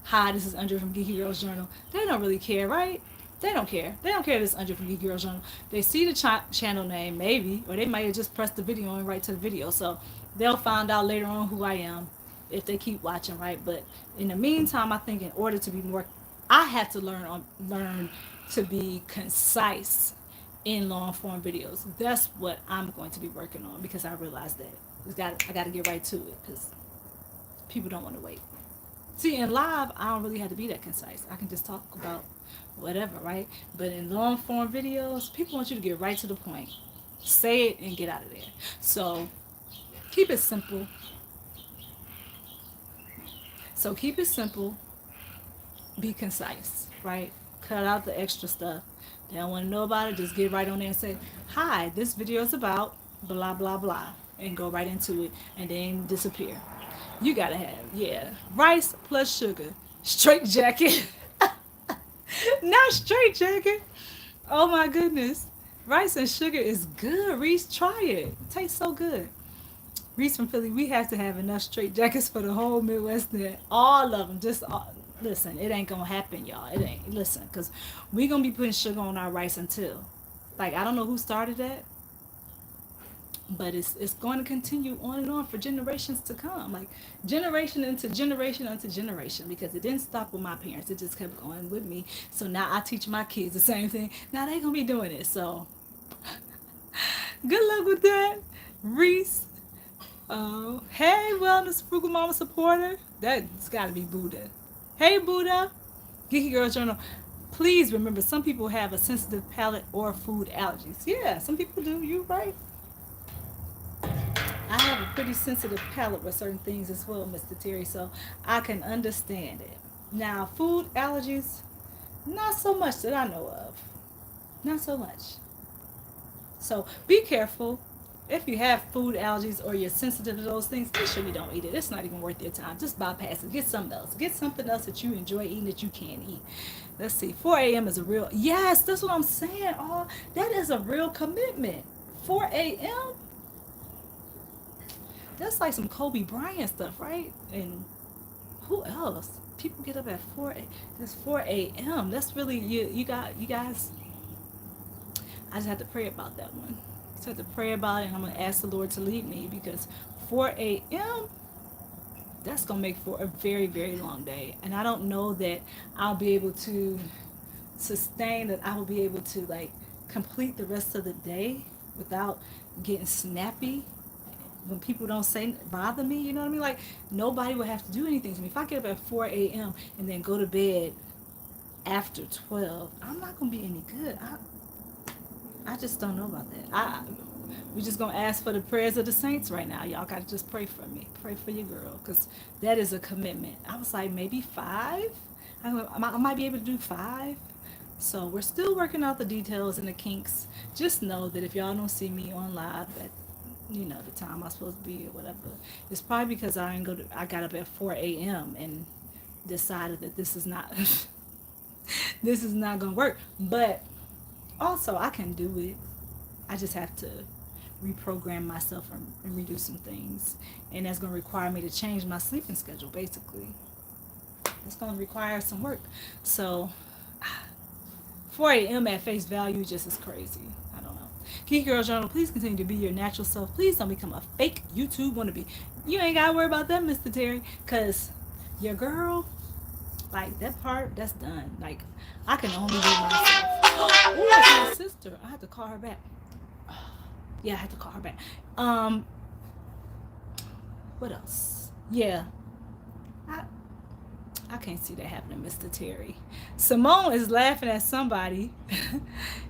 hi, this is Andre from Geeky Girls Journal, they don't really care, right? They don't care. They don't care if it's Andre from Geeky Girls Journal. They see the channel name, maybe, or they might have just pressed the video and right to the video. So they'll find out later on who I am if they keep watching, right? But in the meantime, I think in order to be more, I have to learn to be concise in long form videos. That's what I'm going to be working on because I realized that I got to get right to it because people don't want to wait. See, in live, I don't really have to be that concise. I can just talk about whatever, right? But in long form videos, people want you to get right to the point. Say it and get out of there. So keep it simple. Be concise, right? Cut out the extra stuff. They don't want to know about it. Just get right on there and say, hi, this video is about blah, blah, blah. And go right into it and then disappear. You gotta have, yeah, rice plus sugar. Straight jacket. Not straight jacket. Oh my goodness. Rice and sugar is good. Reese, try it. It tastes so good. Reese from Philly, we have to have enough straight jackets for the whole Midwest. There. All of them. Listen, it ain't gonna happen, y'all. It ain't. Listen, because we gonna be putting sugar on our rice until. Like, I don't know who started that. But it's going to continue on and on for generations to come, like generation into generation unto generation, because it didn't stop with my parents. It just kept going with me. So now I teach my kids the same thing. Now they gonna be doing it. So good luck with that, Reese. Hey, wellness frugal mama supporter. That's got to be Buddha. Hey, Buddha. Geeky Girls Journal. Please remember, some people have a sensitive palate or food allergies. Yeah, some people do. You right. I have a pretty sensitive palate with certain things as well, Mr. Terry, so I can understand it. Now, food allergies, not so much that I know of. Not so much. So be careful. If you have food allergies or you're sensitive to those things, make sure you don't eat it. It's not even worth your time. Just bypass it. Get something else. Get something else that you enjoy eating that you can eat. Let's see. 4 a.m. is a real. Yes, that's what I'm saying. Oh, that is a real commitment. 4 a.m. That's like some Kobe Bryant stuff, right? And who else? People get up at 4 a. It's 4 a.m. That's really you. You guys. I just have to pray about that one. So I have to pray about it, and I'm gonna ask the Lord to lead me because 4 a.m. That's gonna make for a very very long day, and I don't know that I'll be able to sustain that. I will be able to like complete the rest of the day without getting snappy when people don't say bother me, you know what I mean? Like nobody would have to do anything to me. If I get up at 4 a.m. and then go to bed after 12, I'm not gonna be any good. I just don't know about that. We're just gonna ask for the prayers of the saints right now. Y'all gotta just pray for me, pray for your girl, cause that is a commitment. I was like maybe 5. I might be able to do 5. So we're still working out the details and the kinks. Just know that if y'all don't see me on live at the time I'm supposed to be or whatever, it's probably because I got up at 4 a.m. and decided that this is not this is not gonna work. But also I can do it. I just have to reprogram myself and redo some things, and that's gonna require me to change my sleeping schedule. Basically, it's gonna require some work. So 4 a.m. at face value just is crazy. I don't know. Geeky Girls Journal, please continue to be your natural self. Please don't become a fake YouTube wannabe. You ain't gotta worry about that, Mr. Terry, cause your girl, like that part, that's done. Like I can only be myself. Ooh, it's my sister. I have to call her back. Yeah, I had to call her back. Um, what else? Yeah, I I can't see that happening, Mr. Terry. Simone is laughing at somebody.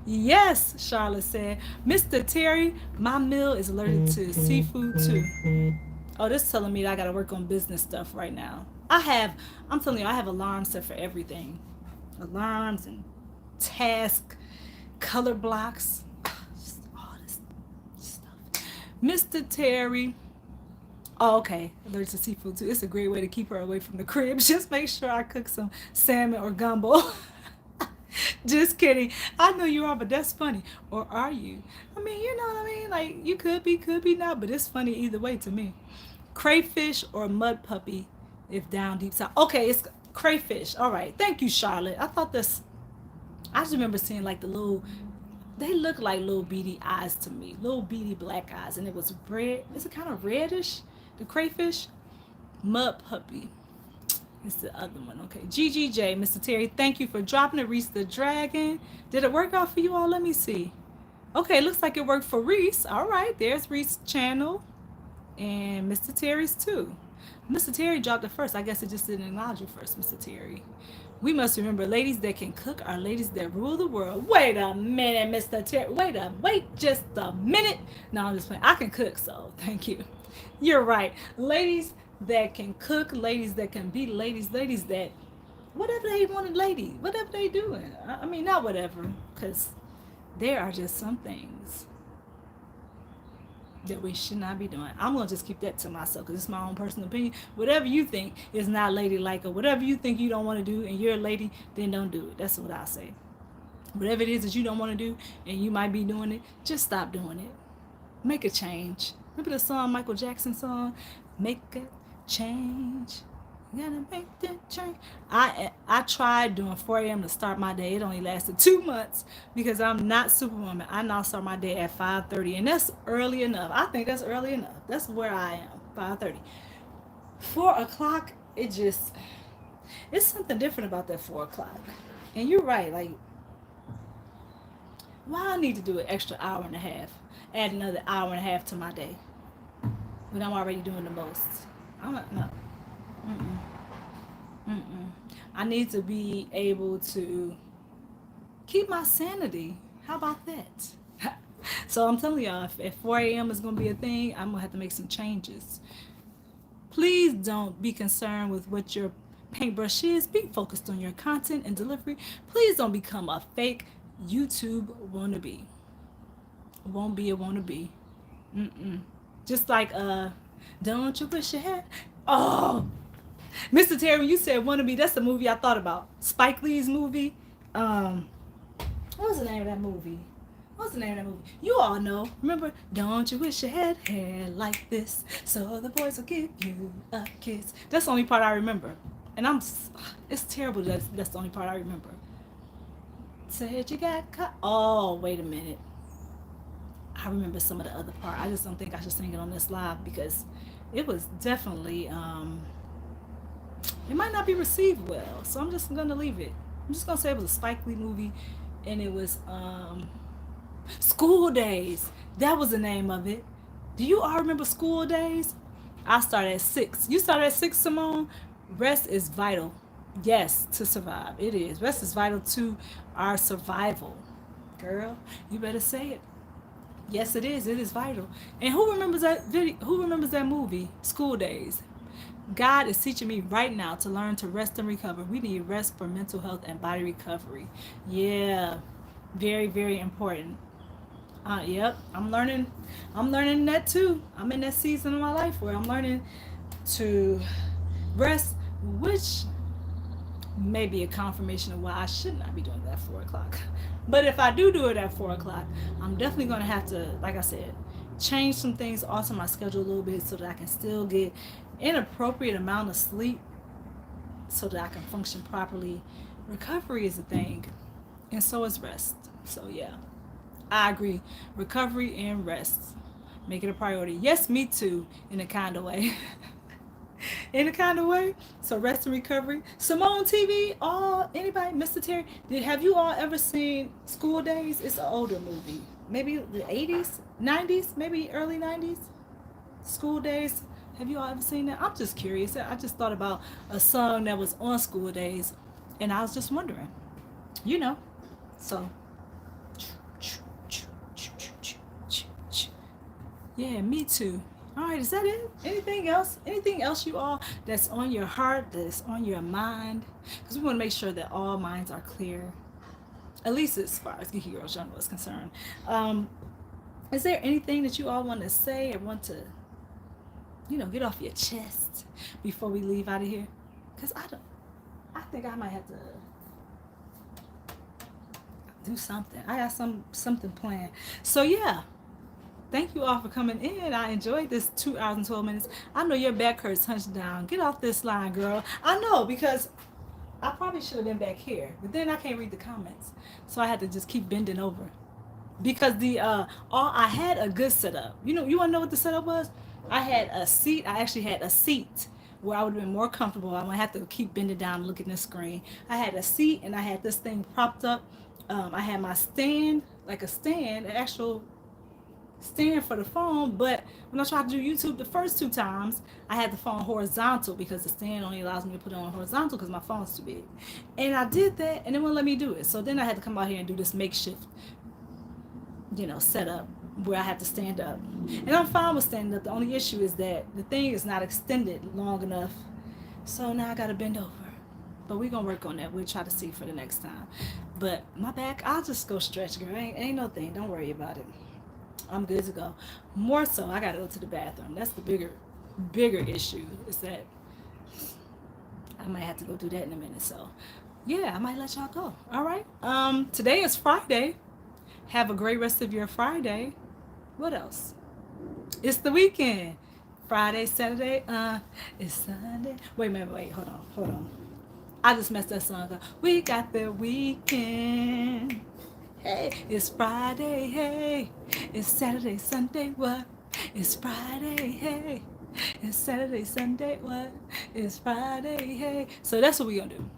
Yes, Charlotte said. Mr. Terry, my meal is allergic to seafood too. Oh, this is telling me that I gotta work on business stuff right now. I'm telling you, I have alarms set for everything. Alarms and task, color blocks, just all this stuff. Mr. Terry, oh, okay. Allergic to seafood too. It's a great way to keep her away from the crib. Just make sure I cook some salmon or gumbo. Just kidding. I know you are, but that's funny. Or are you? I mean, you know what I mean? Like, you could be not, but it's funny either way to me. Crayfish or mud puppy if down deep south. Okay, it's crayfish. All right. Thank you, Charlotte. I just remember seeing like they look like little beady eyes to me. Little beady black eyes. And it was red. Is it kind of reddish? The crayfish? Mud puppy. It's the other one. Okay. GGJ, Mr. Terry, thank you for dropping it. Reese the Dragon. Did it work out for you all? Let me see. Okay, looks like it worked for Reese. All right. There's Reese's channel. And Mr. Terry's too. Mr. Terry dropped it first. I guess it just didn't acknowledge you first, Mr. Terry. We must remember ladies that can cook are ladies that rule the world. Wait a minute, Mr. Terry. Wait just a minute. No, I'm just playing. I can cook, so thank you. You're right. Ladies that can cook, ladies that can be ladies that whatever they want a lady, whatever they doing. I mean, not whatever, because there are just some things that we should not be doing. I'm gonna just keep that to myself because it's my own personal opinion. Whatever you think is not ladylike, or whatever you think you don't want to do and you're a lady, then don't do it. That's what I say. Whatever it is that you don't want to do and you might be doing it, just stop doing it. Make a change. Remember the song, Michael Jackson song, Make a Change. You gotta make that change. I tried doing 4 a.m. to start my day. It only lasted 2 months because I'm not Superwoman. I now start my day at 5:30, and that's early enough. I think that's early enough. That's where I am. 5:30. 4 o'clock. It's something different about that 4 o'clock. And you're right. Like, why I need to do an extra hour and a half, add another hour and a half to my day when I'm already doing the most. I'm not. No. Mm-mm. Mm-mm. I need to be able to keep my sanity. How about that? So I'm telling y'all, if 4 a.m. is gonna be a thing, I'm gonna have to make some changes. Please don't be concerned with what your paintbrush is. Be focused on your content and delivery. Please don't become a fake YouTube wannabe. Won't be a wannabe. Mm-mm. Just like don't you wish you had? Oh, Mr. Terry, when you said wannabe, that's the movie I thought about. Spike Lee's movie. Um, what was the name of that movie? What's the name of that movie? You all know. Remember, don't you wish you had hair like this so the boys will give you a kiss. That's the only part I remember. And it's terrible that's the only part I remember. Said you got caught. Oh, wait a minute. I remember some of the other part. I just don't think I should sing it on this live because it was definitely, it might not be received well. So I'm just going to leave it. I'm just going to say it was a Spike Lee movie and it was, School Days. That was the name of it. Do you all remember School Days? I started at 6. You started at 6, Simone? Rest is vital. Yes, to survive. It is. Rest is vital to our survival. Girl, you better say it. Yes, it is. It is vital. And who remembers that video? Who remembers that movie? School Days. God is teaching me right now to learn to rest and recover. We need rest for mental health and body recovery. Yeah, very, very important. Yep, I'm learning. I'm learning that too. I'm in that season of my life where I'm learning to rest, which may be a confirmation of why I should not be doing that at 4 o'clock. But if I do it at 4 o'clock, I'm definitely going to have to, like I said, change some things, alter my schedule a little bit so that I can still get an appropriate amount of sleep so that I can function properly. Recovery is a thing, and so is rest. So yeah, I agree. Recovery and rest. Make it a priority. Yes, me too, in a kind of way. In a kind of way. So rest and recovery. Simone TV. Oh, anybody? Mr. Terry. Have you all ever seen School Days? It's an older movie. Maybe the 80s, 90s, maybe early 90s. School Days. Have you all ever seen that? I'm just curious. I just thought about a song that was on School Days, and I was just wondering. You know. So. Yeah, me too. All right, is that it? Anything else? Anything else you all that's on your heart, that's on your mind? Because we want to make sure that all minds are clear, at least as far as Geeky Girls Journal is concerned. Um, is there anything that you all want to say or want to, get off your chest before we leave out of here? Because I think I might have to do something. I got something planned. So yeah. Thank you all for coming in. I enjoyed this 2 hours and 12 minutes. I know your back hurts, hunched down. Get off this line, girl. I know, because I probably should have been back here, but then I can't read the comments. So I had to just keep bending over. Because I had a good setup. You want to know what the setup was? I had a seat. I actually had a seat where I would have been more comfortable. I would have to keep bending down and looking at the screen. I had a seat and I had this thing propped up. I had my stand, like a stand, an actual stand for the phone, but when I tried to do YouTube the first 2 times, I had the phone horizontal because the stand only allows me to put it on horizontal because my phone's too big. And I did that and it wouldn't let me do it. So then I had to come out here and do this makeshift, setup where I have to stand up. And I'm fine with standing up. The only issue is that the thing is not extended long enough. So now I gotta bend over. But we're gonna work on that. We'll try to see for the next time. But my back, I'll just go stretch, girl. Ain't no thing. Don't worry about it. I'm good to go. More so, I gotta go to the bathroom. That's the bigger issue, is that I might have to go do that in a minute. So yeah, I might let y'all go. All right. Today is Friday. Have a great rest of your Friday. What else? It's the weekend. Friday, Saturday, it's Sunday. Wait, hold on. I just messed that song up. We got the weekend. Hey, it's Friday, hey. It's Saturday, Sunday, what? It's Friday, hey. It's Saturday, Sunday, what? It's Friday, hey. So that's what we're gonna do.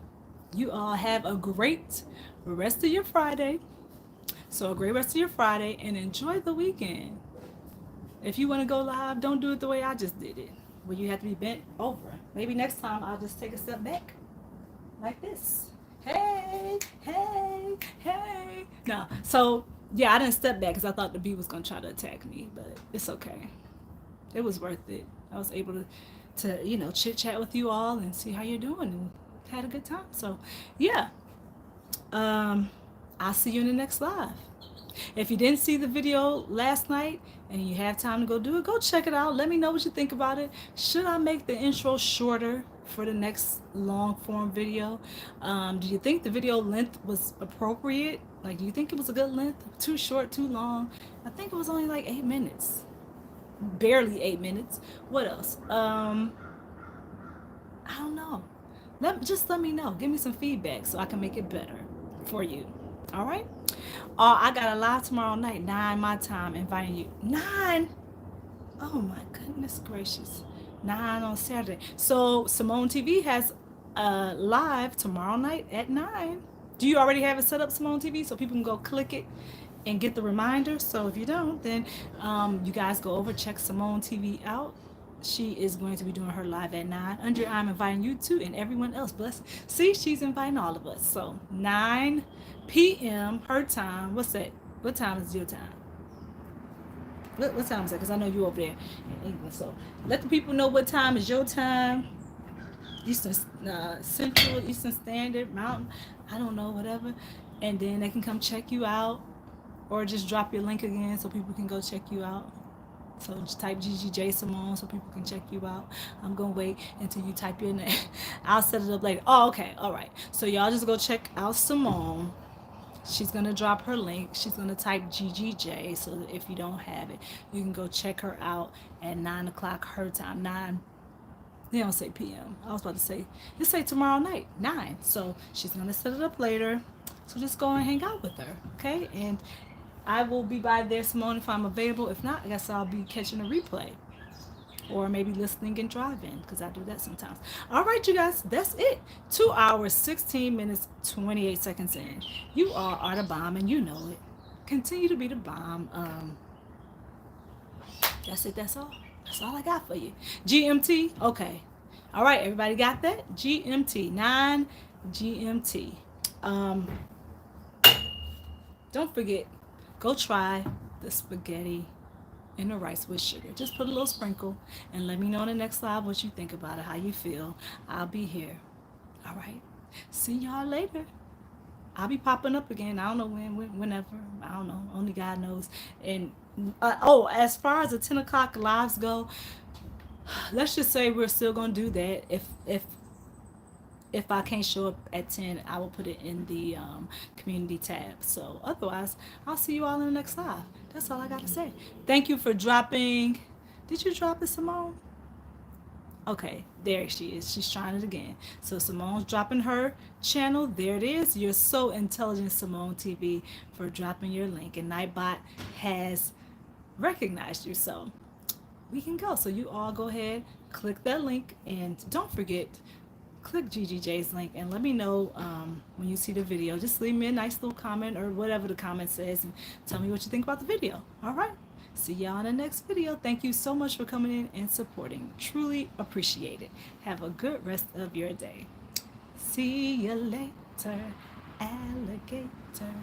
You all have a great rest of your Friday. So a great rest of your Friday and enjoy the weekend. If you want to go live, don't do it the way I just did it, where you have to be bent over. Maybe next time I'll just take a step back, like this. Hey. No, so Yeah, I didn't step back because I thought the bee was gonna try to attack me, but it's okay. It was worth it. I was able to chit chat with you all and see how you're doing and had a good time. So, yeah, um, I'll see you in the next live. If you didn't see the video last night and you have time to go do it, go check it out. Let me know what you think about it. Should I make the intro shorter for the next long form video? Do you think the video length was appropriate? Like, do you think it was a good length? Too short, too long? I think it was only like 8 minutes, barely 8 minutes. What else? I don't know. Just let me know. Give me some feedback so I can make it better for you. All right. I got a live tomorrow night, 9 my time, inviting you. 9. Oh my goodness gracious. 9 on Saturday. So Simone TV has a live tomorrow night at 9. Do you already have it set up, Simone TV, so people can go click it and get the reminder? So if you don't, then you guys go over, check Simone TV out. She is going to be doing her live at 9. Andrea, I'm inviting you too, and everyone else. Bless. See, she's inviting all of us. So 9 p.m. her time. What's that? What time is your time? What time is that? Because I know you over there in England. So let the people know what time is your time. Eastern, Central, Eastern Standard, Mountain. I don't know, whatever. And then they can come check you out, or just drop your link again so people can go check you out. So just type GGJ Simone so people can check you out. I'm gonna wait until you type your name. I'll set it up later. Oh, okay, all right. So y'all just go check out Simone. She's gonna drop her link. She's gonna type GGJ so that if you don't have it, you can go check her out at 9 o'clock her time. 9. They don't say PM. I was about to say, just say tomorrow night, 9. So she's gonna set it up later. So just go and hang out with her, okay? And I will be by there, Simone, if I'm available. If not, I guess I'll be catching a replay or maybe listening and driving because I do that sometimes. All right, you guys, that's it. 2 hours, 16 minutes, 28 seconds in. You all are the bomb and you know it. Continue to be the bomb. That's it. That's all. That's all I got for you. GMT. Okay. All right, everybody got that? GMT. 9 GMT. Um, don't forget, go try the spaghetti and the rice with sugar. Just put a little sprinkle and let me know in the next live what you think about it, how you feel. I'll be here. All right. See y'all later. I'll be popping up again. I don't know whenever. I don't know. Only God knows. And as far as the 10 o'clock lives go, let's just say we're still gonna do that. If I can't show up at 10, I will put it in the community tab. So otherwise, I'll see you all in the next live. That's all I got to say. Thank you for dropping. Did you drop it, Simone? Okay, there she is. She's trying it again. So Simone's dropping her channel. There it is. You're so intelligent, Simone TV, for dropping your link. And Nightbot has recognized you. So we can go. So you all go ahead, click that link, and don't forget, click GGJ's link and let me know when you see the video. Just leave me a nice little comment or whatever the comment says and tell me what you think about the video. All right. See y'all in the next video. Thank you so much for coming in and supporting. Truly appreciate it. Have a good rest of your day. See you later, alligator.